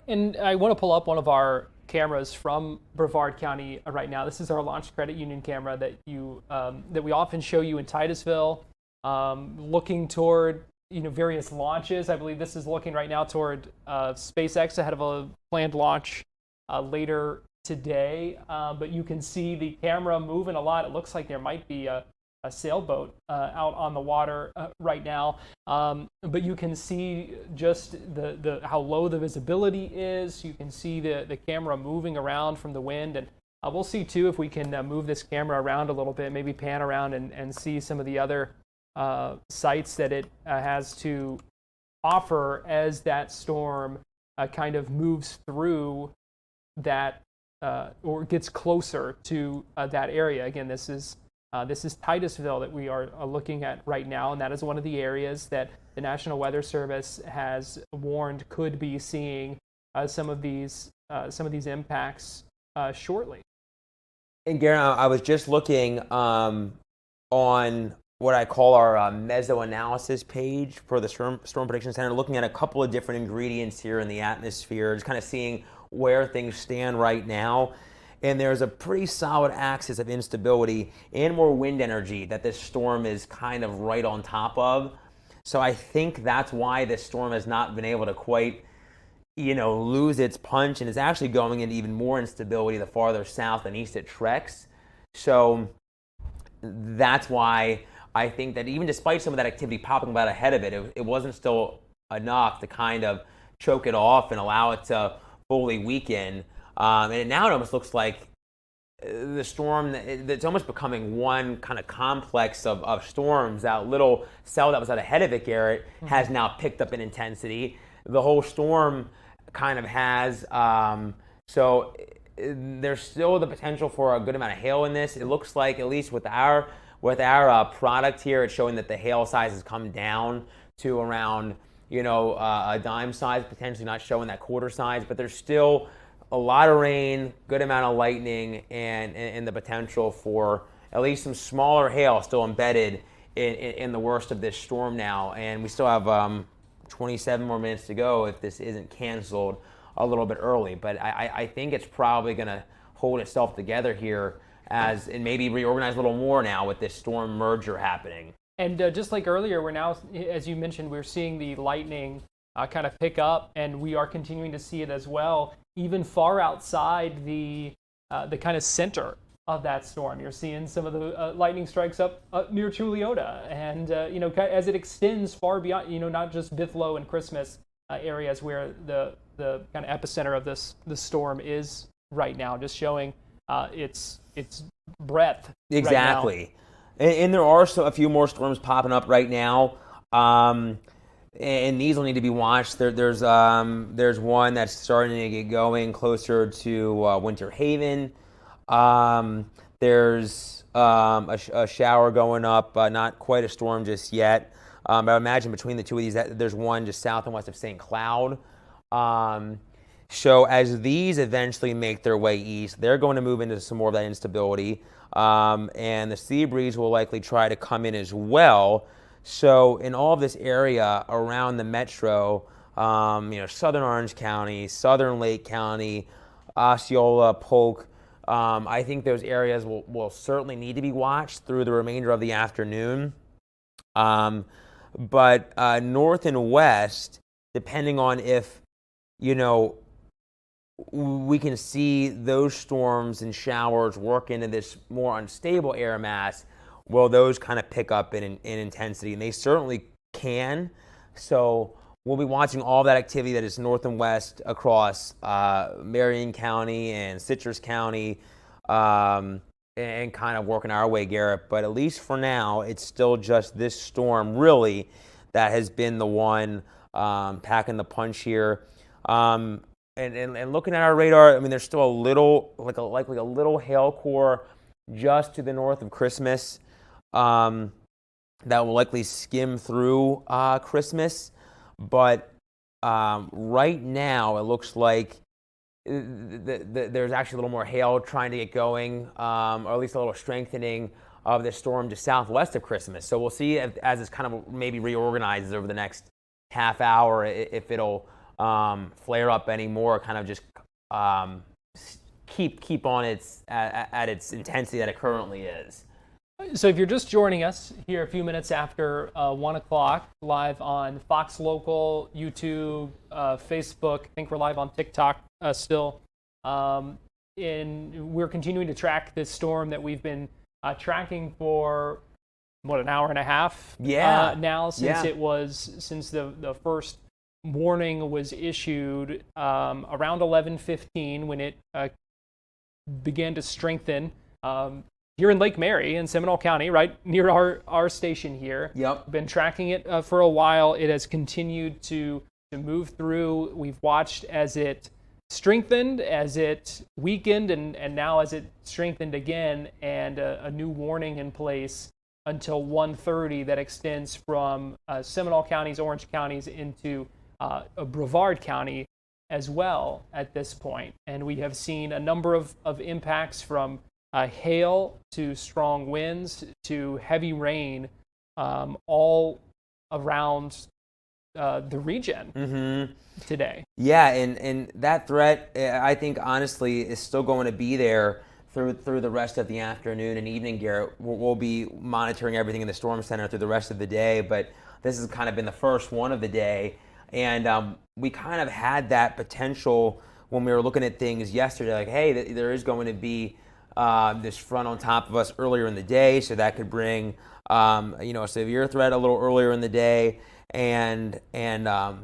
And I want to pull up one of our cameras from Brevard County right now. This is our Launch Credit Union camera that we often show you in Titusville, looking toward various launches. I believe this is looking right now toward SpaceX ahead of a planned launch later today. But you can see the camera moving a lot. It looks like there might be a sailboat out on the water right now. But you can see just how low the visibility is. You can see the camera moving around from the wind. And we'll see, too, if we can move this camera around a little bit, maybe pan around and see some of the other sites that it has to offer as that storm kind of moves through that or gets closer to that area. Again, this is Titusville that we are looking at right now, and that is one of the areas that the National Weather Service has warned could be seeing some of these impacts shortly. And Garrett, I was just looking on what I call our meso-analysis page for the Storm Prediction Center, looking at a couple of different ingredients here in the atmosphere, just kind of seeing where things stand right now. And there's a pretty solid axis of instability and more wind energy that this storm is kind of right on top of. So I think that's why this storm has not been able to quite, lose its punch, and is actually going into even more instability the farther south and east it treks. So that's why I think that even despite some of that activity popping about ahead of it, it wasn't still enough to kind of choke it off and allow it to fully weaken. And now it almost looks like the storm, it's almost becoming one kind of complex of storms. That little cell that was out ahead of it, Garrett, has now picked up in intensity. The whole storm kind of has. So there's still the potential for a good amount of hail in this. It looks like, at least with our product here, it's showing that the hail size has come down to around, a dime size, potentially not showing that quarter size, but there's still a lot of rain, good amount of lightning, and the potential for at least some smaller hail still embedded in the worst of this storm now. And we still have 27 more minutes to go if this isn't canceled a little bit early. But I think it's probably going to hold itself together here and maybe reorganize a little more now with this storm merger happening. And just like earlier, we're now, as you mentioned, we're seeing the lightning kind of pick up, and we are continuing to see it as well, even far outside the kind of center of that storm. You're seeing some of the lightning strikes up near Tuliota, and as it extends far beyond, not just Bithlo and Christmas areas where the kind of epicenter of this storm is right now, just showing its breadth. Exactly. Right now. And there are a few more storms popping up right now. And these will need to be watched. There's one that's starting to get going closer to Winter Haven. There's a shower going up, not quite a storm just yet. But I imagine between the two of these, there's one just south and west of St. Cloud. So as these eventually make their way east, they're going to move into some more of that instability. And the sea breeze will likely try to come in as well. So in all of this area around the metro, southern Orange County, southern Lake County, Osceola, Polk, I think those areas will certainly need to be watched through the remainder of the afternoon. But north and west, depending on if, we can see those storms and showers work into this more unstable air mass, will those kind of pick up in intensity? And they certainly can. So we'll be watching all that activity that is north and west across Marion County and Citrus County and kind of working our way, Garrett. But at least for now, it's still just this storm, really, that has been the one packing the punch here. And looking at our radar, there's still a little, likely a little hail core just to the north of Christmas. that will likely skim through Christmas. But right now, it looks like there's actually a little more hail trying to get going, or at least a little strengthening of the storm just southwest of Christmas. So we'll see as this kind of maybe reorganizes over the next half hour if it'll flare up anymore, kind of just keep on at its intensity that it currently is. So if you're just joining us here a few minutes after 1 o'clock, live on Fox Local, YouTube, Facebook, I think we're live on TikTok still. And we're continuing to track this storm that we've been tracking for, an hour and a half now since the first warning was issued around 11:15 when it began to strengthen. Here in Lake Mary in Seminole County, right near our station here. Yep. Been tracking it for a while. It has continued to move through. We've watched as it strengthened, as it weakened, and now as it strengthened again, and a new warning in place until 1:30 that extends from Seminole counties, Orange counties into Brevard County as well at this point. And we have seen a number of impacts from hail to strong winds to heavy rain all around the region today. Yeah, and that threat, I think, honestly, is still going to be there through the rest of the afternoon and evening, Garrett. We'll be monitoring everything in the Storm Center through the rest of the day, but this has kind of been the first one of the day. And we kind of had that potential when we were looking at things yesterday, like, hey, there is going to be this front on top of us earlier in the day, so that could bring a severe threat a little earlier in the day, and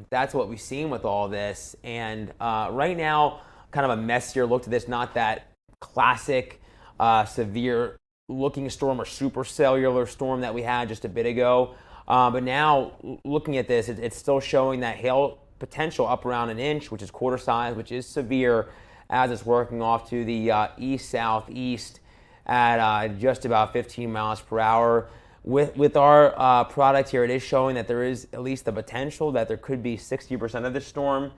that's what we've seen with all this. And right now, kind of a messier look to this, not that classic severe looking storm or supercellular storm that we had just a bit ago, but now looking at this, it's still showing that hail potential up around an inch, which is quarter size, which is severe, as it's working off to the east-southeast at just about 15 miles per hour. With our product here, it is showing that there is at least the potential that there could be 60% of the storm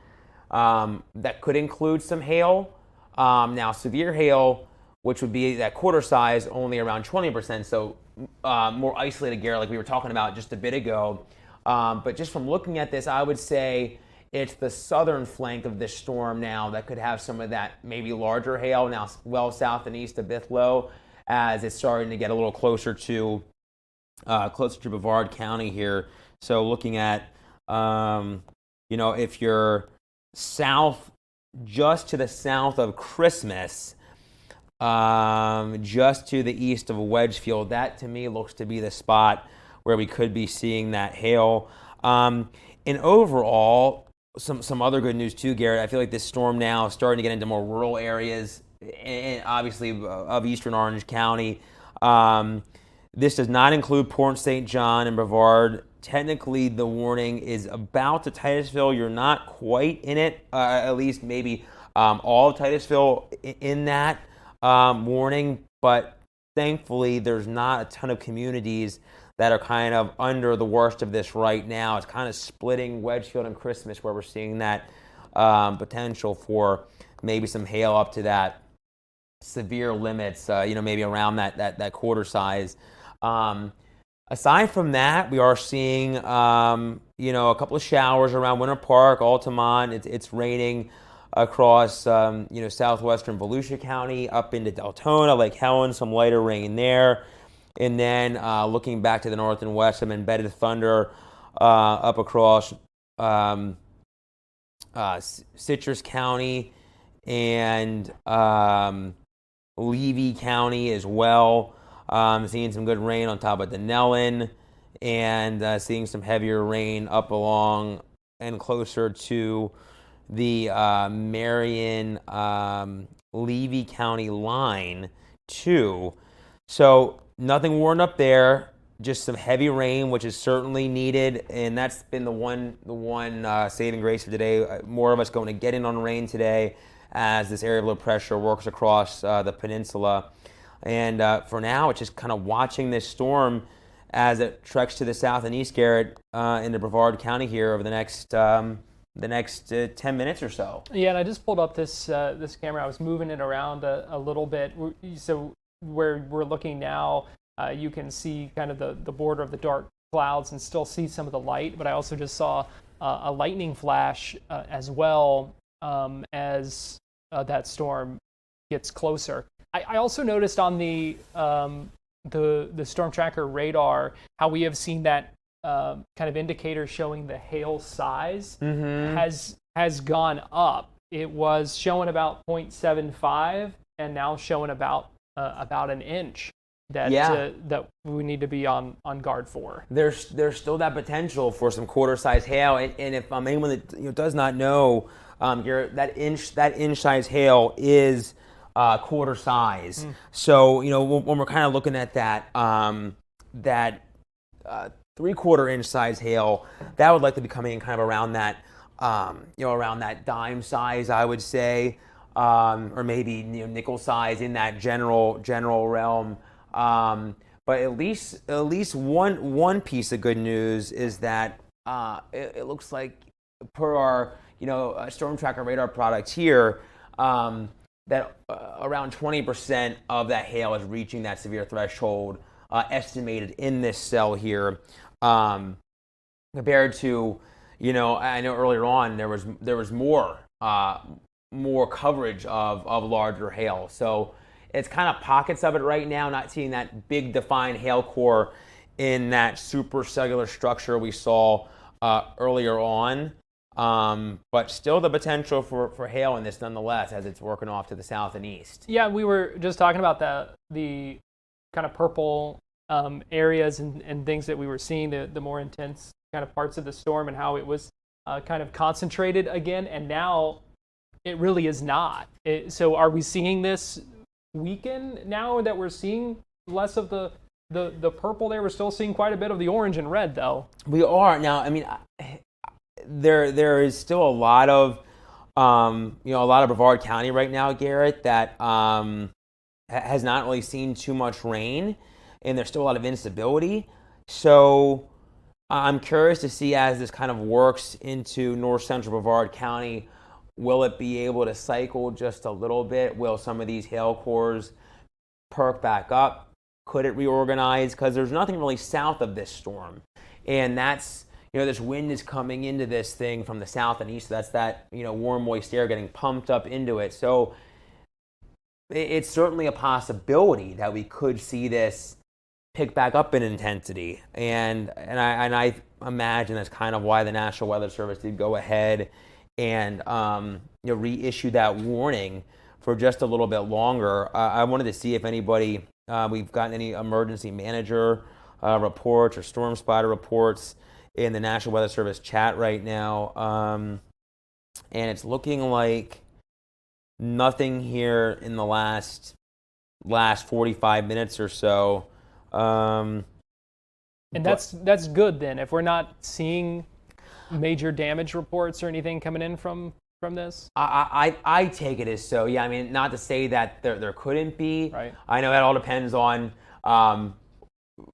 that could include some hail. Now, severe hail, which would be that quarter size, only around 20%, so more isolated, Garrett, like we were talking about just a bit ago. But just from looking at this, I would say it's the southern flank of this storm now that could have some of that maybe larger hail now well south and east of Vahle, as it's starting to get a little closer to Brevard County here. So looking at, if you're south, just to the south of Christmas, just to the east of Wedgefield, that to me looks to be the spot where we could be seeing that hail. And overall, some other good news too, Garrett. I feel like this storm now is starting to get into more rural areas, and obviously of eastern Orange County. This does not include Port St. John and Brevard. Technically, the warning is about to Titusville. You're not quite in it, at least maybe all of Titusville in that warning, but thankfully there's not a ton of communities that are kind of under the worst of this right now. It's kind of splitting Wedgefield and Christmas, where we're seeing that potential for maybe some hail up to that severe limits, maybe around that quarter size. Aside from that, we are seeing, a couple of showers around Winter Park, Altamont. It's raining across, southwestern Volusia County up into Deltona, Lake Helen, some lighter rain there. And then looking back to the north and west, some embedded thunder up across Citrus County and Levy County as well. Seeing some good rain on top of Denellen, and seeing some heavier rain up along and closer to the Marion Levy County line too. So nothing warned up there, just some heavy rain, which is certainly needed, and that's been the one saving grace for today. More of us going to get in on rain today as this area of low pressure works across the peninsula. And for now, it's just kind of watching this storm as it treks to the south and east, Garrett, into Brevard County here over the next 10 minutes or so. Yeah, and I just pulled up this this camera. I was moving it around a little bit. So where we're looking now, you can see kind of the border of the dark clouds and still see some of the light. But I also just saw a lightning flash as well as that storm gets closer. I also noticed on the storm tracker radar how we have seen that kind of indicator showing the hail size has gone up. It was showing about 0.75 and now showing about an inch that we need to be on guard for. There's still that potential for some quarter-size hail, and if anyone that does not know, that inch-size hail is quarter size. So when we're kind of looking at that 3/4 inch size hail, that would likely be coming in kind of around that around that dime size, I would say, or maybe nickel size in that general realm. But at least one piece of good news is that it looks like per our storm tracker radar product here, that around 20% of that hail is reaching that severe threshold estimated in this cell here, compared to I know earlier on there was more coverage of larger hail. So it's kind of pockets of it right now, not seeing that big defined hail core in that supercellular structure we saw earlier on. But still the potential for hail in this nonetheless as it's working off to the south and east. Yeah, we were just talking about the kind of purple areas and things that we were seeing, the more intense kind of parts of the storm and how it was kind of concentrated again, and now it really is not. So are we seeing this weaken now that we're seeing less of the purple there? We're still seeing quite a bit of the orange and red, though. We are. Now, I mean, there is still a lot of Brevard County right now, Garrett, that has not really seen too much rain, and there's still a lot of instability. So I'm curious to see as this kind of works into north central Brevard County, will it be able to cycle just a little bit? Will some of these hail cores perk back up? Could it reorganize? Because there's nothing really south of this storm, and that's this wind is coming into this thing from the south and east. So that's that warm, moist air getting pumped up into it. So it's certainly a possibility that we could see this pick back up in intensity, and I imagine that's kind of why the National Weather Service did go ahead and reissue that warning for just a little bit longer. I wanted to see if anybody we've gotten any emergency manager reports or storm spotter reports in the National Weather Service chat right now, and it's looking like nothing here in the last 45 minutes or so. And that's good then. If we're not seeing major damage reports or anything coming in from this, I take it as so. Yeah, I mean, not to say that there couldn't be. Right. I know that all depends on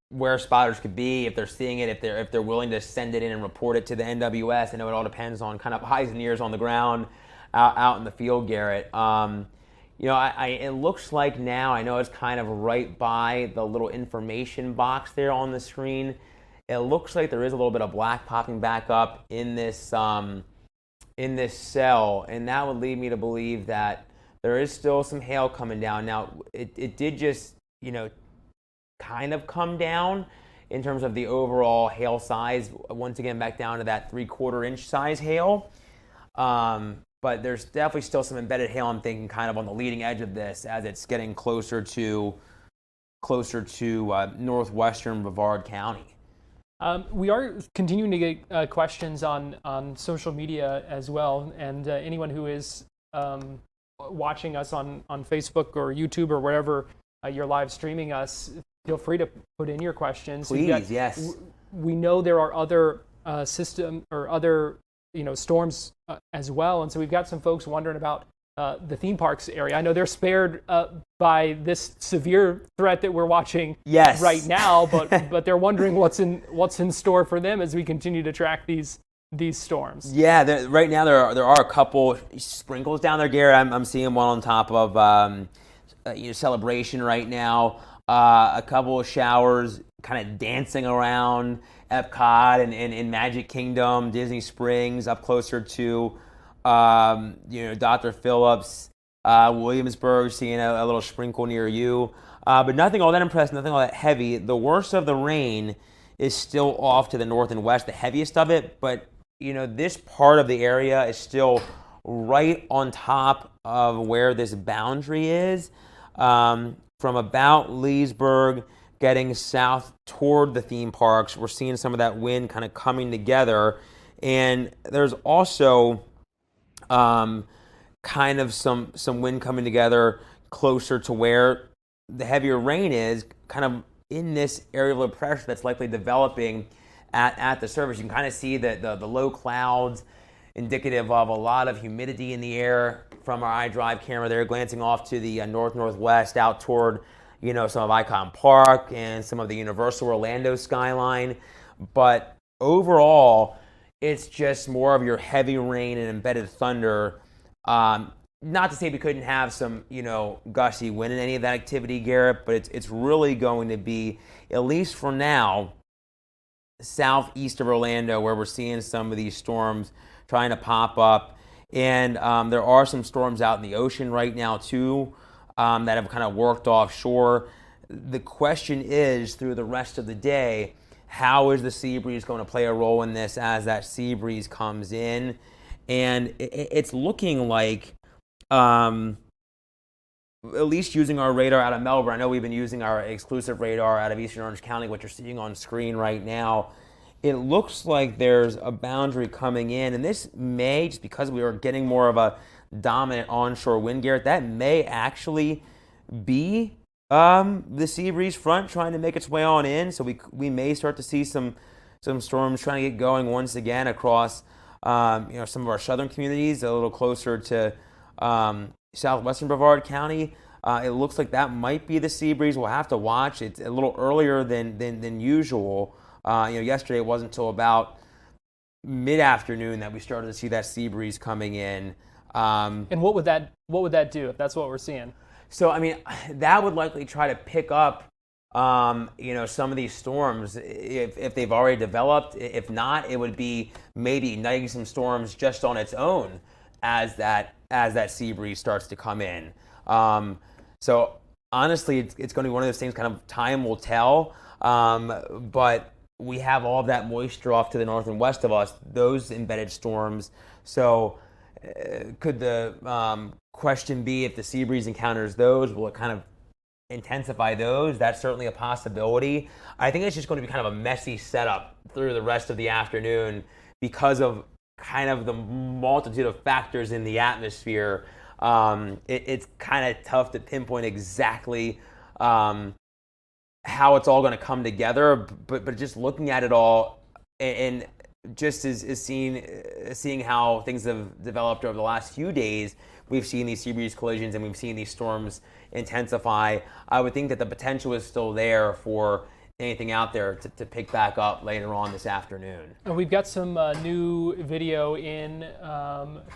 where spotters could be, if they're seeing it, if they're willing to send it in and report it to the NWS. I know it all depends on kind of eyes and ears on the ground out in the field, Garrett. It looks like now, I know it's kind of right by the little information box there on the screen. It looks like there is a little bit of black popping back up in this cell, and that would lead me to believe that there is still some hail coming down. Now, it did just, kind of come down in terms of the overall hail size. Once again, back down to that 3/4 inch size hail. But there's definitely still some embedded hail, I'm thinking, kind of on the leading edge of this as it's getting closer to northwestern Brevard County. We are continuing to get questions on social media as well, and anyone who is watching us on Facebook or YouTube or wherever you're live streaming us, feel free to put in your questions. Please, yes. We know there are other system or other storms as well, and so we've got some folks wondering about the theme parks area. I know they're spared by this severe threat that we're watching right now, but they're wondering what's in store for them as we continue to track these storms. Yeah, right now there are a couple sprinkles down there, Garrett. I'm seeing one on top of Celebration right now. A couple of showers kind of dancing around Epcot and in Magic Kingdom, Disney Springs, up closer to Dr. Phillips, Williamsburg, seeing a little sprinkle near you. But nothing all that impressive, nothing all that heavy. The worst of the rain is still off to the north and west, the heaviest of it. But, this part of the area is still right on top of where this boundary is. From about Leesburg, getting south toward the theme parks, we're seeing some of that wind kind of coming together. And there's also kind of some wind coming together closer to where the heavier rain is, kind of in this area of low pressure that's likely developing at the surface. You can kind of see the low clouds, indicative of a lot of humidity in the air from our iDrive camera there, glancing off to the north-northwest out toward some of Icon Park and some of the Universal Orlando skyline. But overall, it's just more of your heavy rain and embedded thunder. Not to say we couldn't have some, gusty wind in any of that activity, Garrett, but it's really going to be, at least for now, southeast of Orlando, where we're seeing some of these storms trying to pop up. And there are some storms out in the ocean right now, too, that have kind of worked offshore. The question is, through the rest of the day, how is the sea breeze going to play a role in this as that sea breeze comes in? And it's looking like, at least using our radar out of Melbourne, I know we've been using our exclusive radar out of Eastern Orange County, what you're seeing on screen right now. It looks like there's a boundary coming in, and this may, just because we are getting more of a dominant onshore wind, Garrett, that may actually be the sea breeze front trying to make its way on in. So we may start to see some storms trying to get going once again across some of our southern communities, a little closer to southwestern Brevard County. It looks like that might be the sea breeze. We'll have to watch. It's a little earlier than usual. Yesterday it wasn't until about mid-afternoon that we started to see that sea breeze coming in. And what would that do if that's what we're seeing? So, that would likely try to pick up, some of these storms if they've already developed. If not, it would be maybe igniting some storms just on its own as that sea breeze starts to come in. So honestly, it's going to be one of those things. Kind of time will tell. But we have all of that moisture off to the north and west of us, those embedded storms. So could the question be, if the sea breeze encounters those, will it kind of intensify those? That's certainly a possibility. I think it's just going to be kind of a messy setup through the rest of the afternoon because of kind of the multitude of factors in the atmosphere. It's kind of tough to pinpoint exactly how it's all going to come together, but just looking at it all and just as seeing how things have developed over the last few days, we've seen these sea breeze collisions and we've seen these storms intensify. I would think that the potential is still there for anything out there to pick back up later on this afternoon. And we've got some new video in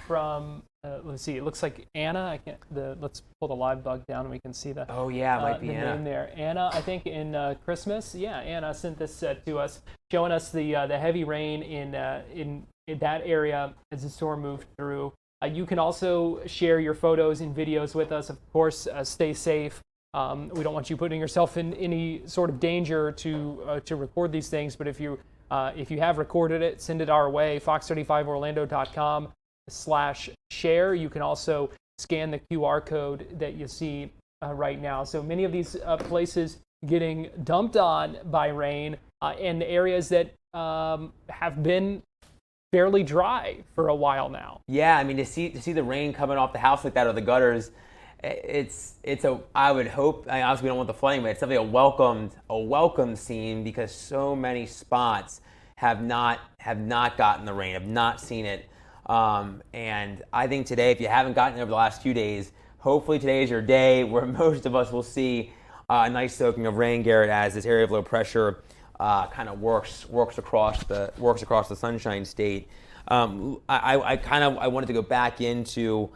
from let's see, it looks like Anna. Let's pull the live bug down and we can see the it might be the Anna name there. Anna, I think in Christmas. Yeah, Anna sent this to us, showing us the heavy rain in that area as the storm moved through. You can also share your photos and videos with us. Of course, stay safe. We don't want you putting yourself in any sort of danger to record these things. But if you have recorded it, send it our way. fox35orlando.com/share. You can also scan the QR code that you see right now. So many of these places getting dumped on by rain in areas that have been fairly dry for a while now. Yeah, to see the rain coming off the house like that or the gutters, I would hope, obviously we don't want the flooding, but it's definitely a welcome scene because so many spots have not gotten the rain, have not seen it And I think today, if you haven't gotten it over the last few days, hopefully today is your day where most of us will see a nice soaking of rain, Garrett, as this area of low pressure kind of works across the Sunshine State. I wanted to go back into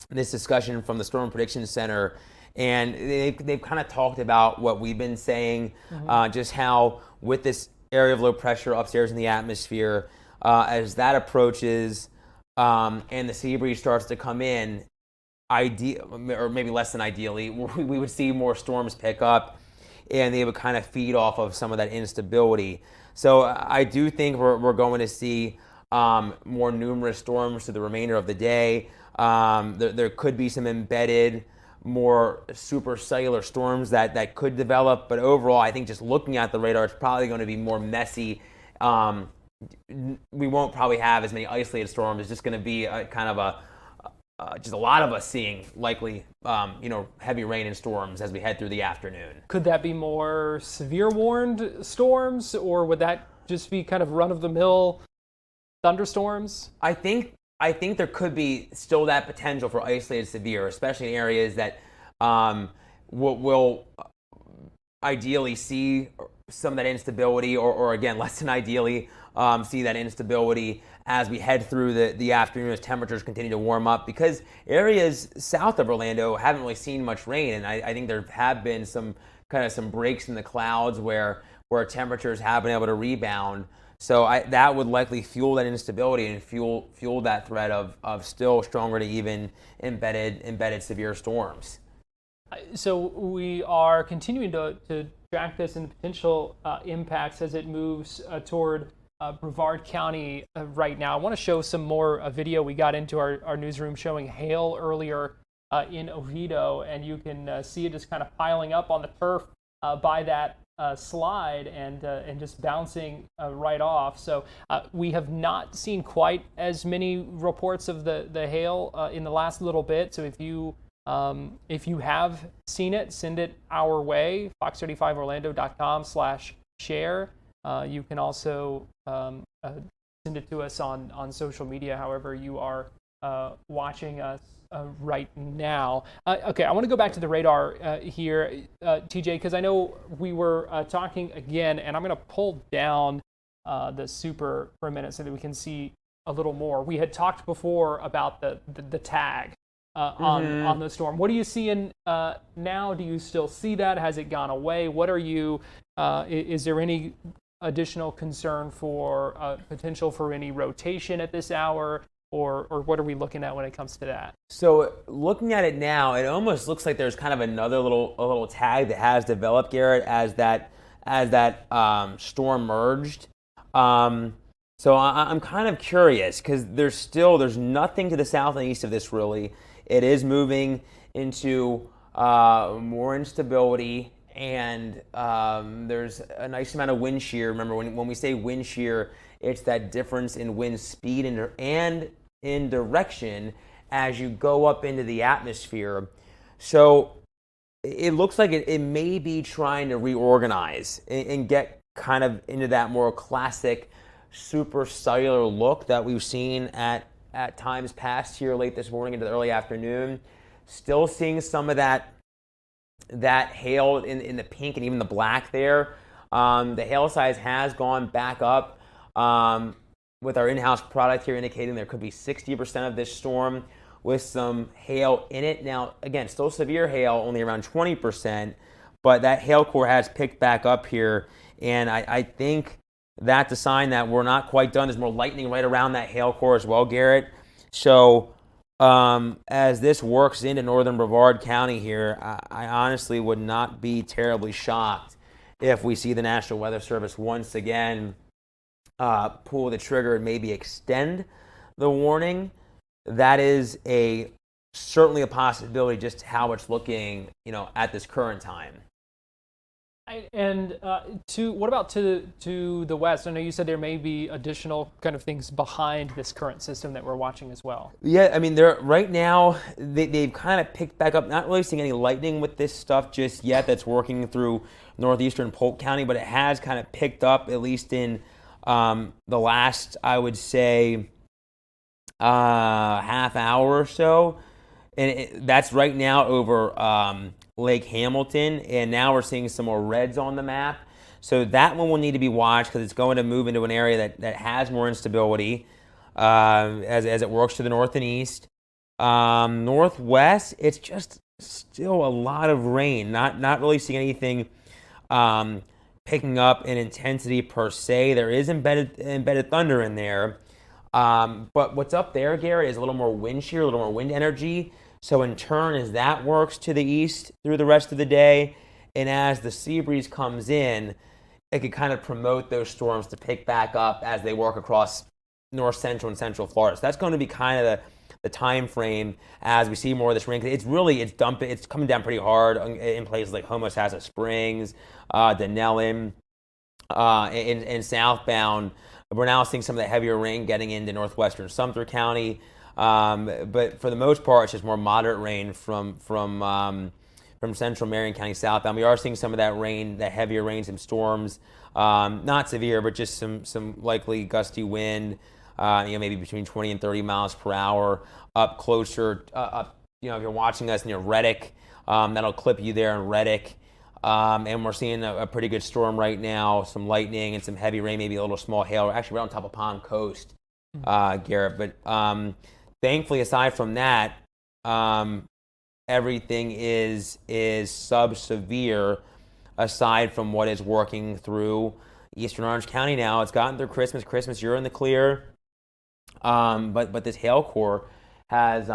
this discussion from the Storm Prediction Center, and they've kind of talked about what we've been saying, just how with this area of low pressure upstairs in the atmosphere, as that approaches and the sea breeze starts to come in, or maybe less than ideally, we would see more storms pick up, and they would kind of feed off of some of that instability. So I do think we're going to see more numerous storms through the remainder of the day. There could be some embedded, more supercellular storms that could develop, but overall, I think just looking at the radar, it's probably going to be more messy. We won't probably have as many isolated storms. It's just going to be just a lot of us seeing likely, heavy rain and storms as we head through the afternoon. Could that be more severe warned storms, or would that just be kind of run-of-the-mill thunderstorms? I think there could be still that potential for isolated severe, especially in areas that will ideally see some of that instability, or again, less than ideally see that instability as we head through the afternoon as temperatures continue to warm up, because areas south of Orlando haven't really seen much rain, and I think there have been some breaks in the clouds where temperatures have been able to rebound. So that would likely fuel that instability and fuel that threat of still stronger to even embedded severe storms. So we are continuing to track this and the potential impacts as it moves toward Brevard County right now. I want to show some more video. We got into our newsroom showing hail earlier in Oviedo, and you can see it just kind of piling up on the turf by that slide and just bouncing right off. So we have not seen quite as many reports of the hail in the last little bit. So if you have seen it, send it our way, fox35orlando.com/share. You can also send it to us on social media, however you are watching us right now. Okay, I want to go back to the radar here, TJ, because I know we were talking again, and I'm going to pull down the super for a minute so that we can see a little more. We had talked before about the tag on the storm. What are you seeing now? Do you still see that? Has it gone away? What are you? Is there any additional concern for potential for any rotation at this hour? Or what are we looking at when it comes to that? So looking at it now, it almost looks like there's kind of another little tag that has developed, Garrett, as that storm merged. So I'm kind of curious because there's nothing to the south and east of this really. It is moving into more instability, and there's a nice amount of wind shear. Remember, when we say wind shear, it's that difference in wind speed and in direction as you go up into the atmosphere. So it looks like it may be trying to reorganize and get kind of into that more classic supercellular look that we've seen at times past here late this morning into the early afternoon. Still seeing some of that hail in the pink and even the black there. The hail size has gone back up. With our in-house product here indicating there could be 60% of this storm with some hail in it. Now, again, still severe hail, only around 20%, but that hail core has picked back up here, and I think that's a sign that we're not quite done. There's more lightning right around that hail core as well, Garrett. So as this works into northern Brevard County here, I honestly would not be terribly shocked if we see the National Weather Service once again pull the trigger and maybe extend the warning. That is certainly a possibility, just how it's looking, at this current time. And what about to the west? I know you said there may be additional kind of things behind this current system that we're watching as well. Yeah, I mean, right now they've kind of picked back up. Not really seeing any lightning with this stuff just yet. That's working through northeastern Polk County, but it has kind of picked up at least in the last, I would say, half hour or so. And that's right now over Lake Hamilton. And now we're seeing some more reds on the map. So that one will need to be watched because it's going to move into an area that has more instability as it works to the north and east. Northwest, it's just still a lot of rain. Not really seeing anything picking up in intensity per se. There is embedded thunder in there. But what's up there, Garrett, is a little more wind shear, a little more wind energy. So in turn, as that works to the east through the rest of the day, and as the sea breeze comes in, it could kind of promote those storms to pick back up as they work across north central and central Florida. So that's going to be kind of the time frame as we see more of this rain. It's coming down pretty hard in places like Homosassa Springs, Denellen, and southbound. We're now seeing some of the heavier rain getting into northwestern Sumter County. But for the most part, it's just more moderate rain from central Marion County southbound. We are seeing some of that rain, that heavier rain, some storms, not severe, but just some likely gusty wind, maybe between 20 and 30 miles per hour up closer, if you're watching us near Reddick, that'll clip you there in Reddick. And we're seeing a pretty good storm right now, some lightning and some heavy rain, maybe a little small hail, actually right on top of Palm Coast, Garrett. But thankfully, aside from that, everything is sub-severe aside from what is working through Eastern Orange County now. It's gotten through Christmas, you're in the clear. But this hail core has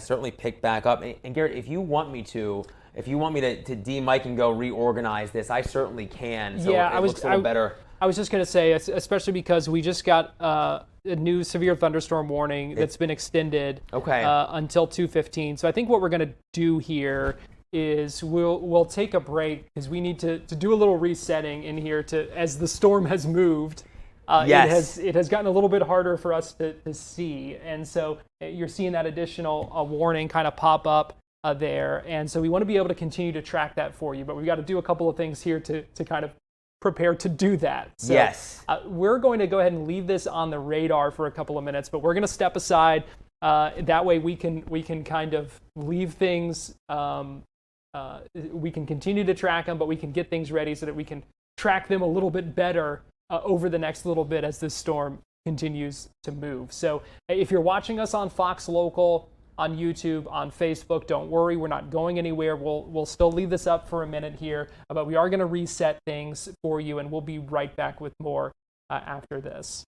certainly picked back up. And Garrett, if you want me to de-mic and go reorganize this, I certainly can. So it looks a little better. I was just going to say, especially because we just got a new severe thunderstorm warning that's been extended until 2:15. So I think what we're going to do here is we'll take a break because we need to do a little resetting in here as the storm has moved. Yes. It has gotten a little bit harder for us to see, and so you're seeing that additional warning kind of pop up there, and so we want to be able to continue to track that for you, but we've got to do a couple of things here to kind of prepare to do that. So, yes. We're going to go ahead and leave this on the radar for a couple of minutes, but we're going to step aside. That way we can kind of leave things. We can continue to track them, but we can get things ready so that we can track them a little bit better over the next little bit as this storm continues to move. So if you're watching us on Fox Local, on YouTube, on Facebook, don't worry, we're not going anywhere. We'll still leave this up for a minute here, but we are going to reset things for you, and we'll be right back with more after this.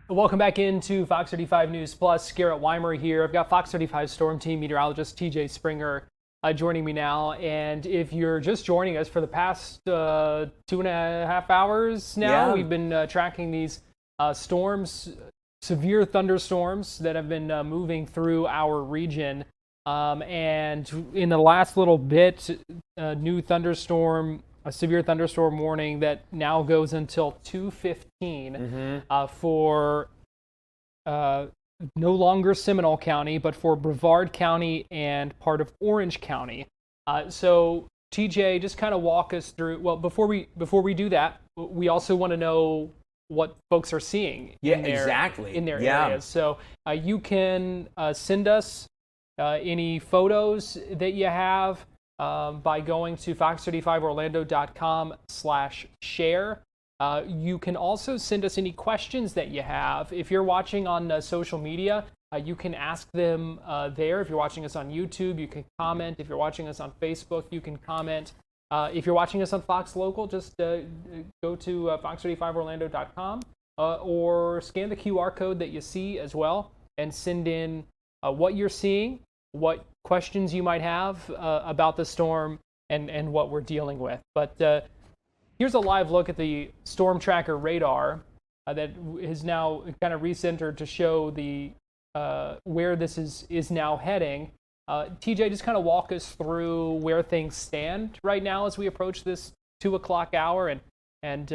Welcome back into Fox 35 News Plus. Garrett Wymer here. I've got Fox 35 Storm Team meteorologist TJ Springer joining me now. And if you're just joining us for the past 2.5 hours now, we've been tracking these storms, severe thunderstorms that have been moving through our region. And in the last little bit, a severe thunderstorm warning that now goes until 2:15 for no longer Seminole County, but for Brevard County and part of Orange County. So TJ, just kind of walk us through. Well, before we do that, we also want to know what folks are seeing in their areas. So you can send us any photos that you have by going to fox35orlando.com/share. You can also send us any questions that you have. If you're watching on social media, you can ask them there. If you're watching us on YouTube, you can comment. If you're watching us on Facebook, you can comment. If you're watching us on Fox Local, just go to fox35orlando.com or scan the QR code that you see as well and send in what you're seeing, what questions you might have about the storm and what we're dealing with. But here's a live look at the storm tracker radar that is now kind of recentered to show the where this is now heading. TJ, just kind of walk us through where things stand right now as we approach this 2 o'clock hour and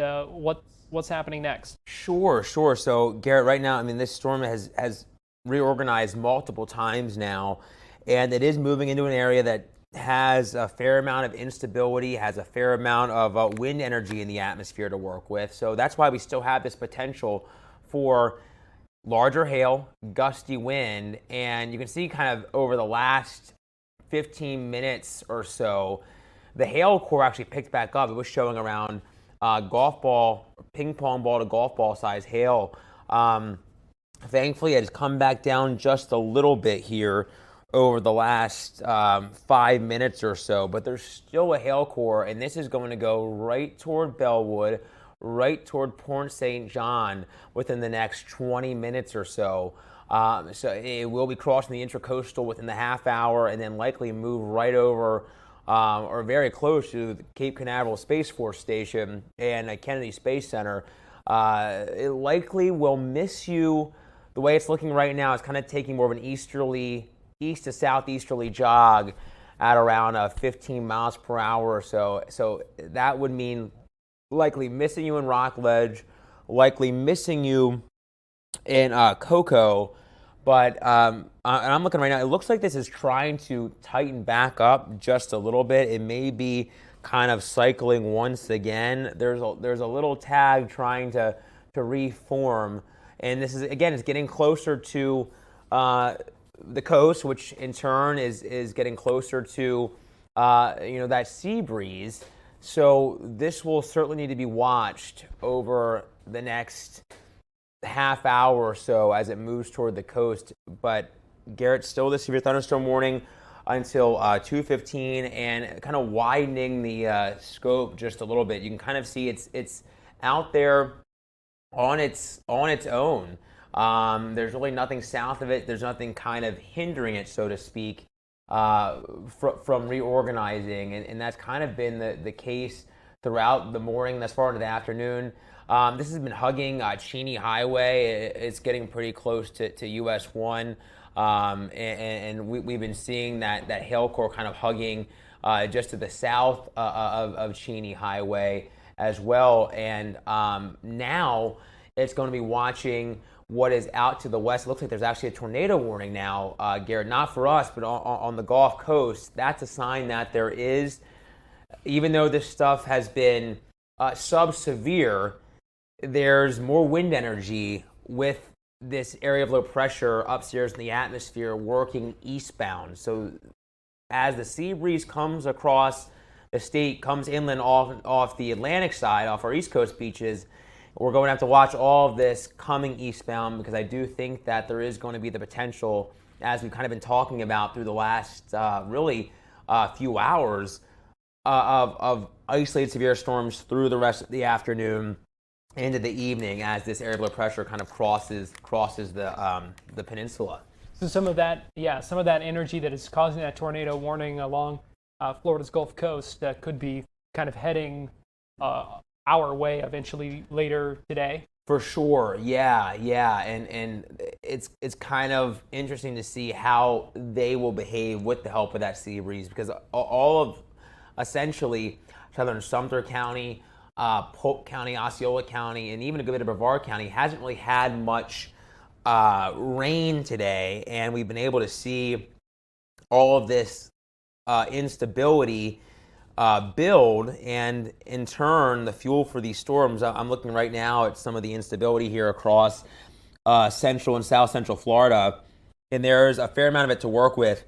what's happening next. Sure. So Garrett, right now, I mean, this storm has reorganized multiple times now, and it is moving into an area that has a fair amount of instability, has a fair amount of wind energy in the atmosphere to work with. So that's why we still have this potential for larger hail, gusty wind, and you can see kind of over the last 15 minutes or so, the hail core actually picked back up. It was showing around ping pong ball to golf ball size hail. Thankfully, it has come back down just a little bit here over the last 5 minutes or so, but there's still a hail core, and this is going to go right toward Bellwood, right toward Port St. John within the next 20 minutes or so. So it will be crossing the Intracoastal within the half hour and then likely move right over or very close to the Cape Canaveral Space Force Station and Kennedy Space Center. It likely will miss you. The way it's looking right now is kind of taking more of an east to southeasterly jog at around 15 miles per hour or so. So that would mean likely missing you in Rockledge, likely missing you in Cocoa. But and I'm looking right now, it looks like this is trying to tighten back up just a little bit. It may be kind of cycling once again. There's a little tag trying to reform. And this is, again, it's getting closer to the coast, which in turn is getting closer to that sea breeze. So this will certainly need to be watched over the next half hour or so as it moves toward the coast. But Garrett, still this severe thunderstorm warning until 2:15, and kind of widening the scope just a little bit. You can kind of see it's out there on its own. There's really nothing south of it. There's nothing kind of hindering it, so to speak, from reorganizing. And that's kind of been the case throughout the morning, thus far into the afternoon. This has been hugging Cheney Highway. It's getting pretty close to US 1. And we've been seeing that hail core kind of hugging just to the south of Cheney Highway as well. And now it's going to be watching what is out to the west. It looks like there's actually a tornado warning now, Garrett, not for us, but on the Gulf Coast. That's a sign that there is, even though this stuff has been sub-severe, there's more wind energy with this area of low pressure upstairs in the atmosphere working eastbound. So as the sea breeze comes across the state, comes inland off the Atlantic side, off our East Coast beaches, we're going to have to watch all of this coming eastbound, because I do think that there is going to be the potential, as we've kind of been talking about through the last few hours, of isolated severe storms through the rest of the afternoon into the evening as this area of low pressure kind of crosses the peninsula. So some of that energy that is causing that tornado warning along Florida's Gulf Coast could be kind of heading our way eventually later today. For sure, yeah, and it's kind of interesting to see how they will behave with the help of that sea breeze, because all of essentially southern Sumter County, Polk County, Osceola County, and even a good bit of Brevard County hasn't really had much rain today, and we've been able to see all of this instability build, and in turn the fuel for these storms. I'm looking right now at some of the instability here across central and south central Florida, and there's a fair amount of it to work with.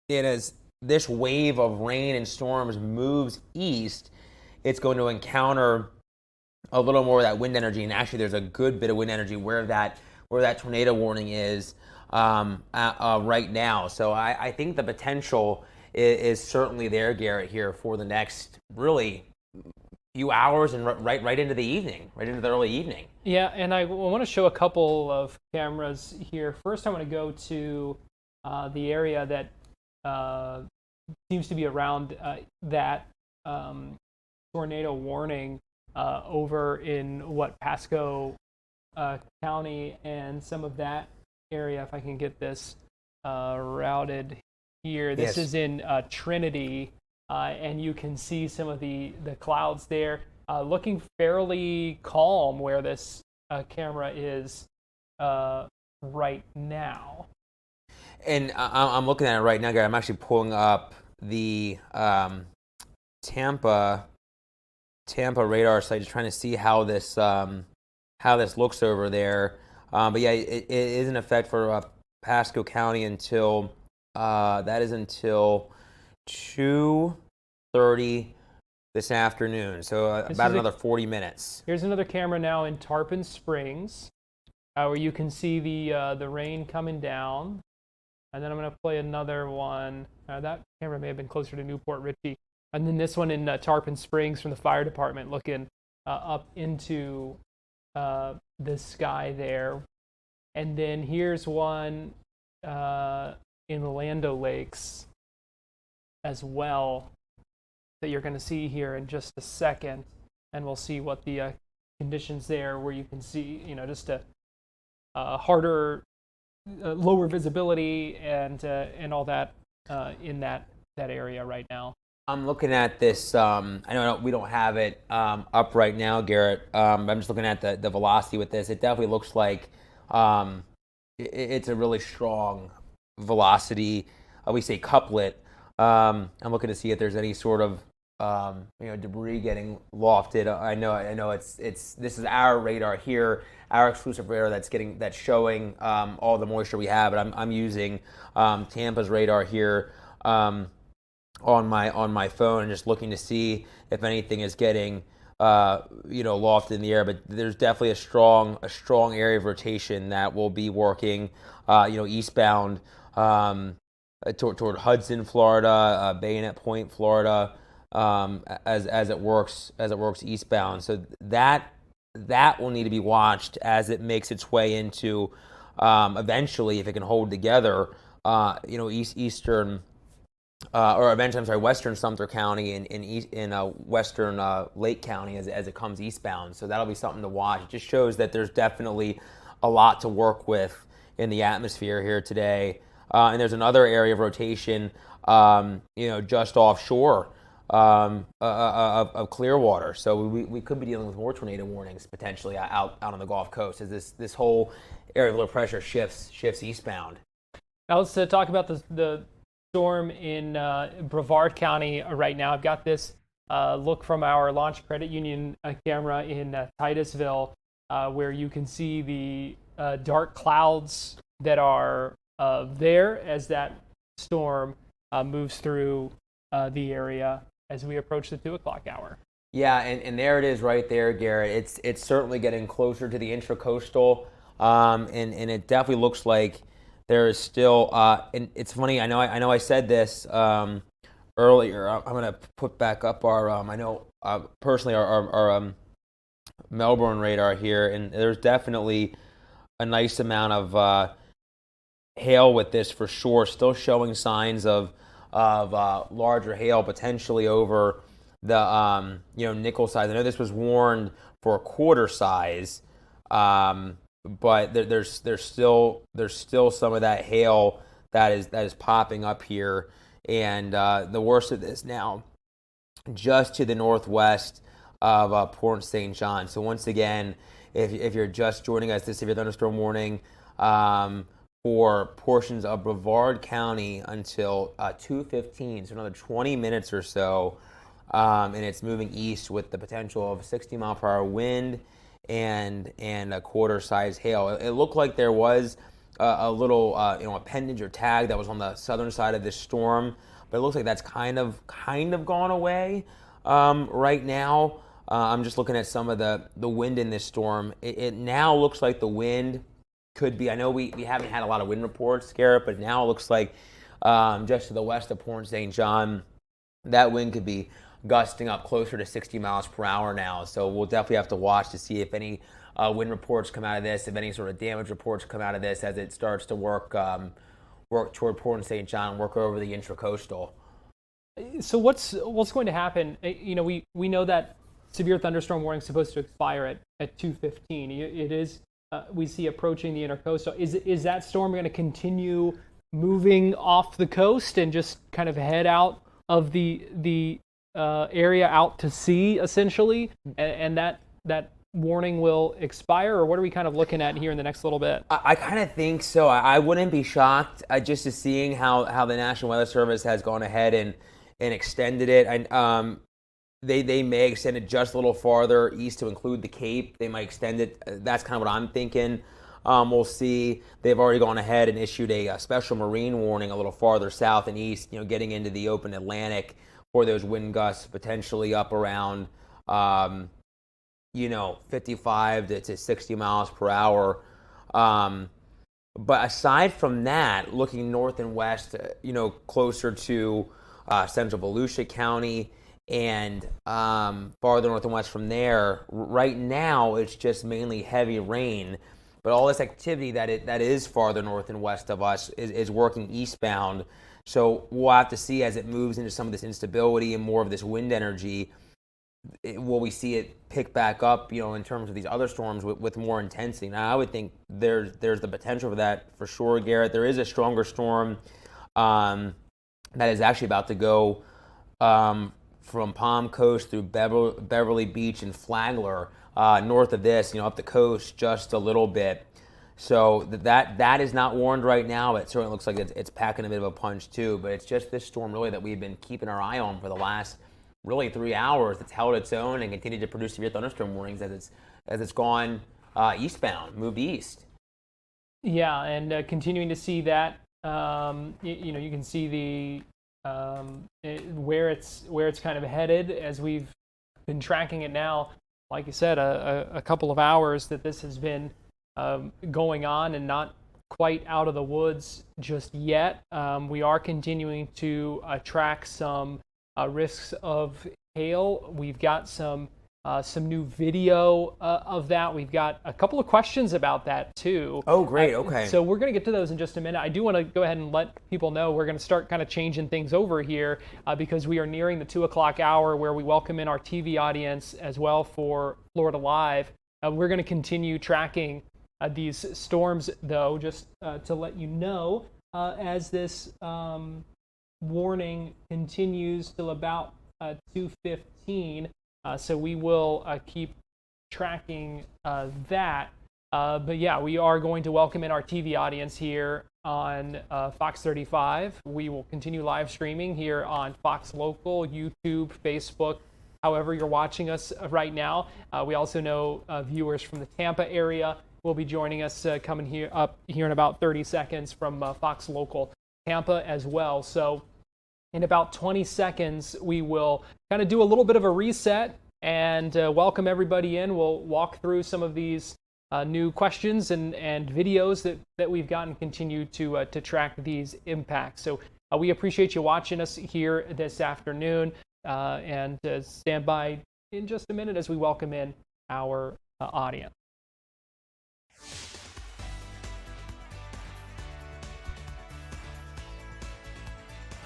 And as this wave of rain and storms moves east, it's going to encounter a little more of that wind energy, and actually there's a good bit of wind energy where that tornado warning is right now. So I think the potential is certainly there, Garrett, here for the next really few hours and right into the evening, right into the early evening. Yeah, and I want to show a couple of cameras here. First, I want to go to the area that seems to be around that tornado warning over in Pasco County and some of that area. If I can get this routed here. This is in Trinity, and you can see some of the clouds there, looking fairly calm where this camera is right now. And I'm looking at it right now, guys. I'm actually pulling up the Tampa radar site, just trying to see how this looks over there. But yeah, it is in effect for Pasco County until that is until 2:30 this afternoon. So about another 40 minutes. Here's another camera now in Tarpon Springs, where you can see the rain coming down. And then I'm going to play another one. That camera may have been closer to Newport Richey. And then this one in Tarpon Springs from the fire department, looking up into the sky there. And then here's one in Lando Lakes as well that you're going to see here in just a second. And we'll see what the conditions there, where you can see, just a harder, lower visibility and all that in that area right now. I'm looking at this. I know we don't have it up right now, Garrett. I'm just looking at the velocity with this. It definitely looks like it's a really strong velocity. We say couplet. I'm looking to see if there's any sort of debris getting lofted. I know it's this is our radar here, our exclusive radar that's showing all the moisture we have. But I'm using Tampa's radar here on my phone, and just looking to see if anything is getting lofted in the air. But there's definitely a strong area of rotation that will be working eastbound toward Hudson, Florida, Bayonet Point, Florida, as it works eastbound. So that will need to be watched as it makes its way into eventually, if it can hold together, western Sumter County and western Lake County as it comes eastbound. So that'll be something to watch. It just shows that there's definitely a lot to work with in the atmosphere here today. And there's another area of rotation, just offshore of Clearwater. So we could be dealing with more tornado warnings potentially out on the Gulf Coast as this whole area of low pressure shifts eastbound. Now let's talk about the storm in Brevard County right now. I've got this look from our Launch Credit Union camera in Titusville, where you can see the dark clouds that are there as that storm moves through the area as we approach the 2 o'clock hour. Yeah, and there it is right there, Garrett. It's certainly getting closer to the intracoastal, and it definitely looks like there is still. And it's funny. I know I said this earlier. I'm going to put back up our. I know personally our Melbourne radar here, and there's definitely a nice amount of hail with this for sure. Still showing signs of larger hail potentially over the nickel size. I know this was warned for a quarter size, but there's still some of that hail that is popping up here, and the worst of this now just to the northwest of Port St. John. So once again, if you're just joining us, this severe thunderstorm warning for portions of Brevard County until 2:15, so another 20 minutes or so, and it's moving east with the potential of 60-mile-per-hour wind and a quarter-size hail. It looked like there was a little appendage or tag that was on the southern side of this storm, but it looks like that's kind of gone away right now. I'm just looking at some of the wind in this storm. It now looks like the wind could be, I know we haven't had a lot of wind reports, Garrett, but now it looks like just to the west of Port St. John, that wind could be gusting up closer to 60 miles per hour now. So we'll definitely have to watch to see if any wind reports come out of this, if any sort of damage reports come out of this as it starts to work toward Port St. John, work over the intracoastal. So what's going to happen? We know that severe thunderstorm warning is supposed to expire at 2:15. It is we see approaching the intercoastal. Is that storm going to continue moving off the coast and just kind of head out of the area out to sea essentially, and that warning will expire, or what are we kind of looking at here in the next little bit? I kind of think so. I wouldn't be shocked just to seeing how the National Weather Service has gone ahead and extended it. And they may extend it just a little farther east to include the Cape. They might extend it. That's kind of what I'm thinking. We'll see. They've already gone ahead and issued a special marine warning a little farther south and east, getting into the open Atlantic for those wind gusts potentially up around 55 to 60 miles per hour. But aside from that, looking north and west, closer to central Volusia County and farther north and west from there, right now it's just mainly heavy rain. But all this activity that is farther north and west of us is working eastbound. So we'll have to see as it moves into some of this instability and more of this wind energy. Will we see it pick back up, in terms of these other storms with more intensity? Now, I would think there's the potential for that for sure, Garrett. There is a stronger storm that is actually about to go from Palm Coast through Beverly Beach and Flagler, north of this, up the coast just a little bit. So that is not warned right now. It certainly looks like it's packing a bit of a punch too. But it's just this storm really that we've been keeping our eye on for the last really 3 hours. It's held its own and continued to produce severe thunderstorm warnings as it's gone eastbound, moved east. Yeah, and continuing to see that. You can see where it's kind of headed as we've been tracking it now. Like you said, a couple of hours that this has been going on and not quite out of the woods just yet. We are continuing to track some risks of hail. We've got some new video of that. We've got a couple of questions about that too. Oh, great. Okay. So we're going to get to those in just a minute. I do want to go ahead and let people know we're going to start kind of changing things over here because we are nearing the 2 o'clock hour where we welcome in our TV audience as well for Florida Live. We're going to continue tracking these storms, though, just to let you know, as this warning continues till about 2:15. So we will keep tracking that. But yeah, we are going to welcome in our TV audience here on Fox 35. We will continue live streaming here on Fox Local, YouTube, Facebook, however you're watching us right now. We also know viewers from the Tampa area will be joining us coming here in about 30 seconds from Fox Local Tampa as well. So in about 20 seconds, we will kind of do a little bit of a reset and welcome everybody in. We'll walk through some of these new questions and videos that we've gotten, continue to track these impacts. So we appreciate you watching us here this afternoon and stand by in just a minute as we welcome in our audience.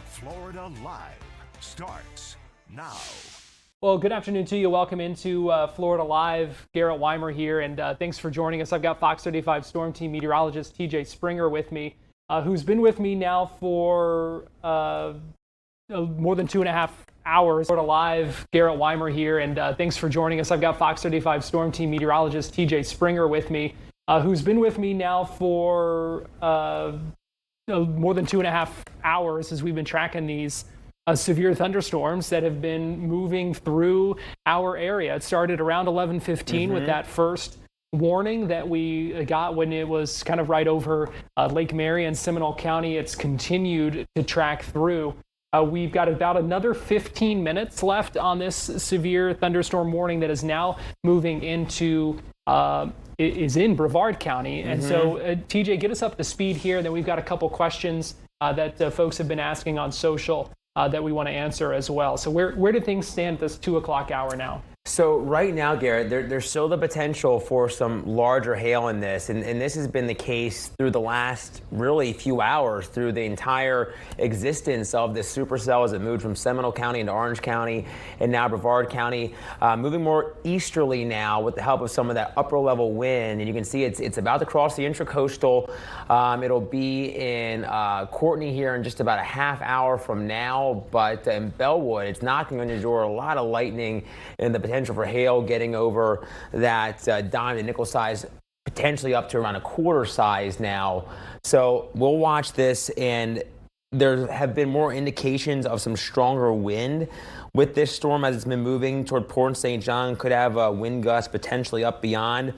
Florida Live starts now. Well, good afternoon to you. Welcome into Florida Live. Garrett Wymer here, and thanks for joining us. I've got Fox 35 Storm Team meteorologist TJ Springer with me, who's been with me now for more than 2.5 hours. Florida Live, Garrett Wymer here, and thanks for joining us. I've got Fox 35 Storm Team meteorologist TJ Springer with me, who's been with me now for more than 2.5 hours as we've been tracking these severe thunderstorms that have been moving through our area. It started around 11:15 with that first warning that we got when it was kind of right over Lake Mary and Seminole County. It's continued to track through. We've got about another 15 minutes left on this severe thunderstorm warning that is now moving into is in Brevard County. And so, TJ, get us up to speed here. Then we've got a couple questions that folks have been asking on social that we want to answer as well. So where do things stand at this 2 o'clock hour now? So right now, Garrett, there's still the potential for some larger hail in this, and this has been the case through the last really few hours, through the entire existence of this supercell as it moved from Seminole County into Orange County and now Brevard County, moving more easterly now with the help of some of that upper level wind. And you can see it's about to cross the intracoastal. It'll be in Courtney here in just about a half hour from now, but in Bellwood, it's knocking on your door. A lot of lightning and the potential for hail getting over that dime to nickel size, potentially up to around a quarter size now. So we'll watch this, and there have been more indications of some stronger wind with this storm as it's been moving toward Port St. John. Could have wind gusts potentially up beyond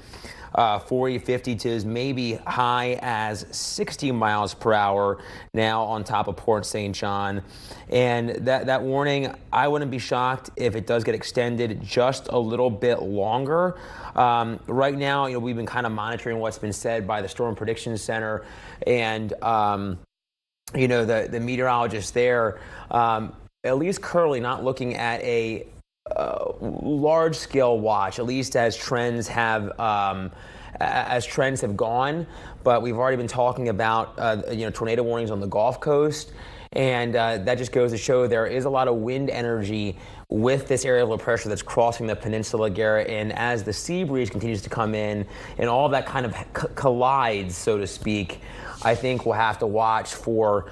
40, 50 to as maybe high as 60 miles per hour now on top of Port St. John. And that warning, I wouldn't be shocked if it does get extended just a little bit longer. Right now, we've been kind of monitoring what's been said by the Storm Prediction Center and, the meteorologists there, at least currently not looking at a large-scale watch, at least as trends have gone. But we've already been talking about tornado warnings on the Gulf Coast, and that just goes to show there is a lot of wind energy with this area of low pressure that's crossing the peninsula, Garrett. And as the sea breeze continues to come in and all of that kind of collides, so to speak, I think we'll have to watch for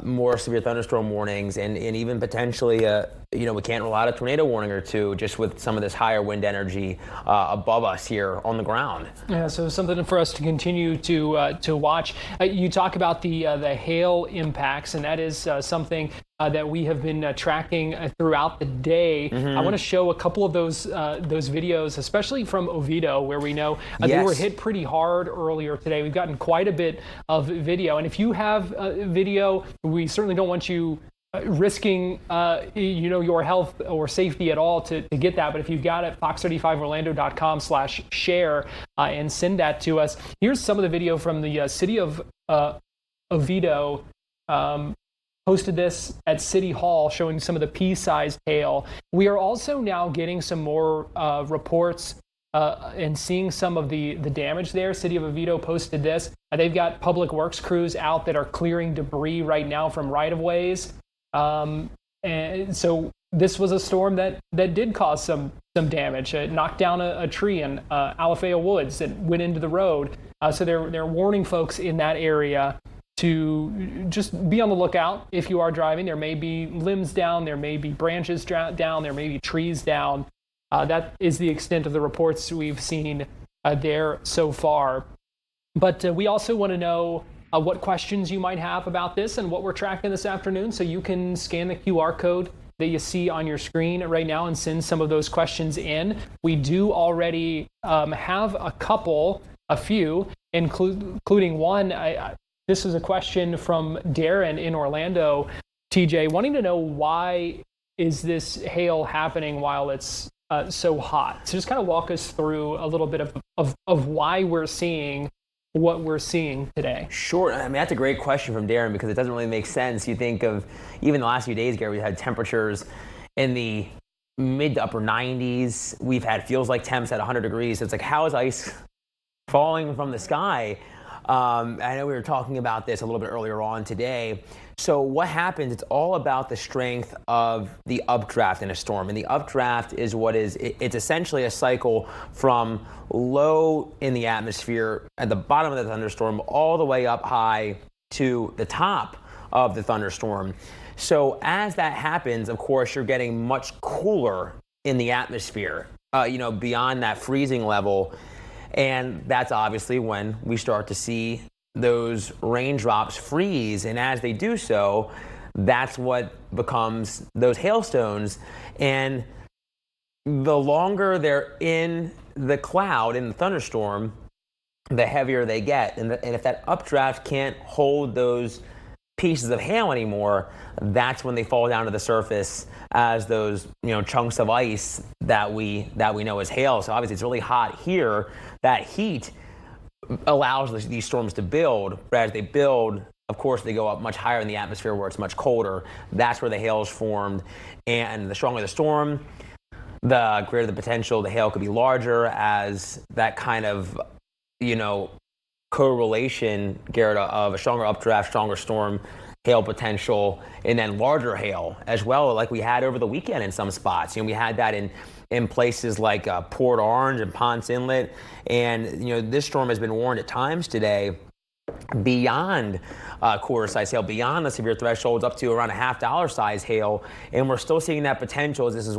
more severe thunderstorm warnings and even potentially, we can't rule out a tornado warning or two just with some of this higher wind energy above us here on the ground. Yeah, so something for us to continue to watch. You talk about the hail impacts, and that is something that we have been tracking throughout the day. I want to show a couple of those videos, especially from Oviedo, where we know they were hit pretty hard earlier today. We've gotten quite a bit of video, and if you have video, we certainly don't want you risking your health or safety at all to get that. But if you've got it, fox35orlando.com/share and send that to us. Here's some of the video from the city of Oviedo. Posted this at City Hall showing some of the pea-sized hail. We are also now getting some more reports and seeing some of the damage there. City of Oviedo posted this. They've got public works crews out that are clearing debris right now from right-of-ways. And so this was a storm that did cause some damage. It knocked down a tree in Alafaya Woods that went into the road. So they're warning folks in that area to just be on the lookout if you are driving. There may be limbs down, there may be branches down, there may be trees down. That is the extent of the reports we've seen there so far. But we also want to know what questions you might have about this and what we're tracking this afternoon. So you can scan the QR code that you see on your screen right now and send some of those questions in. We do already have a few, including one. This is a question from Darren in Orlando, TJ, wanting to know why is this hail happening while it's so hot? So just kind of walk us through a little bit of why we're seeing what we're seeing today. Sure. I mean, that's a great question from Darren because it doesn't really make sense. You think of even the last few days, Gary, we had temperatures in the mid to upper 90s. We've had feels like temps at 100 degrees. It's like, how is ice falling from the sky? I know we were talking about this a little bit earlier on today. So what happens, it's all about the strength of the updraft in a storm. And the updraft is it's essentially a cycle from low in the atmosphere at the bottom of the thunderstorm all the way up high to the top of the thunderstorm. So as that happens, of course, you're getting much cooler in the atmosphere, beyond that freezing level. And that's obviously when we start to see those raindrops freeze. And as they do so, that's what becomes those hailstones. And the longer they're in the cloud, in the thunderstorm, the heavier they get. And if that updraft can't hold those pieces of hail anymore, that's when they fall down to the surface as those chunks of ice that we know as hail. So obviously it's really hot here. That heat allows these storms to build, but as they build, of course, they go up much higher in the atmosphere where it's much colder. That's where the hail is formed. And the stronger the storm, the greater the potential the hail could be larger, as that kind of correlation, Garrett, of a stronger updraft, stronger storm, hail potential, and then larger hail as well, like we had over the weekend in some spots. We had that in places like Port Orange and Ponce Inlet. And this storm has been warned at times today beyond quarter size hail, beyond the severe thresholds, up to around $0.50 size hail. And we're still seeing that potential as this is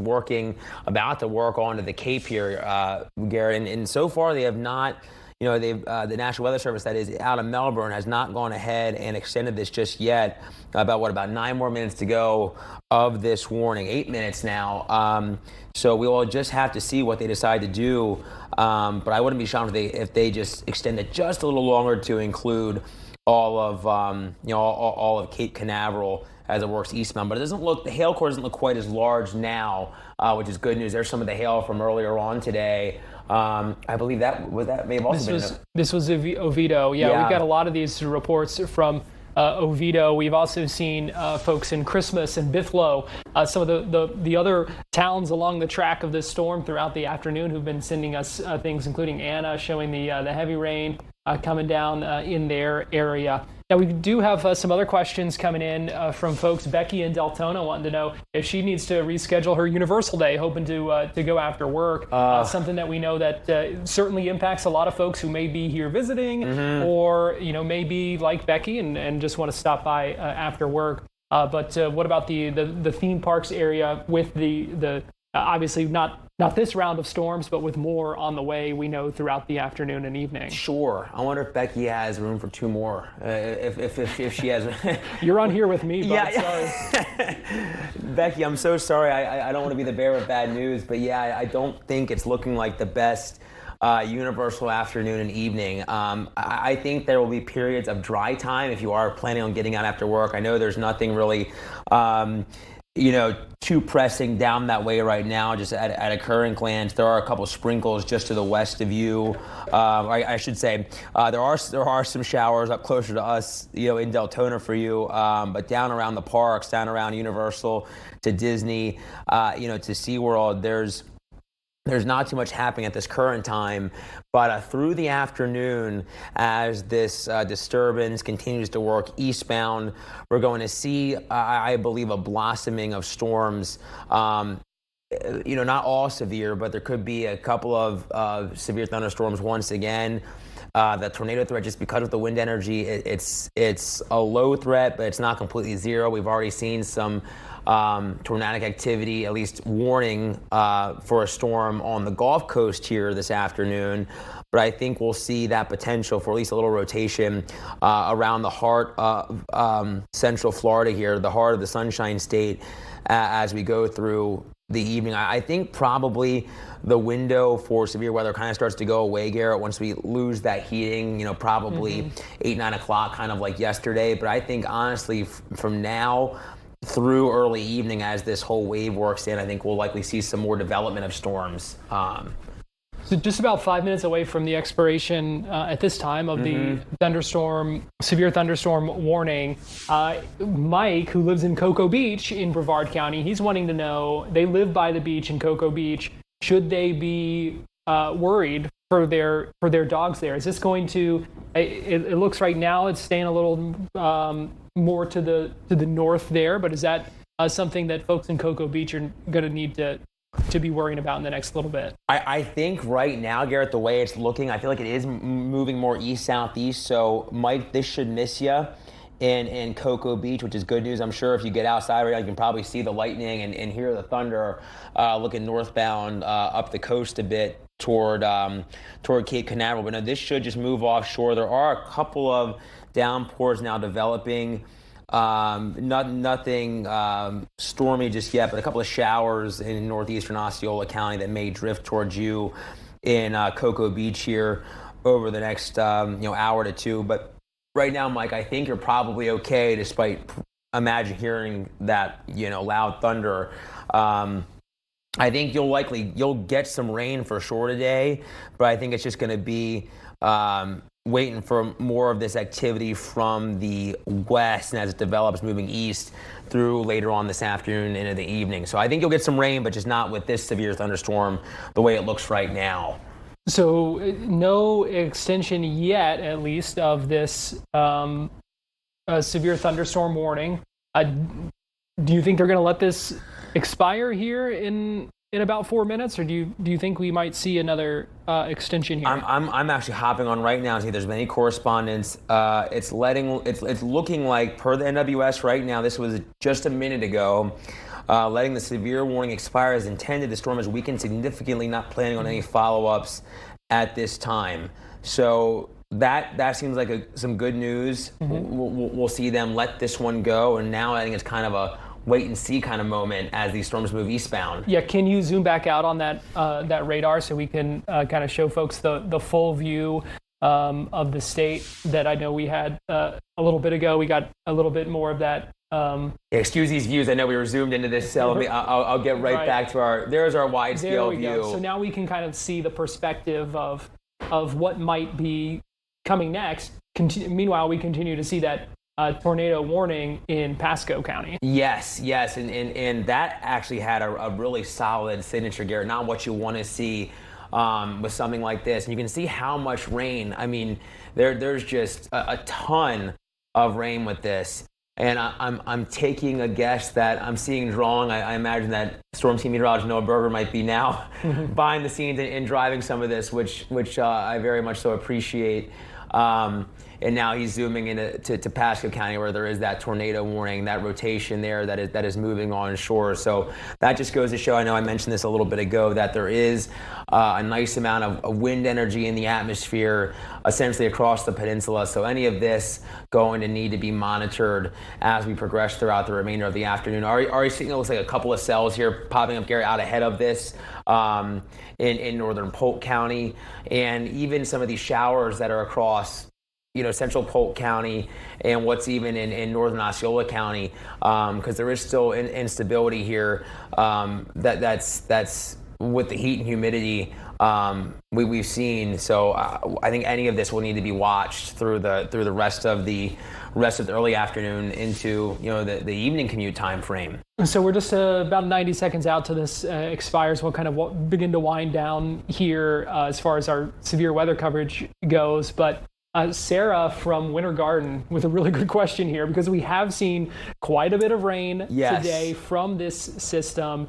about to work onto the Cape here, Garrett. And so far they have not, the National Weather Service, that is out of Melbourne, has not gone ahead and extended this just yet. About 9 more minutes to go of this warning, 8 minutes now. So we will just have to see what they decide to do. But I wouldn't be shocked if they just extend it just a little longer to include all of Cape Canaveral as it works eastbound. But the hail core doesn't look quite as large now, which is good news. There's some of the hail from earlier on today. I believe that may have also This was Oviedo. Yeah, we've got a lot of these reports from Oviedo. We've also seen folks in Christmas and Bithlo, some of the other towns along the track of this storm throughout the afternoon who've been sending us things, including Anna, showing the heavy rain coming down in their area. Now, we do have some other questions coming in from folks. Becky in Deltona wanting to know if she needs to reschedule her Universal Day, hoping to go after work. Something that we know that certainly impacts a lot of folks who may be here visiting, or may be like Becky and just want to stop by after work. But what about the theme parks area with the obviously not this round of storms, but with more on the way, we know, throughout the afternoon and evening? Sure. I wonder if Becky has room for 2 more. If she has. You're on here with me, but sorry. Becky, I'm so sorry. I don't want to be the bearer of bad news, but I don't think it's looking like the best Universal afternoon and evening. I think there will be periods of dry time if you are planning on getting out after work. I know there's nothing really too pressing down that way right now, just at a current glance. There are a couple sprinkles just to the west of you. I should say there are some showers up closer to us, in Deltona for you, but down around the parks, down around Universal to Disney, to SeaWorld, there's not too much happening at this current time, but through the afternoon, as this disturbance continues to work eastbound, we're going to see, I believe, a blossoming of storms. Not all severe, but there could be a couple of severe thunderstorms once again. The tornado threat, just because of the wind energy, it's a low threat, but it's not completely zero. We've already seen some tornadic activity, at least warning for a storm on the Gulf Coast here this afternoon. But I think we'll see that potential for at least a little rotation around the heart of Central Florida here, the heart of the Sunshine State, as we go through the evening. I think probably the window for severe weather kind of starts to go away, Garrett, once we lose that heating, probably 8, 9 o'clock, kind of like yesterday. But I think, honestly, from now through early evening, as this whole wave works in, I think we'll likely see some more development of storms. So just about 5 minutes away from the expiration at this time of the severe thunderstorm warning, Mike, who lives in Cocoa Beach in Brevard County, he's wanting to know, they live by the beach in Cocoa Beach, should they be worried for their dogs there? Is this going to, it looks right now it's staying a little more to the north there, but is that something that folks in Cocoa Beach are going to need to be worrying about in the next little bit? I think right now, Garrett, the way it's looking, I feel like it is moving more east-southeast. So, Mike, this should miss you in Cocoa Beach, which is good news. I'm sure if you get outside right now, you can probably see the lightning and hear the thunder looking northbound up the coast a bit toward Cape Canaveral. But no, this should just move offshore. There are a couple of downpours now developing. Nothing stormy just yet, but a couple of showers in northeastern Osceola County that may drift towards you in Cocoa Beach here over the next hour to two. But right now, Mike, I think you're probably okay, despite hearing that loud thunder. I think you'll get some rain for sure today, but I think it's just going to be waiting for more of this activity from the west, and as it develops, moving east through later on this afternoon into the evening. So I think you'll get some rain, but just not with this severe thunderstorm the way it looks right now. So no extension yet, at least, of this severe thunderstorm warning. Do you think they're going to let this expire here in about 4 minutes, or do you think we might see another extension here? I'm actually hopping on right now to see if there's been any correspondence. It's looking like, per the NWS right now, this was just a minute ago, letting the severe warning expire as intended. The storm has weakened significantly, not planning on any follow-ups at this time. So that seems like some good news. We'll see them let this one go, and now I think it's kind of a wait and see kind of moment as these storms move eastbound. Yeah, can you zoom back out on that radar so we can kind of show folks the full view of the state that I know we had a little bit ago? We got a little bit more of that. Excuse these views. I know we were zoomed into this cell. I'll get right back to there's our wide scale view. Go. So now we can kind of see the perspective of what might be coming next. Meanwhile, we continue to see that tornado warning in Pasco County. Yes, and that actually had a really solid signature, Garrett. Not what you want to see with something like this. And you can see how much rain. I mean, there's just a ton of rain with this. And I'm taking a guess that I'm seeing wrong. I imagine that Storm Team Meteorologist Noah Berger might be now behind the scenes and driving some of this, which I very much so appreciate. And now he's zooming into Pasco County, where there is that tornado warning, that rotation there that is moving on shore. So that just goes to show, I know I mentioned this a little bit ago, that there is a nice amount of wind energy in the atmosphere essentially across the peninsula. So any of this going to need to be monitored as we progress throughout the remainder of the afternoon. Already seeing, it looks like a couple of cells here popping up, Garrett, out ahead of this in northern Polk County, and even some of these showers that are across central Polk County and what's even in northern Osceola County, because there is still instability here that's with the heat and humidity we've seen. So I think any of this will need to be watched through the rest of the early afternoon into the evening commute time frame. So we're just about 90 seconds out to this expires. We'll kind of begin to wind down here as far as our severe weather coverage goes, but Sarah from Winter Garden with a really good question here, because we have seen quite a bit of rain today from this system.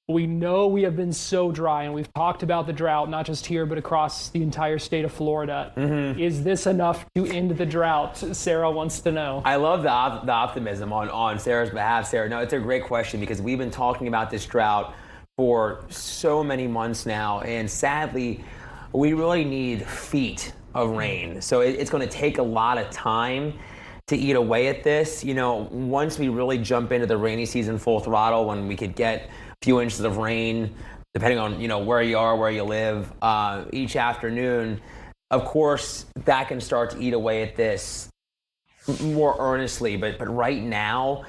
We know we have been so dry, and we've talked about the drought, not just here, but across the entire state of Florida. Is this enough to end the drought? Sarah wants to know. I love the optimism on Sarah's behalf, Sarah. No, it's a great question, because we've been talking about this drought for so many months now, and sadly, we really need feet of rain. So it's going to take a lot of time to eat away at this. Once we really jump into the rainy season full throttle, when we could get a few inches of rain, depending on where you are, where you live, each afternoon, of course, that can start to eat away at this more earnestly. But right now,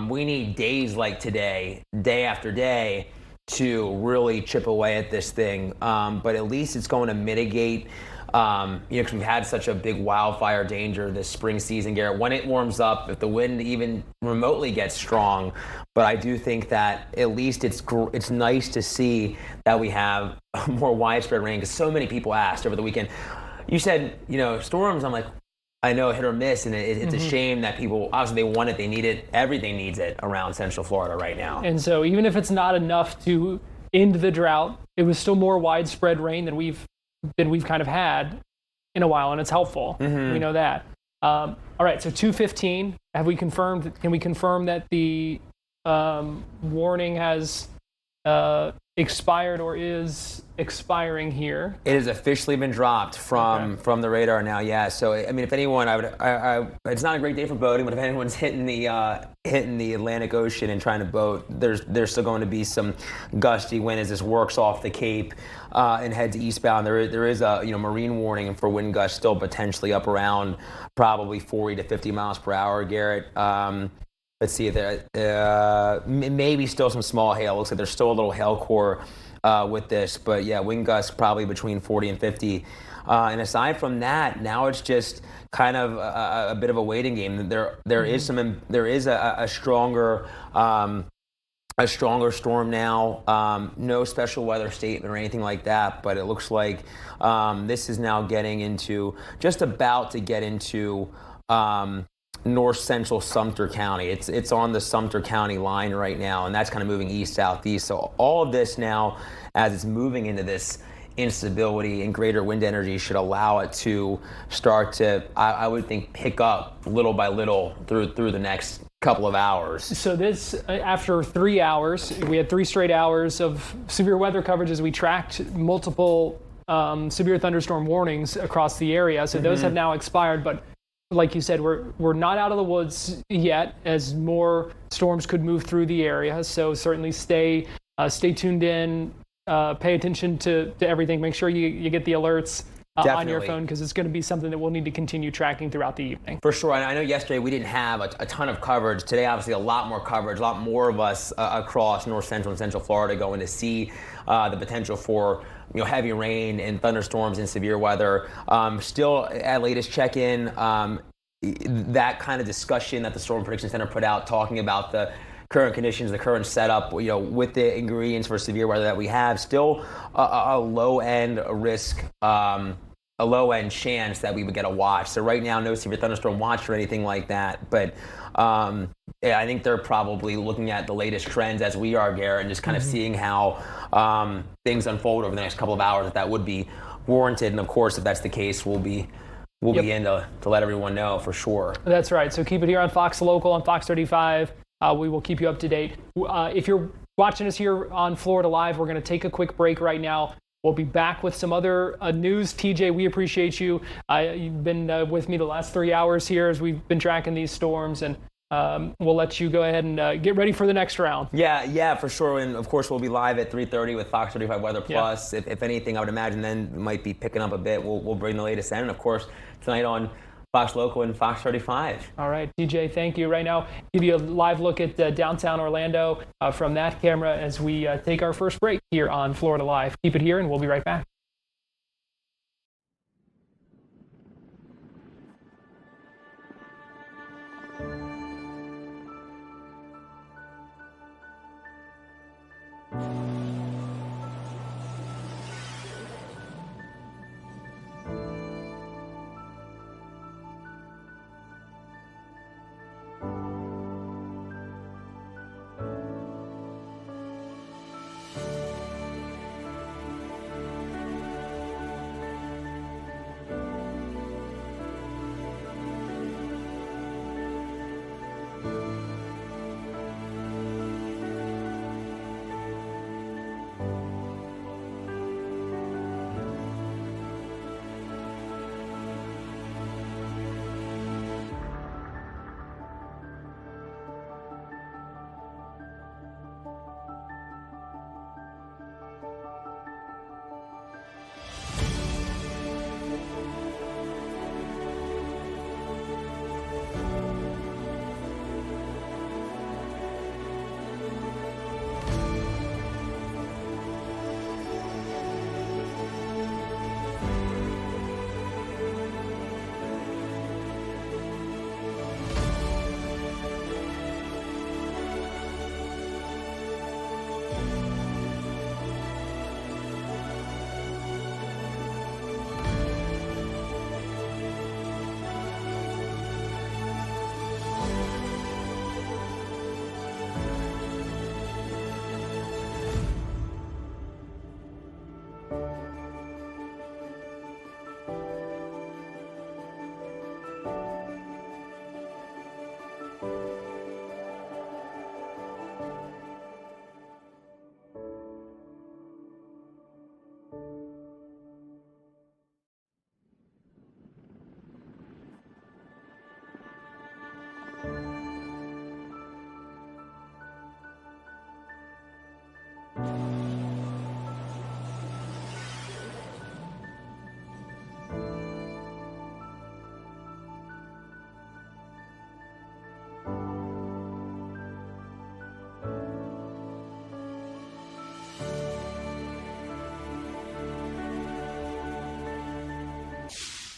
we need days like today, day after day, to really chip away at this thing, but at least it's going to mitigate. Because we've had such a big wildfire danger this spring season, Garrett. When it warms up, if the wind even remotely gets strong, but I do think that at least it's nice to see that we have more widespread rain, because so many people asked over the weekend. You said, storms. I'm like, I know, hit or miss, and it's a shame that people, obviously they want it, they need it, everything needs it around Central Florida right now. And so even if it's not enough to end the drought, it was still more widespread rain than we've kind of had in a while, and it's helpful. We know that. All right, so 2:15. Can we confirm that the warning has expired or is expiring here? It has officially been dropped from the radar now. Yeah. So I mean, if anyone, it's not a great day for boating, but if anyone's hitting the Atlantic Ocean and trying to boat, there's still going to be some gusty wind as this works off the Cape and heads eastbound. There is a marine warning for wind gusts still potentially up around probably 40 to 50 miles per hour, Garrett. Let's see there. Maybe still some small hail. Looks like there's still a little hail core with this, but yeah, wind gusts probably between 40 and 50. And aside from that, now it's just kind of a bit of a waiting game. There is a stronger storm now. No special weather statement or anything like that, but it looks like this is now about to get into north central Sumter County. It's on the Sumter County line right now, and that's kind of moving east southeast. So all of this now, as it's moving into this instability and greater wind energy, should allow it to start to, I would think, pick up little by little through the next couple of hours. So this, after 3 hours, we had 3 straight hours of severe weather coverage as we tracked multiple severe thunderstorm warnings across the area. So those have now expired, but like you said, we're not out of the woods yet, as more storms could move through the area. So certainly stay tuned in, pay attention to everything. Make sure you get the alerts on your phone, because it's going to be something that we'll need to continue tracking throughout the evening. For sure. And I know yesterday we didn't have a ton of coverage. Today, obviously, a lot more coverage, a lot more of us across north central and central Florida going to see the potential for heavy rain and thunderstorms and severe weather. Still, at latest check-in, that kind of discussion that the Storm Prediction Center put out, talking about the current conditions, the current setup, with the ingredients for severe weather that we have, still a low-end risk, a low-end chance that we would get a watch. So right now, no severe thunderstorm watch or anything like that. But I think they're probably looking at the latest trends as we are, Garrett, and just kind of seeing how things unfold over the next couple of hours, if that would be warranted. And of course, if that's the case, we'll be in to let everyone know for sure. That's right. So keep it here on Fox Local, on Fox 35. We will keep you up to date. If you're watching us here on Florida Live, we're going to take a quick break right now. We'll be back with some other news. TJ, we appreciate you. You've been with me the last 3 hours here as we've been tracking these storms, and we'll let you go ahead and get ready for the next round. Yeah, for sure. And of course, we'll be live at 3:30 with Fox 35 Weather Plus. If anything, I would imagine then we might be picking up a bit. We'll bring the latest in. And of course, tonight on Fox Local and Fox 35. All right, TJ, thank you. Right now, give you a live look at downtown Orlando from that camera as we take our first break here on Florida Live. Keep it here, and we'll be right back.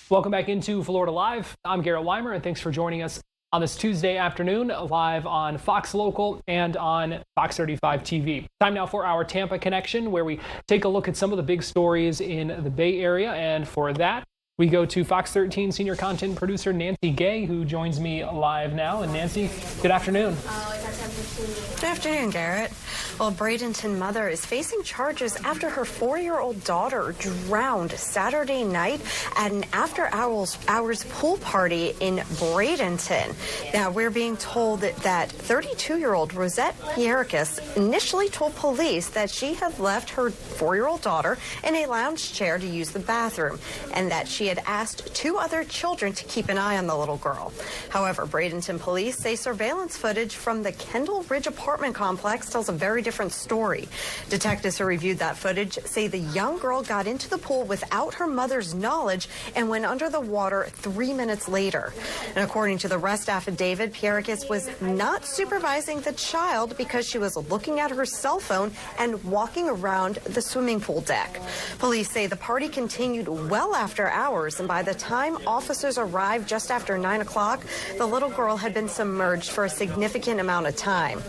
Welcome back into Florida Live. I'm Garrett Wymer, and thanks for joining us on this Tuesday afternoon, live on Fox Local and on Fox 35 TV. Time now for our Tampa Connection, where we take a look at some of the big stories in the Bay Area. And for that, we go to Fox 13 senior content producer Nancy Gay, who joins me live now. And Nancy, good afternoon. Good afternoon, Garrett. Well, Bradenton mother is facing charges after her 4-year-old daughter drowned Saturday night at an after-hours pool party in Bradenton. Now, we're being told that 32-year-old Rosette Pierikis initially told police that she had left her 4-year-old daughter in a lounge chair to use the bathroom, and that she had asked 2 other children to keep an eye on the little girl. However, Bradenton police say surveillance footage from the Kendall Ridge apartment complex tells a very different story. Detectives who reviewed that footage say the young girl got into the pool without her mother's knowledge and went under the water 3 minutes later. And according to the arrest affidavit, Pierikis was not supervising the child because she was looking at her cell phone and walking around the swimming pool deck. Police say the party continued well after hours, and by the time officers arrived just after 9 o'clock, the little girl had been submerged for a significant amount of time.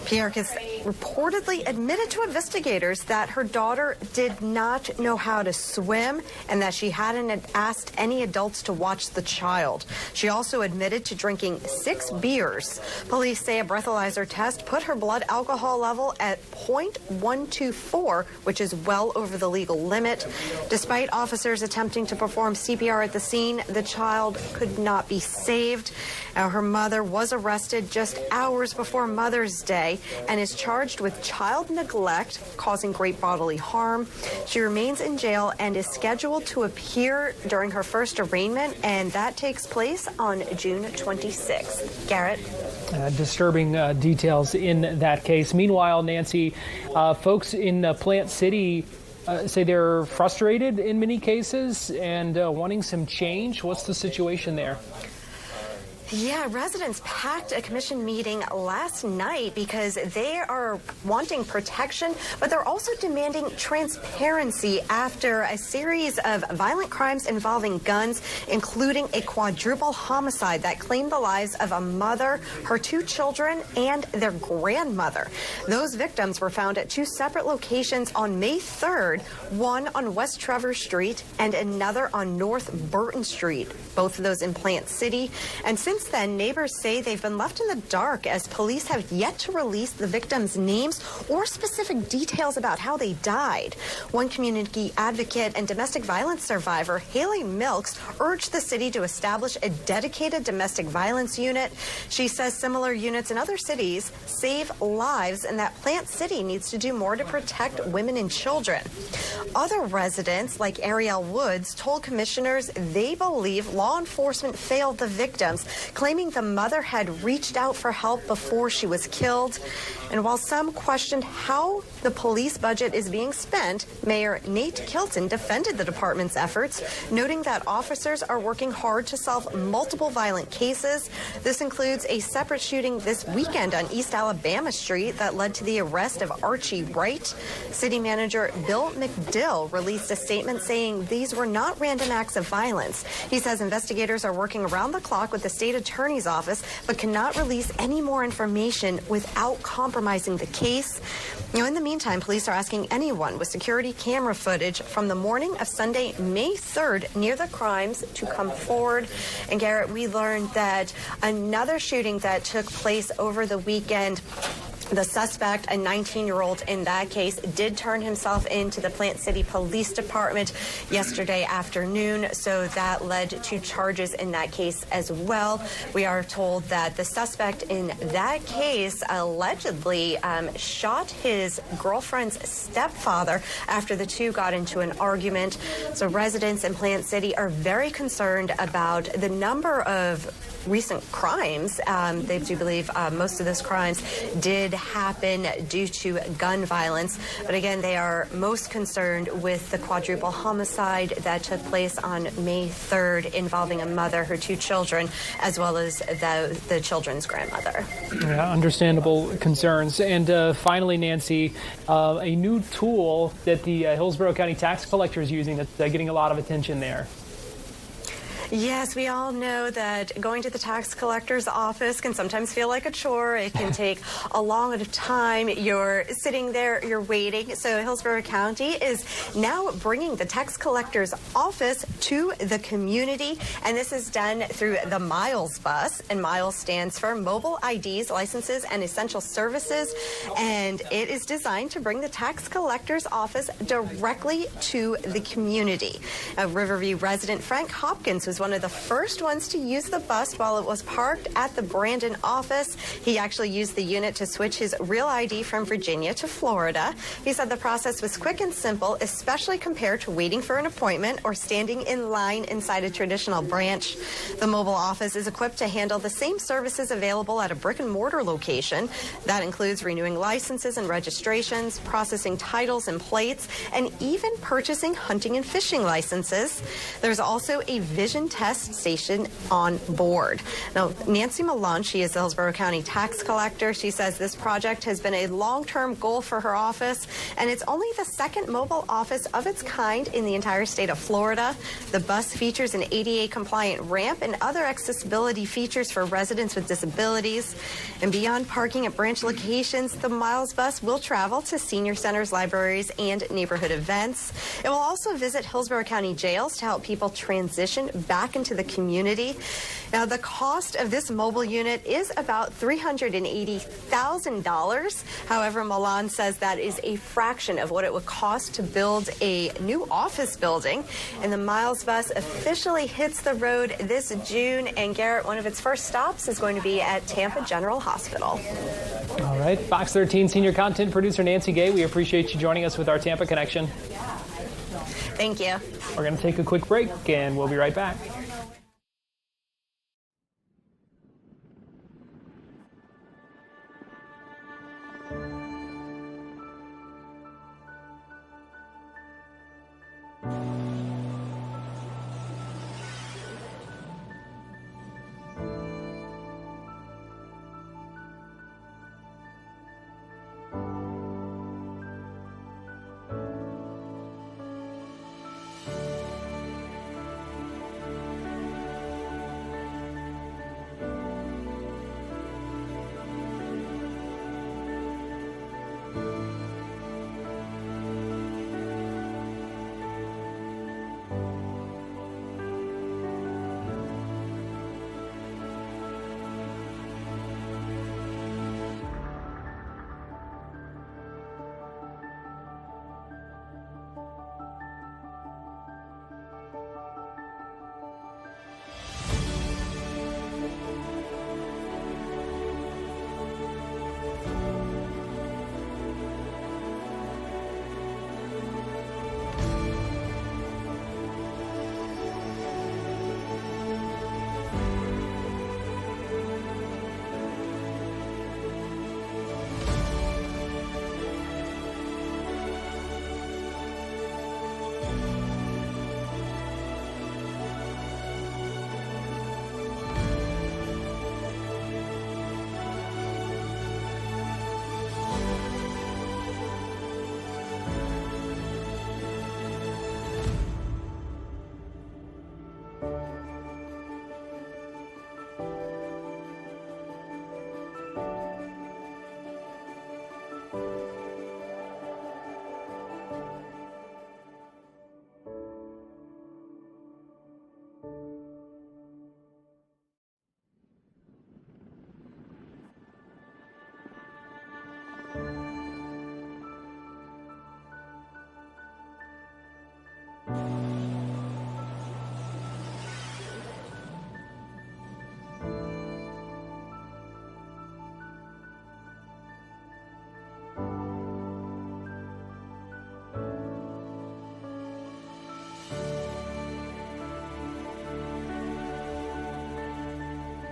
Pierikis reportedly admitted to investigators that her daughter did not know how to swim and that she hadn't asked any adults to watch the child. She also admitted to drinking 6 beers. Police say a breathalyzer test put her blood alcohol level at 0.124, which is well over the legal limit. Despite officers attempting to perform CPR at the scene, the child could not be saved. Now, her mother was arrested just hours before Mother's Day and is charged with child neglect causing great bodily harm. She remains in jail and is scheduled to appear during her first arraignment, and that takes place on June 26th. Garrett? Disturbing details in that case. Meanwhile, Nancy, folks in Plant City say they're frustrated in many cases and wanting some change. What's the situation there? Yeah, residents packed a commission meeting last night because they are wanting protection, but they're also demanding transparency after a series of violent crimes involving guns, including a quadruple homicide that claimed the lives of a mother, her 2 children, and their grandmother. Those victims were found at 2 separate locations on May 3rd, one on West Trevor Street and another on North Burton Street, both of those in Plant City. And since then, neighbors say they've been left in the dark as police have yet to release the victims' names or specific details about how they died. One community advocate and domestic violence survivor, Haley Milks, urged the city to establish a dedicated domestic violence unit. She says similar units in other cities save lives and that Plant City needs to do more to protect women and children. Other residents, like Ariel Woods, told commissioners they believe law enforcement failed the victims, claiming the mother had reached out for help before she was killed. And while some questioned how the police budget is being spent, Mayor Nate Kilton defended the department's efforts, noting that officers are working hard to solve multiple violent cases. This includes a separate shooting this weekend on East Alabama Street that led to the arrest of Archie Wright. City Manager Bill McDill released a statement saying these were not random acts of violence. He says investigators are working around the clock with the state attorney's office, but cannot release any more information without compromising the case. In the meantime, police are asking anyone with security camera footage from the morning of Sunday, May 3rd, near the crimes to come forward. And Garrett, we learned that another shooting that took place over the weekend, the suspect, a 19-year-old in that case, did turn himself in to the Plant City Police Department yesterday afternoon, so that led to charges in that case as well. We are told that the suspect in that case allegedly shot his girlfriend's stepfather after the two got into an argument. So residents in Plant City are very concerned about the number of recent crimes. They do believe most of those crimes did happen due to gun violence. But again, they are most concerned with the quadruple homicide that took place on May 3rd involving a mother, her two children, as well as the children's grandmother. Yeah, understandable concerns. And finally, Nancy, a new tool that the Hillsborough County tax collector is using that's getting a lot of attention there. Yes, we all know that going to the tax collector's office can sometimes feel like a chore. It can take a long time. You're sitting there, you're waiting. So Hillsborough County is now bringing the tax collector's office to the community, and this is done through the Miles bus, and Miles stands for Mobile IDs, Licenses, and Essential Services, and it is designed to bring the tax collector's office directly to the community. Riverview resident Frank Hopkins was one of the first ones to use the bus while it was parked at the Brandon office. He actually used the unit to switch his real ID from Virginia to Florida. He said the process was quick and simple, especially compared to waiting for an appointment or standing in line inside a traditional branch. The mobile office is equipped to handle the same services available at a brick and mortar location. That includes renewing licenses and registrations, processing titles and plates, and even purchasing hunting and fishing licenses. There's also a vision test station on board. Now, Nancy Malone, she is the Hillsborough County tax collector. She says this project has been a long-term goal for her office, and it's only the second mobile office of its kind in the entire state of Florida. The bus features an ADA-compliant ramp and other accessibility features for residents with disabilities. And beyond parking at branch locations, the Miles bus will travel to senior centers, libraries, and neighborhood events. It will also visit Hillsborough County jails to help people transition back into the community. Now, the cost of this mobile unit is about $380,000. However, Milan says that is a fraction of what it would cost to build a new office building. And the Miles bus officially hits the road this June. And Garrett, one of its first stops is going to be at Tampa General Hospital. All right. Fox 13 senior content producer Nancy Gay, we appreciate you joining us with our Tampa connection. Thank you. We're going to take a quick break, and we'll be right back.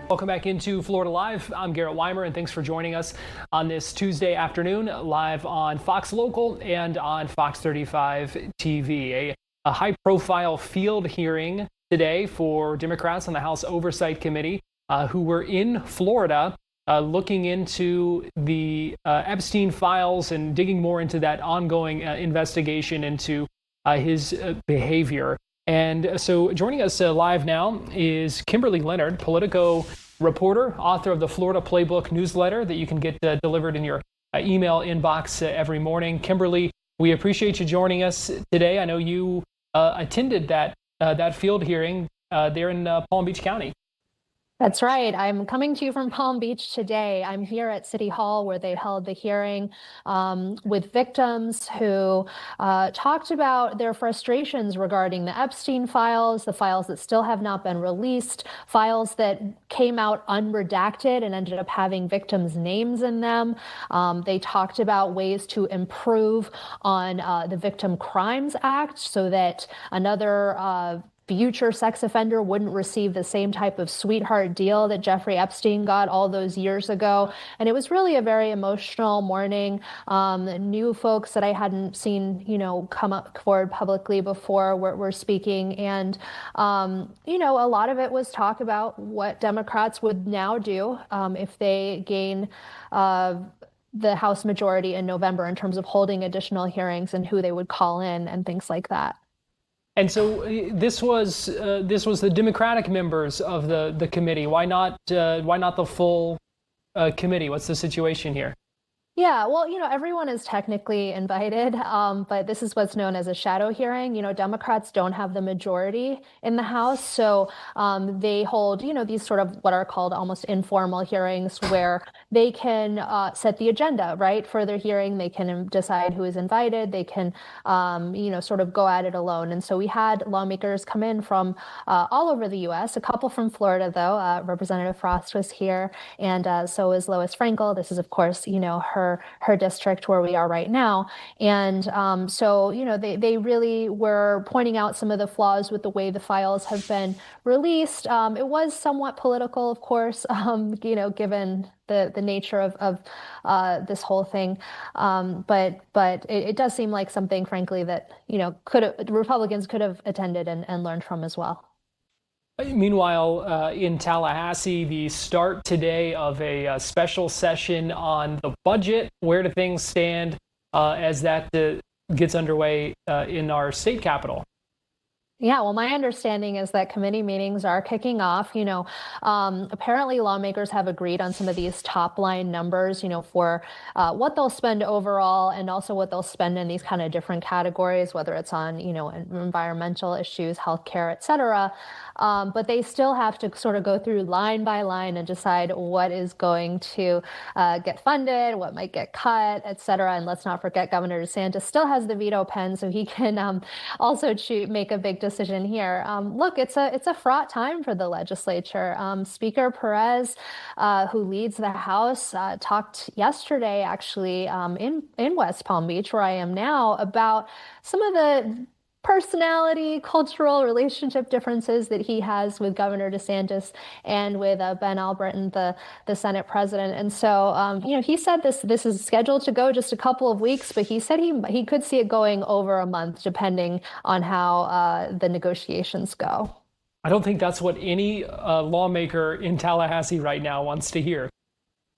Welcome back into Florida Live. I'm Garrett Wymer, and thanks for joining us on this Tuesday afternoon, live on Fox Local and on Fox 35 TV. A high-profile field hearing today for Democrats on the House Oversight Committee who were in Florida looking into the Epstein files and digging more into that ongoing investigation into his behavior. And so joining us live now is Kimberly Leonard, Politico reporter, author of the Florida Playbook newsletter that you can get delivered in your email inbox every morning. Kimberly, we appreciate you joining us today. I know you attended that field hearing there in Palm Beach County. That's right. I'm coming to you from Palm Beach today. I'm here at City Hall where they held the hearing with victims who talked about their frustrations regarding the Epstein files, the files that still have not been released, files that came out unredacted and ended up having victims' names in them. They talked about ways to improve on the Victim Crimes Act so that another future sex offender wouldn't receive the same type of sweetheart deal that Jeffrey Epstein got all those years ago. And it was really a very emotional morning. New folks that I hadn't seen, come up forward publicly before were speaking. And, a lot of it was talk about what Democrats would now do if they gain the House majority in November in terms of holding additional hearings and who they would call in and things like that. And so this was the Democratic members of the committee. Why not the full committee? What's the situation here? Yeah, well, everyone is technically invited, but this is what's known as a shadow hearing. Democrats don't have the majority in the House, so they hold, these sort of what are called almost informal hearings where they can set the agenda, right, for their hearing. They can decide who is invited. They can, sort of go at it alone. And so we had lawmakers come in from all over the U.S., a couple from Florida, though. Representative Frost was here, and so is Lois Frankel. This is, of course, her district where we are right now. And so, they really were pointing out some of the flaws with the way the files have been released. It was somewhat political, of course, given the nature of this whole thing. But it does seem like something, frankly, that, Republicans could have attended and learned from as well. Meanwhile, in Tallahassee, the start today of a special session on the budget. Where do things stand as that gets underway in our state capitol? Yeah, well, my understanding is that committee meetings are kicking off. Apparently lawmakers have agreed on some of these top line numbers, for what they'll spend overall and also what they'll spend in these kind of different categories, whether it's on, environmental issues, healthcare, et cetera. But they still have to sort of go through line by line and decide what is going to get funded, what might get cut, et cetera. And let's not forget Governor DeSantis still has the veto pen, so he can also make a big decision here. Look, it's a fraught time for the legislature. Speaker Perez, who leads the House, talked yesterday, actually, in West Palm Beach, where I am now, about some of the personality, cultural relationship differences that he has with Governor DeSantis and with Ben Albritton, the Senate president. And so, he said this is scheduled to go just a couple of weeks, but he said he could see it going over a month, depending on how the negotiations go. I don't think that's what any lawmaker in Tallahassee right now wants to hear.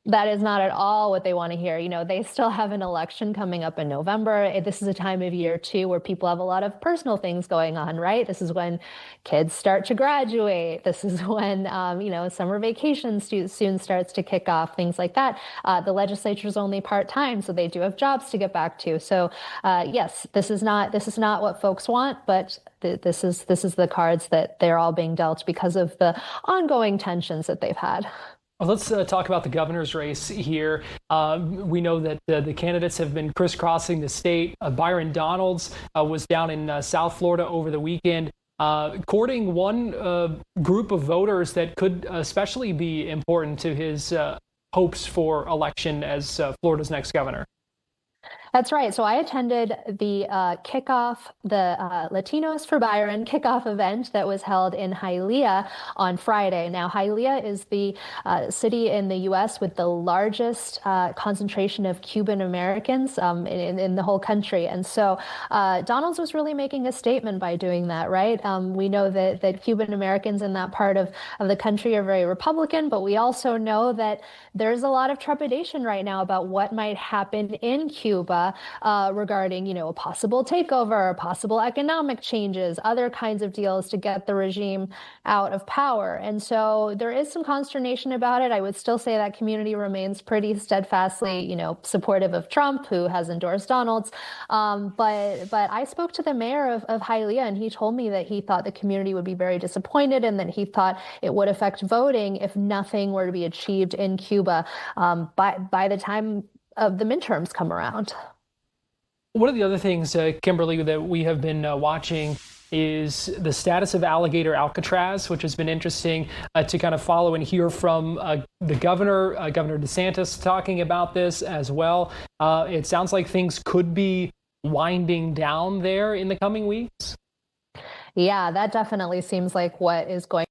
That is not at all what they want to hear. They still have an election coming up in November. This is a time of year, too, where people have a lot of personal things going on, right? This is when kids start to graduate. This is when, summer vacation soon starts to kick off, things like that. The legislature is only part-time, so they do have jobs to get back to. So, yes, this is not what folks want, but this is the cards that they're all being dealt because of the ongoing tensions that they've had. Well, let's talk about the governor's race here. We know that the candidates have been crisscrossing the state. Byron Donalds was down in South Florida over the weekend, courting one group of voters that could especially be important to his hopes for election as Florida's next governor. That's right. So I attended the kickoff, the Latinos for Byron kickoff event that was held in Hialeah on Friday. Now, Hialeah is the city in the U.S. with the largest concentration of Cuban Americans in the whole country. And so Donalds was really making a statement by doing that, right? We know that Cuban Americans in that part of the country are very Republican, but we also know that there's a lot of trepidation right now about what might happen in Cuba Cuba regarding, a possible takeover, possible economic changes, other kinds of deals to get the regime out of power. And so there is some consternation about it. I would still say that community remains pretty steadfastly, supportive of Trump, who has endorsed Donald's. But I spoke to the mayor of Hialeah, and he told me that he thought the community would be very disappointed and that he thought it would affect voting if nothing were to be achieved in Cuba by the time of the midterms come around. One of the other things, Kimberly, that we have been watching is the status of alligator Alcatraz, which has been interesting to kind of follow and hear from the governor, Governor DeSantis, talking about this as well. It sounds like things could be winding down there in the coming weeks. Yeah, that definitely seems like what is going.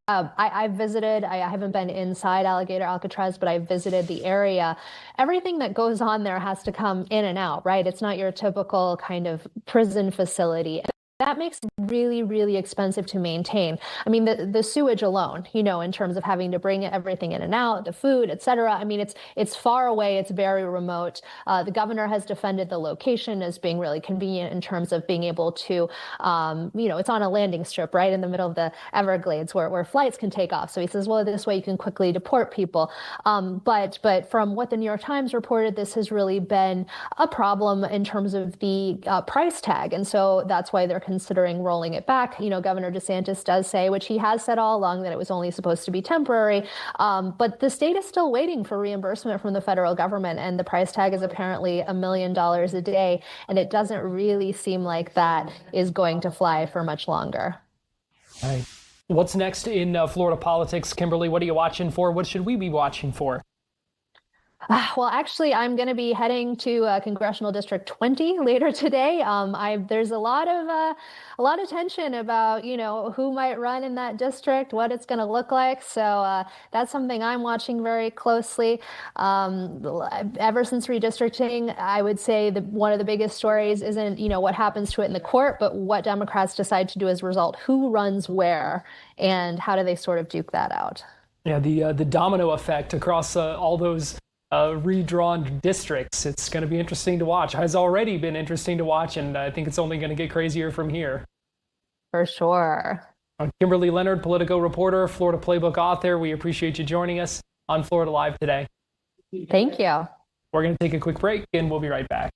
I've visited, I haven't been inside Alligator Alcatraz, but I've visited the area. Everything that goes on there has to come in and out, right? It's not your typical kind of prison facility. That makes it really, really expensive to maintain. I mean, the sewage alone, in terms of having to bring everything in and out, the food, et cetera. I mean, it's far away. It's very remote. The governor has defended the location as being really convenient in terms of being able to, it's on a landing strip right in the middle of the Everglades where flights can take off. So he says, well, this way you can quickly deport people. But from what the New York Times reported, this has really been a problem in terms of the price tag. And so that's why they're considering rolling it back. Governor DeSantis does say, which he has said all along, that it was only supposed to be temporary. But the state is still waiting for reimbursement from the federal government. And the price tag is apparently $1 million a day. And it doesn't really seem like that is going to fly for much longer. All right. What's next in Florida politics, Kimberly? What are you watching for? What should we be watching for? Well, actually, I'm going to be heading to Congressional District 20 later today. There's a lot of tension about, who might run in that district, what it's going to look like. So that's something I'm watching very closely. Ever since redistricting, I would say one of the biggest stories isn't, what happens to it in the court, but what Democrats decide to do as a result. Who runs where, and how do they sort of duke that out? Yeah, the domino effect across all those redrawn districts. It's going to be interesting to watch. Has already been interesting to watch, and I think it's only going to get crazier from here. For sure. Kimberly Leonard, Politico reporter, Florida Playbook author. We appreciate you joining us on Florida Live today. Thank you. We're going to take a quick break, and we'll be right back.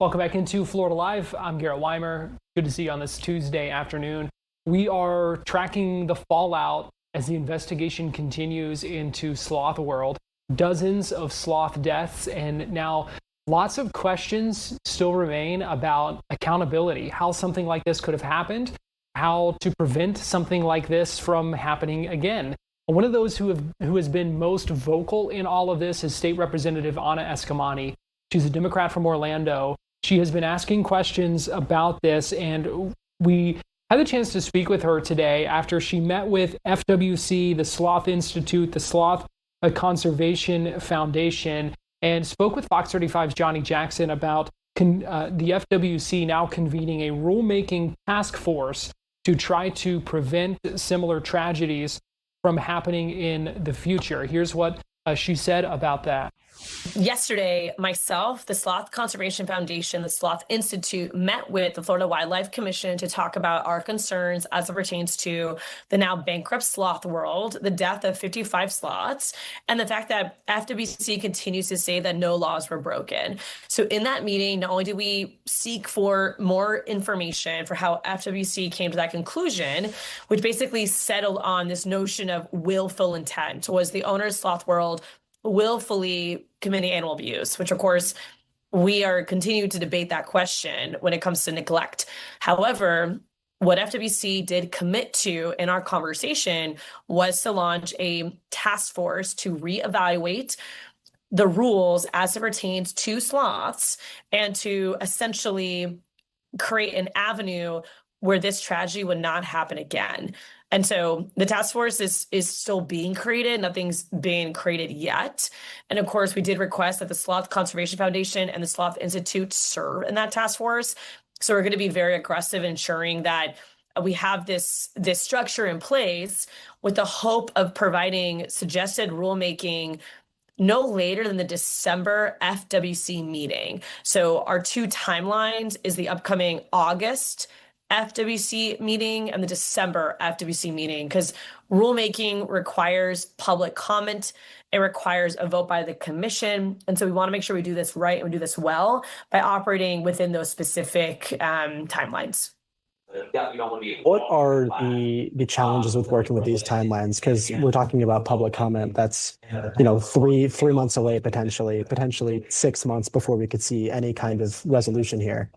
Welcome back into Florida Live. I'm Garrett Wymer. Good to see you on this Tuesday afternoon. We are tracking the fallout as the investigation continues into sloth world. Dozens of sloth deaths, and now lots of questions still remain about accountability, how something like this could have happened, how to prevent something like this from happening again. One of those who has been most vocal in all of this is State Representative Anna Eskamani. She's a Democrat from Orlando. She has been asking questions about this, and we had the chance to speak with her today after she met with FWC, the Sloth Institute, the Sloth Conservation Foundation, and spoke with Fox 35's Johnny Jackson about the FWC now convening a rulemaking task force to try to prevent similar tragedies from happening in the future. Here's what she said about that. Yesterday, myself, the Sloth Conservation Foundation, the Sloth Institute met with the Florida Wildlife Commission to talk about our concerns as it pertains to the now bankrupt sloth world, the death of 55 sloths, and the fact that FWC continues to say that no laws were broken. So in that meeting, not only did we seek for more information for how FWC came to that conclusion, which basically settled on this notion of willful intent. Was the owner's sloth world willfully committing animal abuse, which of course we are continuing to debate that question when it comes to neglect. However, what FWC did commit to in our conversation was to launch a task force to reevaluate the rules as it pertains to sloths and to essentially create an avenue where this tragedy would not happen again. And so the task force is still being created. Nothing's being created yet. And of course, we did request that the Sloth Conservation Foundation and the Sloth Institute serve in that task force. So we're going to be very aggressive in ensuring that we have this structure in place with the hope of providing suggested rulemaking no later than the December FWC meeting. So our two timelines is the upcoming August FWC meeting and the December FWC meeting, because rulemaking requires public comment. It requires a vote by the commission. And so we want to make sure we do this right and we do this well by operating within those specific timelines. What are the challenges with working with these timelines? Because we're talking about public comment that's, three months away, potentially 6 months before we could see any kind of resolution here.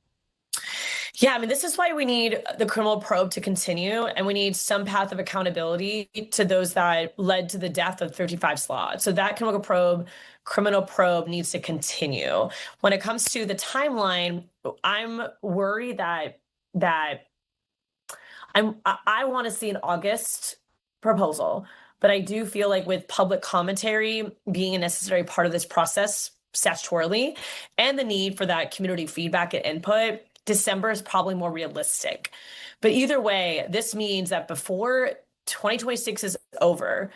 Yeah, I mean, this is why we need the criminal probe to continue, and we need some path of accountability to those that led to the death of 35 sloths. So that criminal probe needs to continue. When it comes to the timeline, I'm worried that I want to see an August proposal, but I do feel like with public commentary being a necessary part of this process statutorily, and the need for that community feedback and input, December is probably more realistic. But either way, this means that before 2026 is over,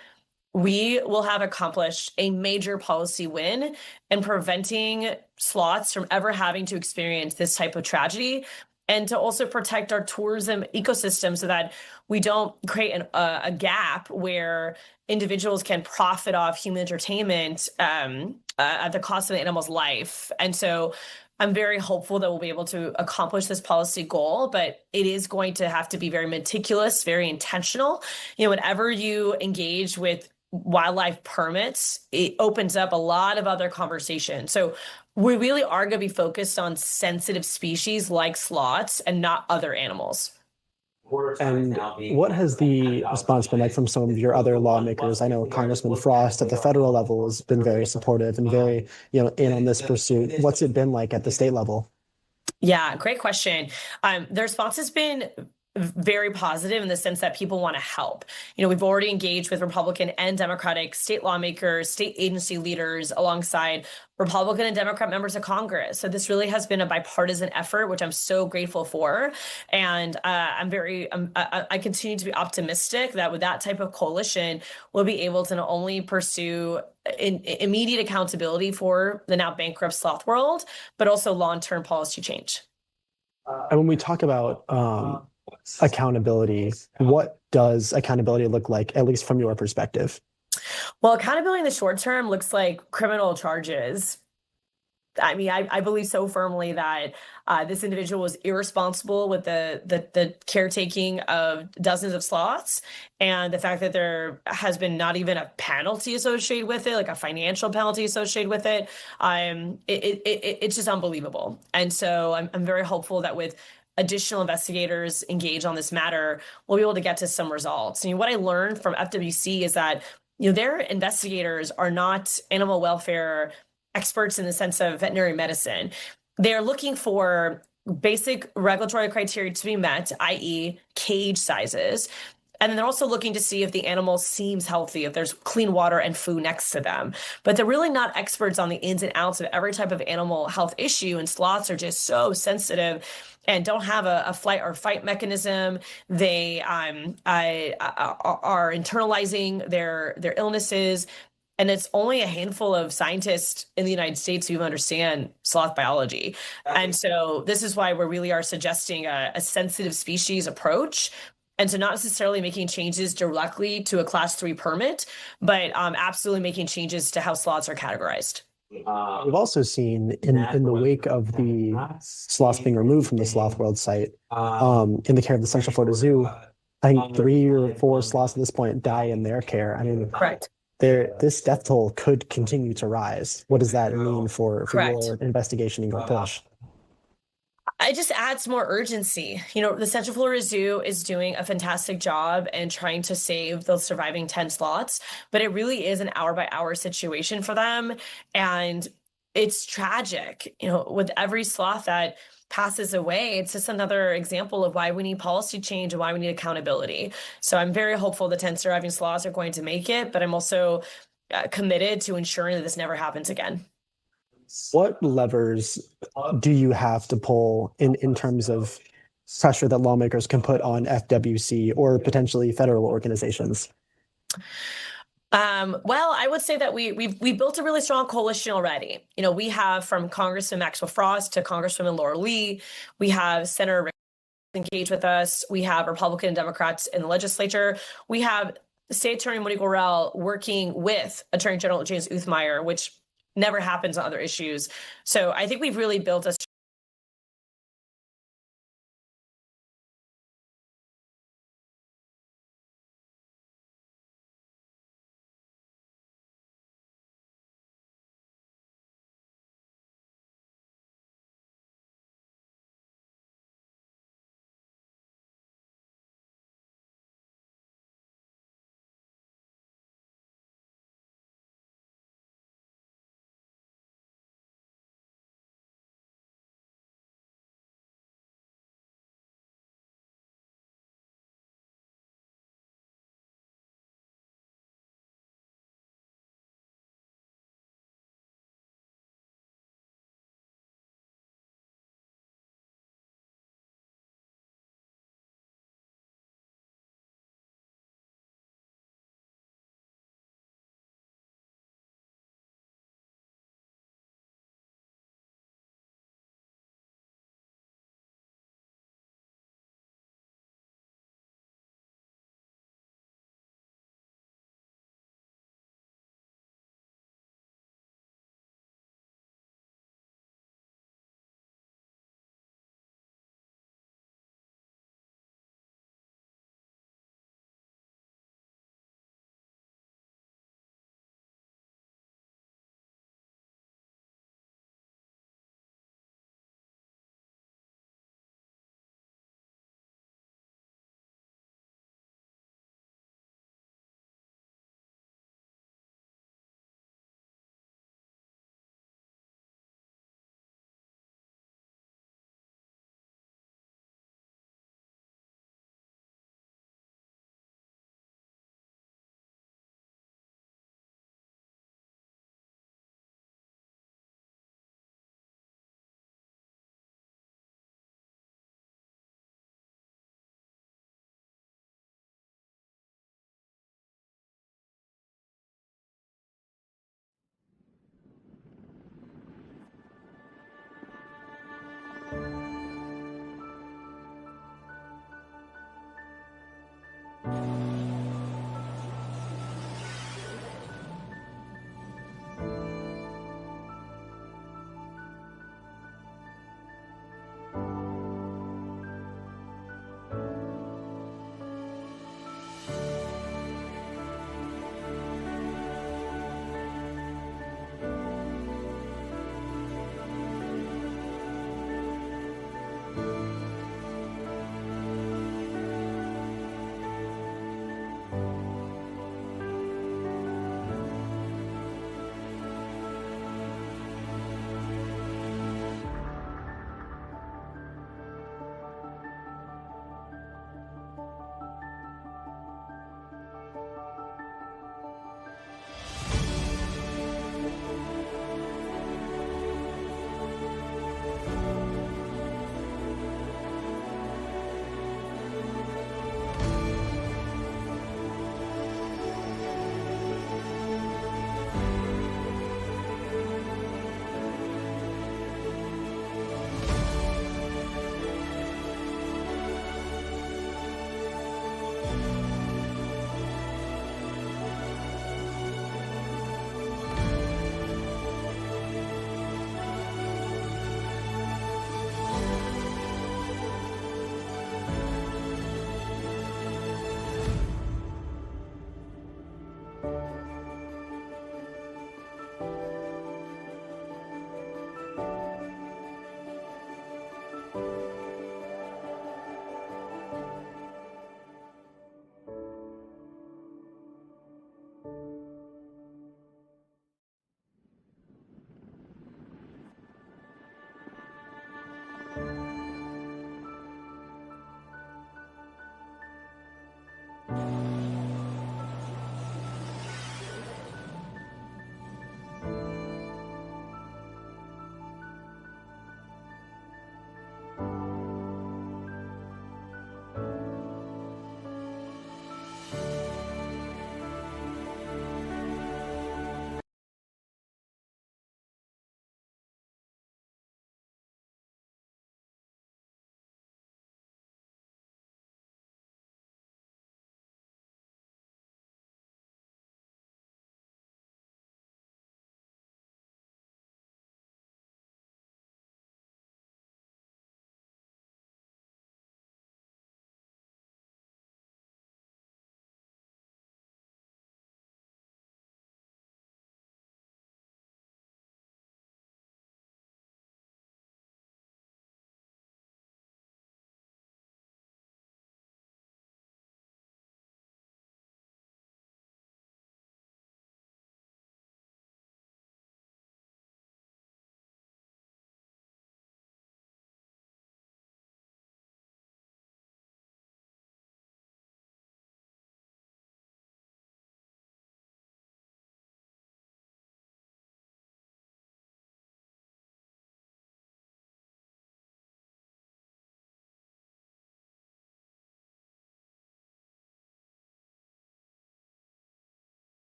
we will have accomplished a major policy win in preventing sloths from ever having to experience this type of tragedy, and to also protect our tourism ecosystem so that we don't create a gap where individuals can profit off human entertainment at the cost of the animal's life. And so I'm very hopeful that we'll be able to accomplish this policy goal, but it is going to have to be very meticulous, very intentional. Whenever you engage with wildlife permits, it opens up a lot of other conversations. So we really are going to be focused on sensitive species like sloths and not other animals. And what has the response been like from some of your other lawmakers? I know Congressman Frost at the federal level has been very supportive and very, in on this pursuit. What's it been like at the state level? Yeah, great question. The response has been very positive in the sense that people want to help. We've already engaged with Republican and Democratic state lawmakers, state agency leaders, alongside Republican and Democrat members of Congress. So this really has been a bipartisan effort, which I'm so grateful for. And I continue to be optimistic that with that type of coalition, we'll be able to not only pursue immediate accountability for the now bankrupt sloth world, but also long-term policy change. And when we talk about accountability, what does accountability look like, at least from your perspective? Well, accountability in the short term looks like criminal charges. I mean, I believe so firmly that this individual was irresponsible with the caretaking of dozens of sloths, and the fact that there has been not even a penalty associated with it, like a financial penalty associated with it, it's just unbelievable. And so I'm very hopeful that with additional investigators engaged on this matter, we'll be able to get to some results. I mean, what I learned from FWC is that their investigators are not animal welfare experts in the sense of veterinary medicine. They're looking for basic regulatory criteria to be met, i.e. cage sizes. And then they're also looking to see if the animal seems healthy, if there's clean water and food next to them. But they're really not experts on the ins and outs of every type of animal health issue. And sloths are just so sensitive and don't have a flight or fight mechanism. They are internalizing their illnesses. And it's only a handful of scientists in the United States who understand sloth biology. And so this is why we really are suggesting a sensitive species approach. And so not necessarily making changes directly to a class 3 permit, but absolutely making changes to how sloths are categorized. We've also seen in the wake of the sloths being removed from the Sloth World site, in the care of the Central Florida Zoo, I think 3 or 4 sloths at this point die in their care. I mean, correct. This death toll could continue to rise. What does that mean for your investigation and your push? It just adds more urgency. The Central Florida Zoo is doing a fantastic job and trying to save those surviving 10 sloths, but it really is an hour-by-hour situation for them. And it's tragic. With every sloth that passes away, it's just another example of why we need policy change and why we need accountability. So I'm very hopeful the 10 surviving sloths are going to make it, but I'm also committed to ensuring that this never happens again. What levers do you have to pull in terms of pressure that lawmakers can put on FWC or potentially federal organizations? Well, I would say that we built a really strong coalition already. We have from Congressman Maxwell Frost to Congresswoman Laura Lee. We have Senator Rick engaged with us. We have Republican and Democrats in the legislature. We have State Attorney Monique Worrell working with Attorney General James Uthmeyer, which never happens on other issues. So I think we've really built a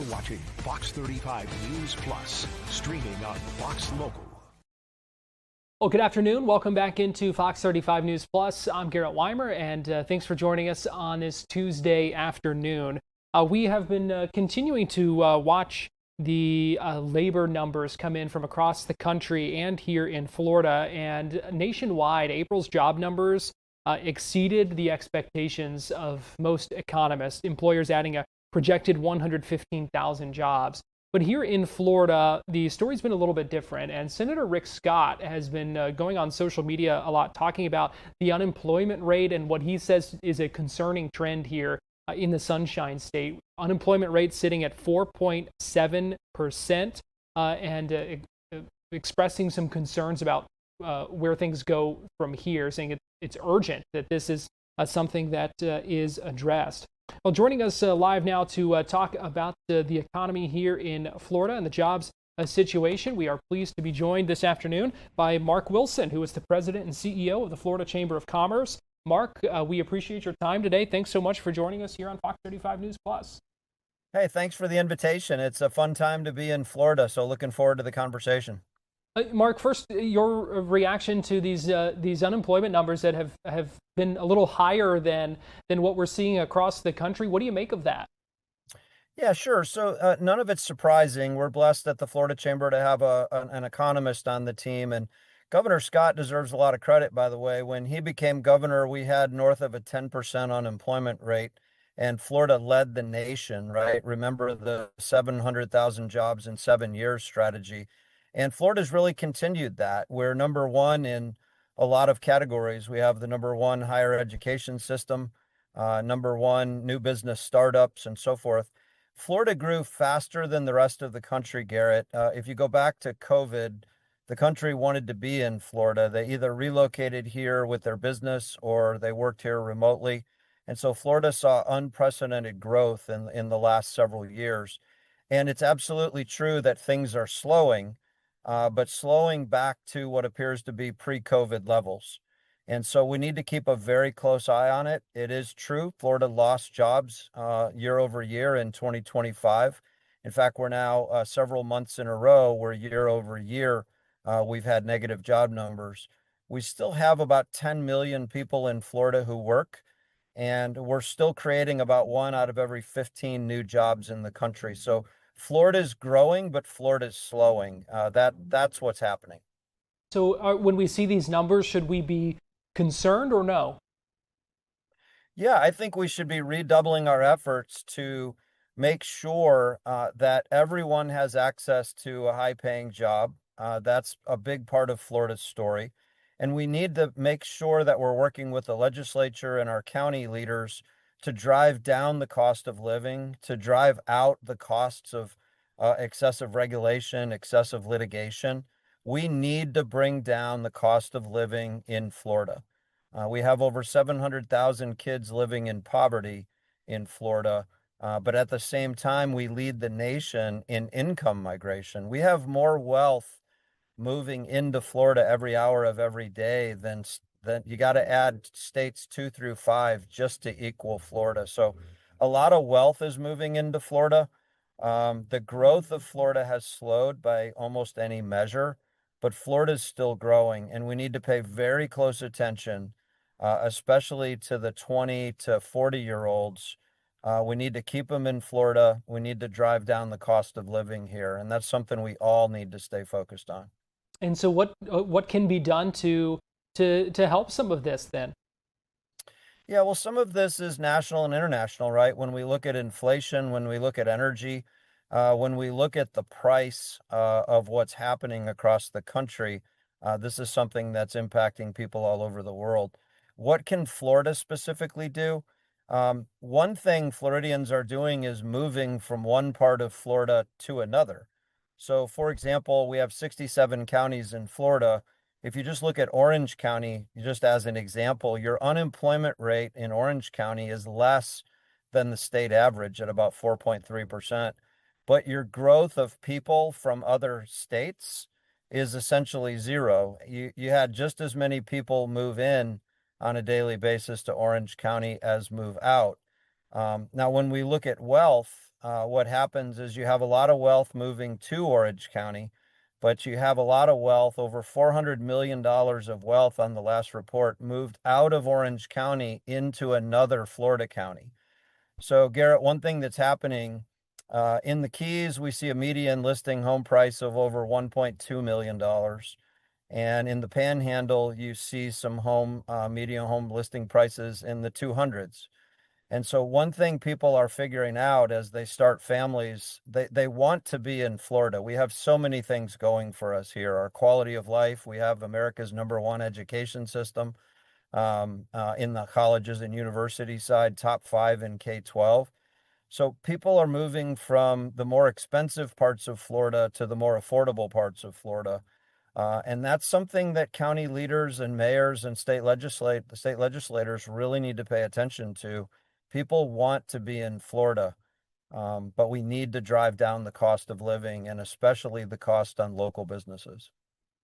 watching Fox 35 News Plus, streaming on Fox Local. Well, good afternoon. Welcome back into Fox 35 News Plus. I'm Garrett Wymer, and thanks for joining us on this Tuesday afternoon. We have been continuing to watch the labor numbers come in from across the country and here in Florida. And nationwide, April's job numbers exceeded the expectations of most economists, employers adding a projected 115,000 jobs. But here in Florida, the story's been a little bit different. And Senator Rick Scott has been going on social media a lot, talking about the unemployment rate and what he says is a concerning trend here in the Sunshine State. Unemployment rate sitting at 4.7%, and expressing some concerns about where things go from here, saying it's urgent that this is something that is addressed. Well, joining us live now to talk about the economy here in Florida and the jobs situation, we are pleased to be joined this afternoon by Mark Wilson, who is the president and CEO of the Florida Chamber of Commerce. Mark, we appreciate your time today. Thanks so much for joining us here on Fox 35 News Plus. Hey, thanks for the invitation. It's a fun time to be in Florida, so looking forward to the conversation. Mark, first, your reaction to these unemployment numbers that have been a little higher than what we're seeing across the country. What do you make of that? Yeah, sure. So none of it's surprising. We're blessed at the Florida Chamber to have an economist on the team, and Governor Scott deserves a lot of credit, by the way. When he became governor, we had north of a 10% unemployment rate, and Florida led the nation, right? Remember the 700,000 jobs in 7 years strategy. And Florida's really continued that. We're number one in a lot of categories. We have the number one higher education system, number one new business startups, and so forth. Florida grew faster than the rest of the country, Garrett. If you go back to COVID, the country wanted to be in Florida. They either relocated here with their business or they worked here remotely. And so Florida saw unprecedented growth in the last several years. And it's absolutely true that things are slowing, but slowing back to what appears to be pre-COVID levels. And so we need to keep a very close eye on it. It is true, Florida lost jobs year over year in 2025. In fact, we're now several months in a row where year over year we've had negative job numbers. We still have about 10 million people in Florida who work, and we're still creating about 1 out of every 15 new jobs in the country. So Florida's growing, but Florida's slowing. That's what's happening. So when we see these numbers, should we be concerned or no? Yeah, I think we should be redoubling our efforts to make sure that everyone has access to a high-paying job. That's a big part of Florida's story. And we need to make sure that we're working with the legislature and our county leaders to drive down the cost of living, to drive out the costs of excessive regulation, excessive litigation. We need to bring down the cost of living in Florida. We have over 700,000 kids living in poverty in Florida, but at the same time, we lead the nation in income migration. We have more wealth moving into Florida every hour of every day than you got to add states 2 through 5 just to equal Florida. So a lot of wealth is moving into Florida. The growth of Florida has slowed by almost any measure, but Florida's still growing, and we need to pay very close attention, especially to the 20 to 40-year-olds. We need to keep them in Florida. We need to drive down the cost of living here, and that's something we all need to stay focused on. And so what can be done to help some of this then? Yeah, well, some of this is national and international, right? When we look at inflation, when we look at energy, when we look at the price of what's happening across the country, this is something that's impacting people all over the world. What can Florida specifically do? One thing Floridians are doing is moving from one part of Florida to another. So, for example, we have 67 counties in Florida. If you just look at Orange County, just as an example, your unemployment rate in Orange County is less than the state average at about 4.3%. But your growth of people from other states is essentially zero. You had just as many people move in on a daily basis to Orange County as move out. Now, when we look at wealth, what happens is you have a lot of wealth moving to Orange County, but you have a lot of wealth, over $400 million of wealth on the last report, moved out of Orange County into another Florida county. So, Garrett, one thing that's happening in the Keys, we see a median listing home price of over $1.2 million. And in the Panhandle, you see some median home listing prices in the 200s. And so one thing people are figuring out as they start families, they want to be in Florida. We have so many things going for us here. Our quality of life, we have America's #1 education system in the colleges and university side, top 5 in K-12. So people are moving from the more expensive parts of Florida to the more affordable parts of Florida. And that's something that county leaders and mayors and state legislators really need to pay attention to. People want to be in Florida, but we need to drive down the cost of living and especially the cost on local businesses.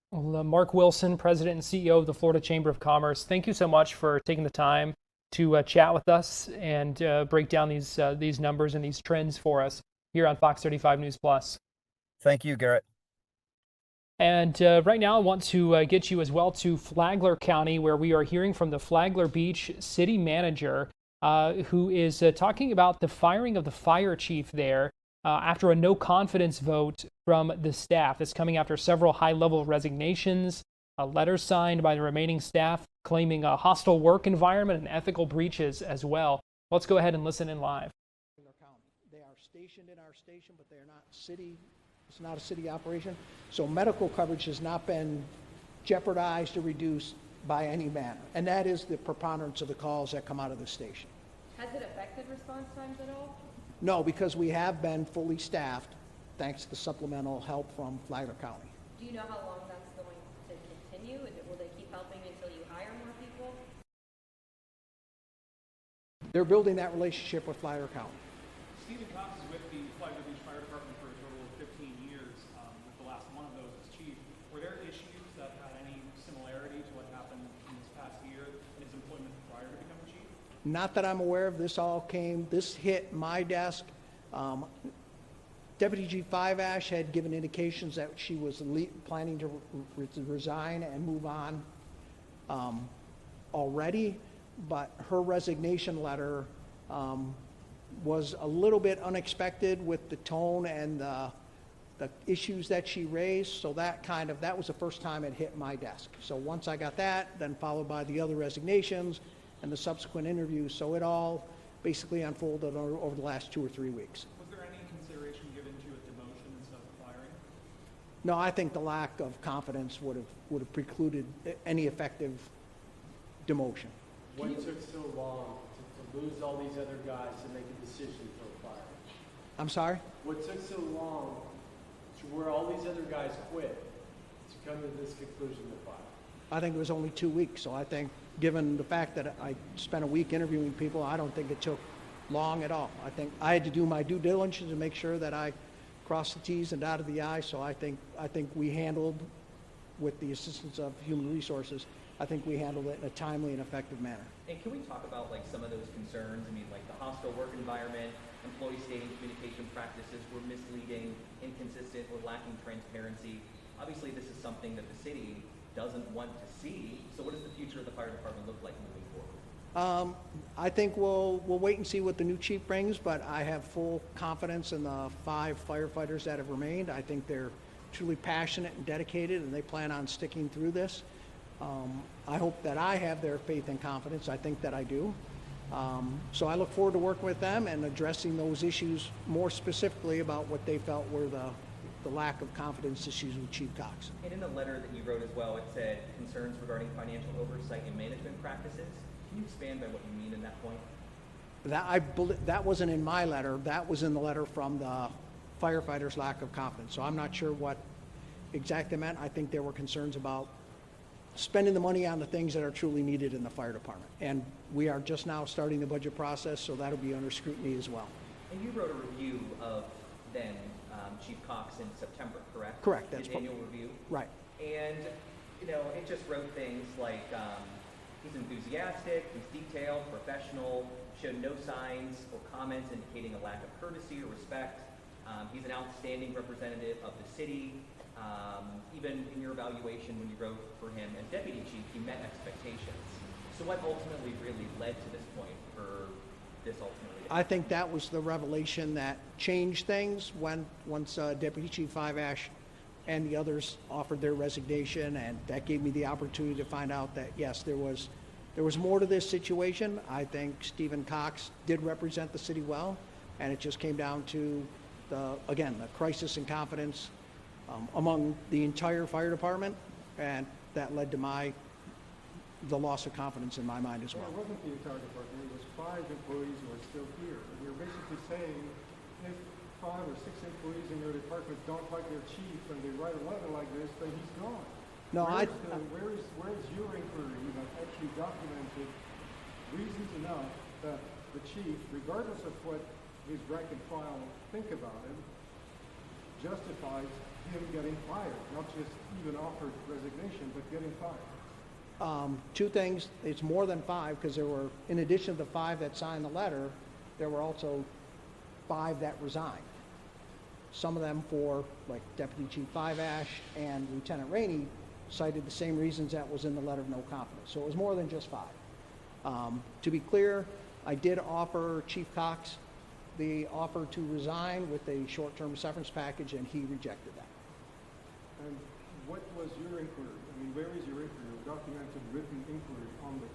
Well, Mark Wilson, President and CEO of the Florida Chamber of Commerce, thank you so much for taking the time to chat with us and break down these numbers and these trends for us here on Fox 35 News Plus. Thank you, Garrett. And right now I want to get you as well to Flagler County, where we are hearing from the Flagler Beach city manager, who is talking about the firing of the fire chief there after a no confidence vote from the staff. It's coming after several high-level resignations, letters signed by the remaining staff claiming a hostile work environment and ethical breaches as well. Let's go ahead and listen in live. They are stationed in our station, but they are not city. It's not a city operation. So medical coverage has not been jeopardized or reduced by any manner. And that is the preponderance of the calls that come out of the station. Has it affected response times at all? No, because we have been fully staffed thanks to the supplemental help from Flagler County. Do you know how long that's going to continue? Will they keep helping until you hire more people? They're building that relationship with Flagler County. Stephen Cox is with the Flagler Beach Fire Department for a total of 15 years, with the last one of those as chief. Were there issues that had any similarity to what happened in this past year in his employment prior to becoming chief? Not that I'm aware of. This hit my desk. Deputy Chief Five-Ash had given indications that she was planning to resign and move on already, but her resignation letter was a little bit unexpected with the tone and the issues that she raised. So that was the first time it hit my desk. So once I got that, then followed by the other resignations and the subsequent interviews. So it all basically unfolded over the last 2 or 3 weeks. Was there any consideration given to a demotion instead of firing? No, I think the lack of confidence would have precluded any effective demotion. What took so long to lose all these other guys to make a decision for a fire? I'm sorry? What took so long to where all these other guys quit to come to this conclusion to fire? I think it was only 2 weeks. So I think, given the fact that I spent a week interviewing people, I don't think it took long at all. I think I had to do my due diligence to make sure that I crossed the T's and dotted the I's. So I think we handled, with the assistance of human resources, I think we handled it in a timely and effective manner. And can we talk about some of those concerns? I mean, like the hostile work environment, employees stating communication practices were misleading, inconsistent, or lacking transparency. Obviously, this is something that the city doesn't want to see. So what does the future of the fire department look like moving forward? I think we'll wait and see what the new chief brings, but I have full confidence in the 5 firefighters that have remained. I think they're truly passionate and dedicated, and they plan on sticking through this. I hope that I have their faith and confidence. I think that I do. So I look forward to working with them and addressing those issues more specifically about what they felt were the lack of confidence issues with Chief Cox. And in the letter that you wrote as well, it said concerns regarding financial oversight and management practices. Can you expand by what you mean in that point? That wasn't in my letter. That was in the letter from the firefighters' lack of confidence. So I'm not sure what exactly meant. I think there were concerns about spending the money on the things that are truly needed in the fire department. And we are just now starting the budget process, so that'll be under scrutiny as well. And you wrote a review of then Chief Cox in September, correct? Correct. His annual review. Right. And, it just wrote things like, He's enthusiastic, he's detailed, professional, showed no signs or comments indicating a lack of courtesy or respect. He's an outstanding representative of the city. Even in your evaluation when you wrote for him as deputy chief, he met expectations. So what ultimately really led to this point for this ultimately? I think that was the revelation that changed things once Deputy Chief Five Ash and the others offered their resignation, and that gave me the opportunity to find out that yes, there was more to this situation. I think Stephen Cox did represent the city well, and it just came down to the crisis in confidence among the entire fire department, and that led to the loss of confidence in my mind as well. It wasn't the entire department. It was 5 employees who are still here. And you're basically saying if 5 or 6 employees in your department don't like their chief and they write a letter like this, then he's gone. No, where is your inquiry that actually documented reasons enough that the chief, regardless of what his rank and file think about him, justifies him getting fired, not just even offered resignation, but getting fired? 2 things. It's more than 5 because there were, in addition to the 5 that signed the letter, there were also 5 that resigned. Some of them for, like Deputy Chief Five Ash and Lieutenant Rainey, cited the same reasons that was in the letter of no confidence. So it was more than just 5. To be clear, I did offer Chief Cox the offer to resign with a short-term severance package, and he rejected that. And what was your inquiry? I mean, where is your inquiry, documented written inquiry on this?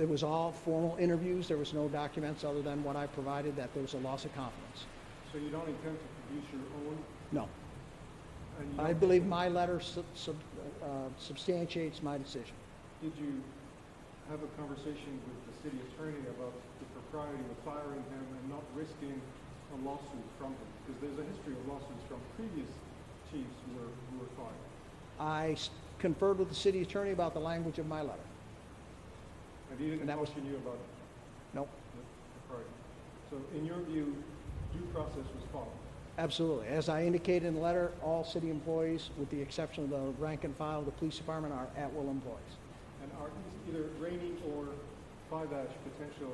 It was all formal interviews. There was no documents other than what I provided, that there was a loss of confidence. So you don't intend to produce your own? No. I believe my letter substantiates my decision. Did you have a conversation with the city attorney about the propriety of firing him and not risking a lawsuit from him? Because there's a history of lawsuits from previous chiefs who were fired. I conferred with the city attorney about the language of my letter. And he didn't question you about it? Nope. Right. So in your view, due process was followed? Absolutely. As I indicated in the letter, all city employees, with the exception of the rank and file of the police department, are at-will employees. And are either Rainey or Five Ash potential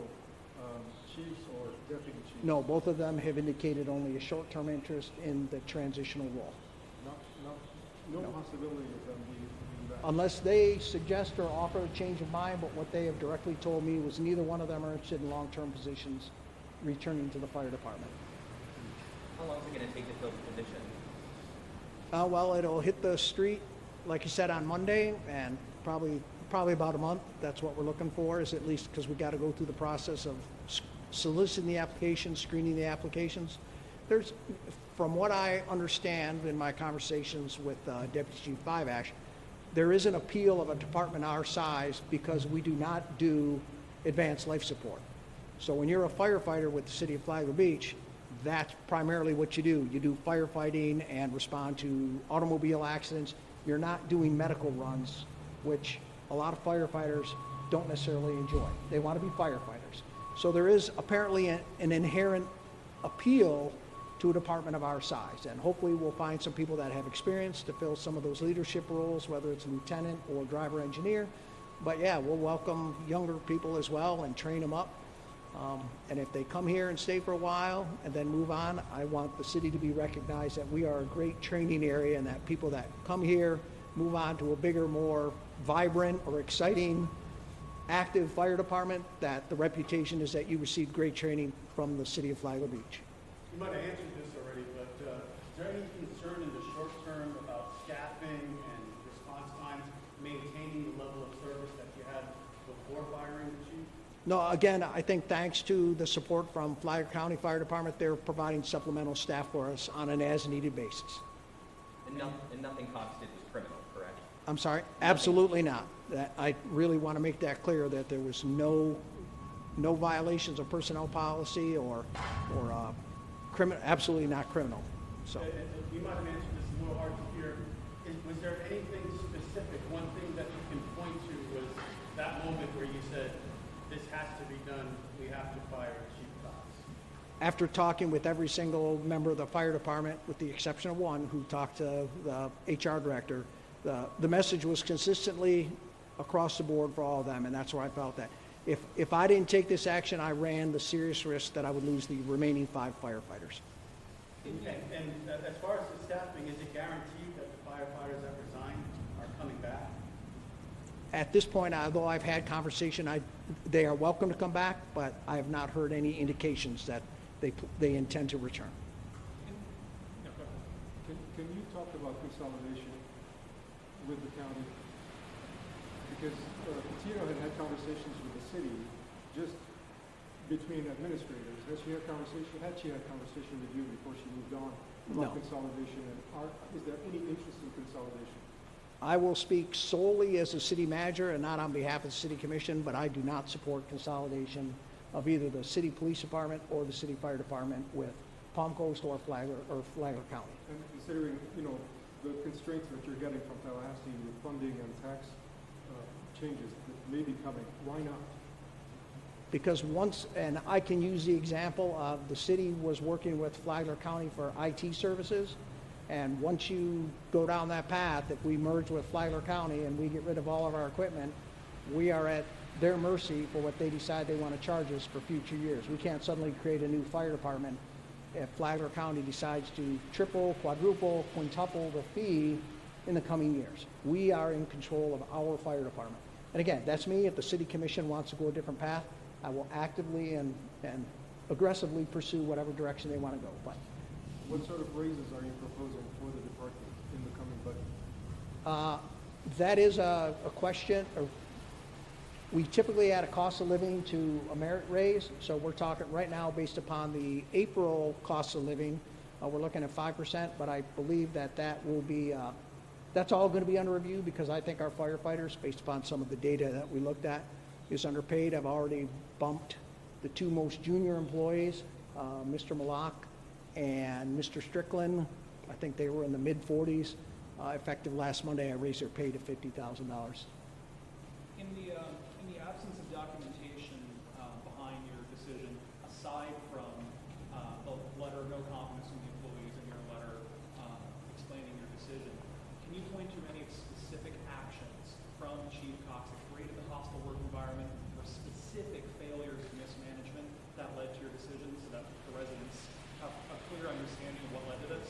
chiefs or deputy chiefs? No, both of them have indicated only a short-term interest in the transitional role. No possibility of them being back? Unless they suggest or offer a change of mind, but what they have directly told me was neither one of them are interested in long-term positions returning to the fire department. How long is it going to take to fill the position? Well, it'll hit the street, like you said, on Monday, and probably about a month. That's what we're looking for, is at least because we got to go through the process of soliciting the applications, screening the applications. There's, from what I understand in my conversations with Deputy Chief Five Ash, there is an appeal of a department our size because we do not do advanced life support. So when you're a firefighter with the city of Flagler Beach, that's primarily what you do. You do firefighting and respond to automobile accidents. You're not doing medical runs, which a lot of firefighters don't necessarily enjoy. They want to be firefighters. So there is apparently an inherent appeal to a department of our size, and hopefully we'll find some people that have experience to fill some of those leadership roles, whether it's lieutenant or driver engineer. But yeah, we'll welcome younger people as well and train them up. And if they come here and stay for a while and then move on, I want the city to be recognized that we are a great training area, and that people that come here move on to a bigger, more vibrant or exciting, active fire department, that the reputation is that you received great training from the city of Flagler Beach. You might have answered this already, but is there any concern in the short term about staffing and response times, maintaining the level of service that you had before firing the chief? No, again, I think thanks to the support from Flagler County Fire Department, they're providing supplemental staff for us on an as-needed basis. And nothing Cox did was criminal, correct? I'm sorry? Absolutely not. I really want to make that clear, that there was no violations of personnel policy or criminal, absolutely not criminal. So. You might have answered this a little hard to hear. Was there anything specific, one thing that you can point to was that moment where you said, this has to be done, we have to fire Chief Cox? After talking with every single member of the fire department, with the exception of one who talked to the HR director, the message was consistently across the board for all of them, and that's where I felt that if I didn't take this action, I ran the serious risk that I would lose the remaining 5 firefighters. And as far as the staffing, is it guaranteed that the firefighters that resigned are coming back? At this point, although I've had conversation, they are welcome to come back, but I have not heard any indications that they intend to return. Can you talk about consolidation with the county? Because Patino had conversations with the city just between administrators. Had she had conversation with you before she moved on about consolidation? And is there any interest in consolidation? I will speak solely as a city manager and not on behalf of the city commission, but I do not support consolidation of either the city police department or the city fire department with Palm Coast or Flagler County. And considering, the constraints that you're getting from Tallahassee with funding and tax changes that may be coming, why not? Because and I can use the example of the city was working with Flagler County for IT services, and once you go down that path, if we merge with Flagler County and we get rid of all of our equipment, we are at their mercy for what they decide they want to charge us for future years. We can't suddenly create a new fire department if Flagler County decides to triple, quadruple, quintuple the fee in the coming years. We are in control of our fire department. And again, that's me. If the city commission wants to go a different path, I will actively and aggressively pursue whatever direction they want to go. But what sort of raises are you proposing for the department in the coming budget? That is a question. We typically add a cost of living to a merit raise. So we're talking right now based upon the April cost of living, we're looking at 5%, but I believe that will be, that's all going to be under review because I think our firefighters, based upon some of the data that we looked at, is underpaid. I've already bumped the 2 most junior employees, Mr. Malak and Mr. Strickland. I think they were in the mid-40s. Effective last Monday, I raised their pay to $50,000. In the absence of documentation behind your decision, aside from the letter of no confidence in the employees and your letter explaining your decision, can you point to any specific actions from Chief Cox that created the hostile work environment or specific failures of mismanagement that led to your decision so that the residents have a clear understanding of what led to this?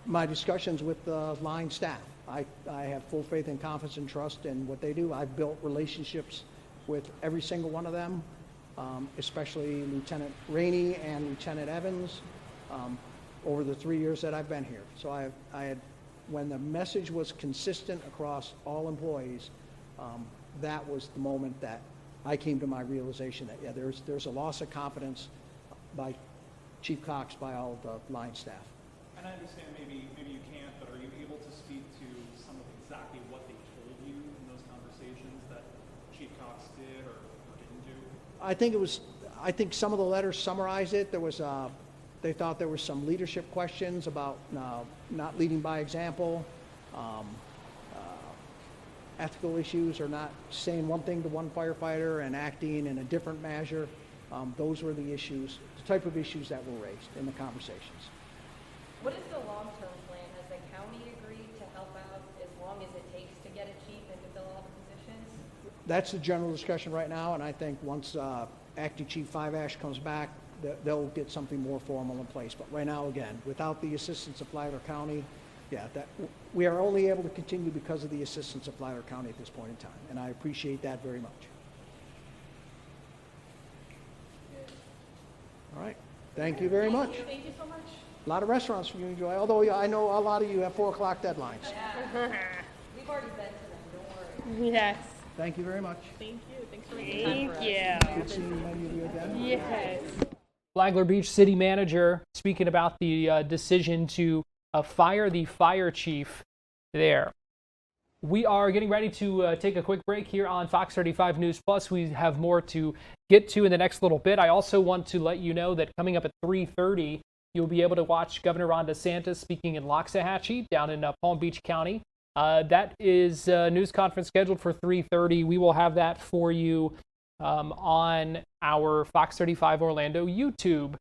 My discussions with the line staff. I have full faith and confidence and trust in what they do. I've built relationships with every single one of them, especially Lieutenant Rainey and Lieutenant Evans, over the 3 years that I've been here. So I had, when the message was consistent across all employees, that was the moment that I came to my realization that, yeah, there's a loss of confidence by Chief Cox, by all the line staff. And I understand maybe you can't, but are you able to speak to some of exactly what they told you in those conversations that Chief Cox did or didn't do? I think some of the letters summarize it. There was, they thought there were some leadership questions about not leading by example, ethical issues, or not saying one thing to one firefighter and acting in a different measure. Those were the issues, the type of issues that were raised in the conversations. What is the long-term plan? Has the county agreed to help out as long as it takes to get a chief and to fill all the positions? That's the general discussion right now, and I think once Acting Chief 5 Ash comes back, they'll get something more formal in place. But right now, again, without the assistance of Flagler County, yeah, we are only able to continue because of the assistance of Flagler County at this point in time, and I appreciate that very much. All right. Thank you very much. Thank you so much. A lot of restaurants for you to enjoy, although I know a lot of you have 4 o'clock deadlines. Yeah. We've already been to them, don't worry. Yes. Thank you very much. Thank you. Thanks for making time for us. Thank you. Good seeing many of you again. Yes. Flagler Beach City Manager speaking about the decision to fire the fire chief there. We are getting ready to take a quick break here on Fox 35 News Plus. We have more to get to in the next little bit. I also want to let you know that coming up at 3:30, you'll be able to watch Governor Ron DeSantis speaking in Loxahatchee down in Palm Beach County. That is a news conference scheduled for 3:30. We will have that for you on our Fox 35 Orlando YouTube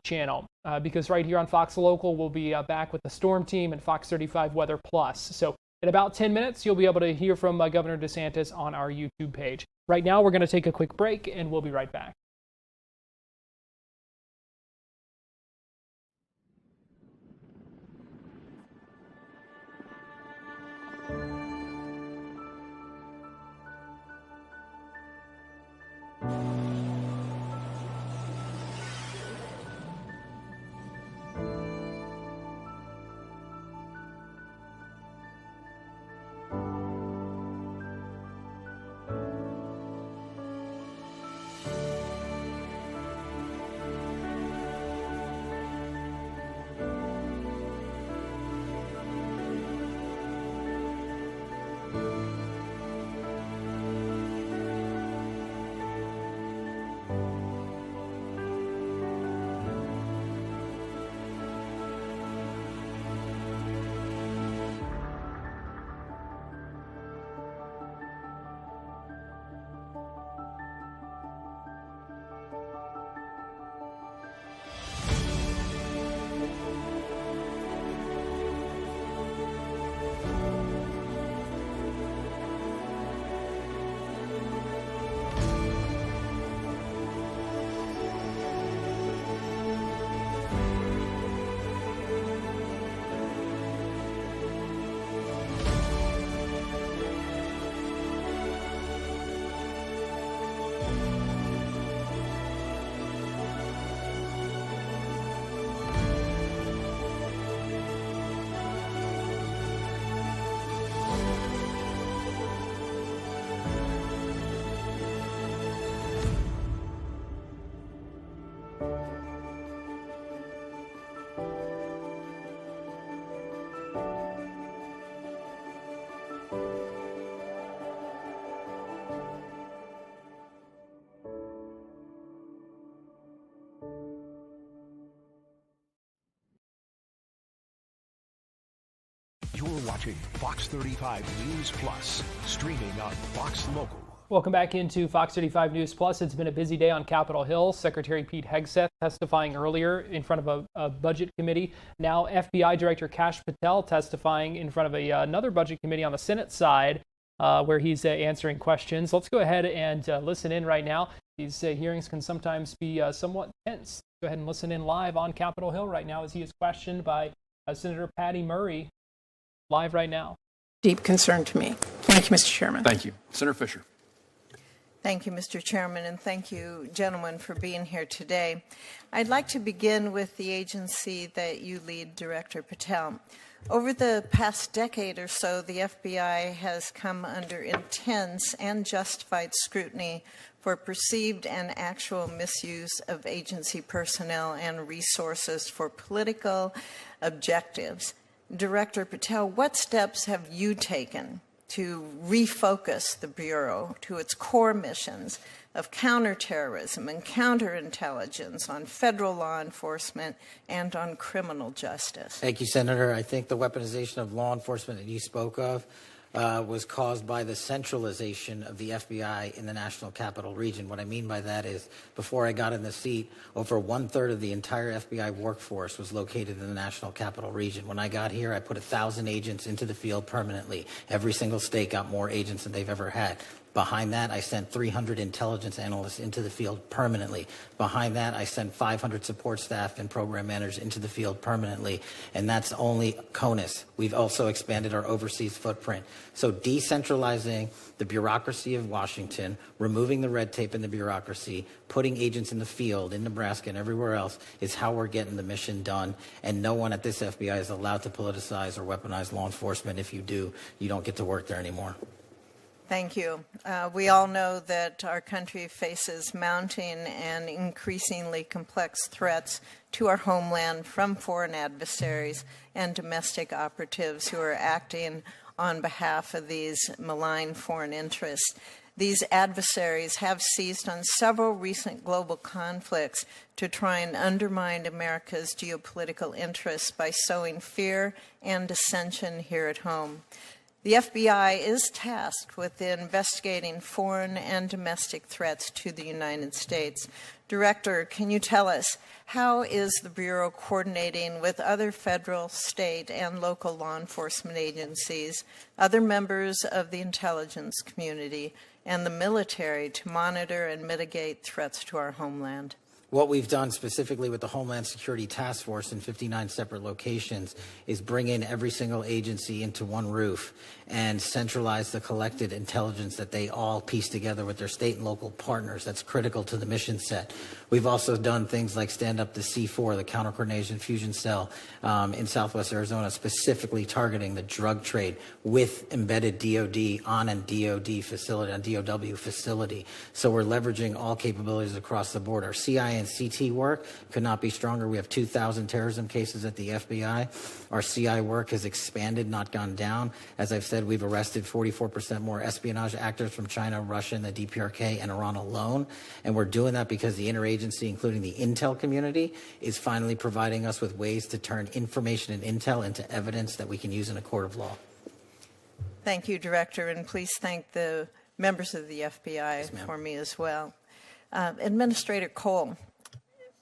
channel, because right here on Fox Local, we'll be back with the Storm Team and Fox 35 Weather Plus. So In about 10 minutes, you'll be able to hear from Governor DeSantis on our YouTube page. Right now, we're going to take a quick break, and we'll be right back. You're watching Fox 35 News Plus, streaming on Fox Local. Welcome back into Fox 35 News Plus. It's been a busy day on Capitol Hill. Secretary Pete Hegseth testifying earlier in front of a budget committee. Now FBI Director Kash Patel testifying in front of another budget committee on the Senate side where he's answering questions. Let's go ahead and listen in right now. These hearings can sometimes be somewhat tense. Go ahead and listen in live on Capitol Hill right now as he is questioned by Senator Patty Murray. Live right now. Deep concern to me. Thank you, Mr. Chairman. Thank you. Senator Fisher. Thank you, Mr. Chairman, and thank you, gentlemen, for being here today. I'd like to begin with the agency that you lead, Director Patel. Over the past decade or so, the FBI has come under intense and justified scrutiny for perceived and actual misuse of agency personnel and resources for political objectives. Director Patel, what steps have you taken to refocus the Bureau to its core missions of counterterrorism and counterintelligence on federal law enforcement and on criminal justice? Thank you, Senator. I think the weaponization of law enforcement that you spoke of was caused by the centralization of the FBI in the National Capital Region. What I mean by that is, before I got in the seat, over 1/3 of the entire FBI workforce was located in the National Capital Region. When I got here, I put 1,000 agents into the field permanently. Every single state got more agents than they've ever had. Behind that, I sent 300 intelligence analysts into the field permanently. Behind that, I sent 500 support staff and program managers into the field permanently. And that's only CONUS. We've also expanded our overseas footprint. So decentralizing the bureaucracy of Washington, removing the red tape in the bureaucracy, putting agents in the field in Nebraska and everywhere else is how we're getting the mission done. And no one at this FBI is allowed to politicize or weaponize law enforcement. If you do, you don't get to work there anymore. Thank you. We all know that our country faces mounting and increasingly complex threats to our homeland from foreign adversaries and domestic operatives who are acting on behalf of these malign foreign interests. These adversaries have seized on several recent global conflicts to try and undermine America's geopolitical interests by sowing fear and dissension here at home. The FBI is tasked with investigating foreign and domestic threats to the United States. Director, can you tell us, how is the Bureau coordinating with other federal, state, and local law enforcement agencies, other members of the intelligence community, and the military to monitor and mitigate threats to our homeland? What we've done specifically with the Homeland Security Task Force in 59 separate locations is bring in every single agency into one roof and centralize the collected intelligence that they all piece together with their state and local partners. That's critical to the mission set. We've also done things like stand up the C4, the Counter Coordination Fusion Cell in Southwest Arizona, specifically targeting the drug trade with embedded DOD on a DOD facility, on DOW facility. So we're leveraging all capabilities across the board. Our CI and CT work could not be stronger. We have 2,000 terrorism cases at the FBI. Our CI work has expanded, not gone down. As I've said, we've arrested 44% more espionage actors from China, Russia, and the DPRK and Iran alone. And we're doing that because the interagency, including the intel community, is finally providing us with ways to turn information and intel into evidence that we can use in a court of law. Thank you, Director, and please thank the members of the FBI for me as well. Administrator Cole,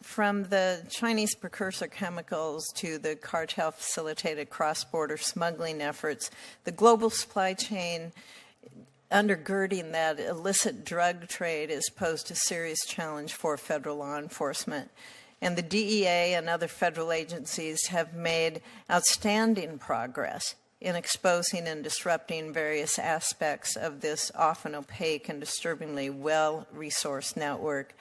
from the Chinese precursor chemicals to the cartel-facilitated cross-border smuggling efforts, the global supply chain undergirding that illicit drug trade has posed a serious challenge for federal law enforcement. And the DEA and other federal agencies have made outstanding progress in exposing and disrupting various aspects of this often opaque and disturbingly well-resourced network.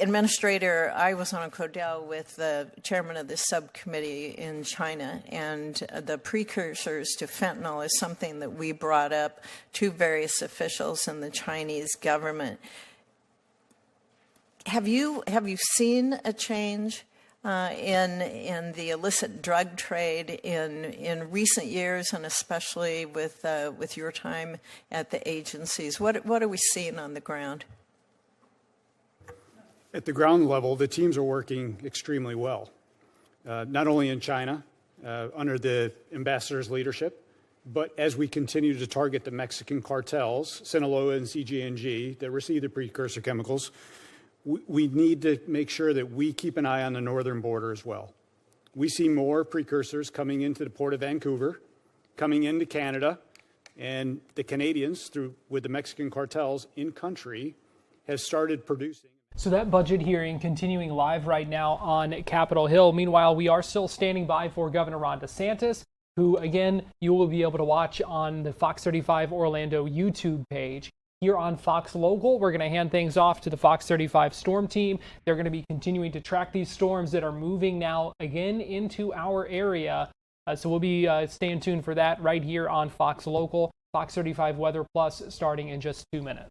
Administrator, I was on a codel with the chairman of this subcommittee in China, and the precursors to fentanyl is something that we brought up to various officials in the Chinese government. Have you seen a change in the illicit drug trade in recent years, and especially with your time at the agencies? What are we seeing on the ground? At the ground level, the teams are working extremely well, not only in China under the ambassador's leadership, but as we continue to target the Mexican cartels, Sinaloa and CGNG, that receive the precursor chemicals. We need to make sure that we keep an eye on the northern border as well. We see more precursors coming into the port of Vancouver, coming into Canada, and the Canadians, with the Mexican cartels in country, have started producing. So that budget hearing continuing live right now on Capitol Hill. Meanwhile, we are still standing by for Governor Ron DeSantis, who, again, you will be able to watch on the Fox 35 Orlando YouTube page. Here on Fox Local, we're going to hand things off to the Fox 35 Storm team. They're going to be continuing to track these storms that are moving now again into our area. So we'll be staying tuned for that right here on Fox Local. Fox 35 Weather Plus starting in just 2 minutes.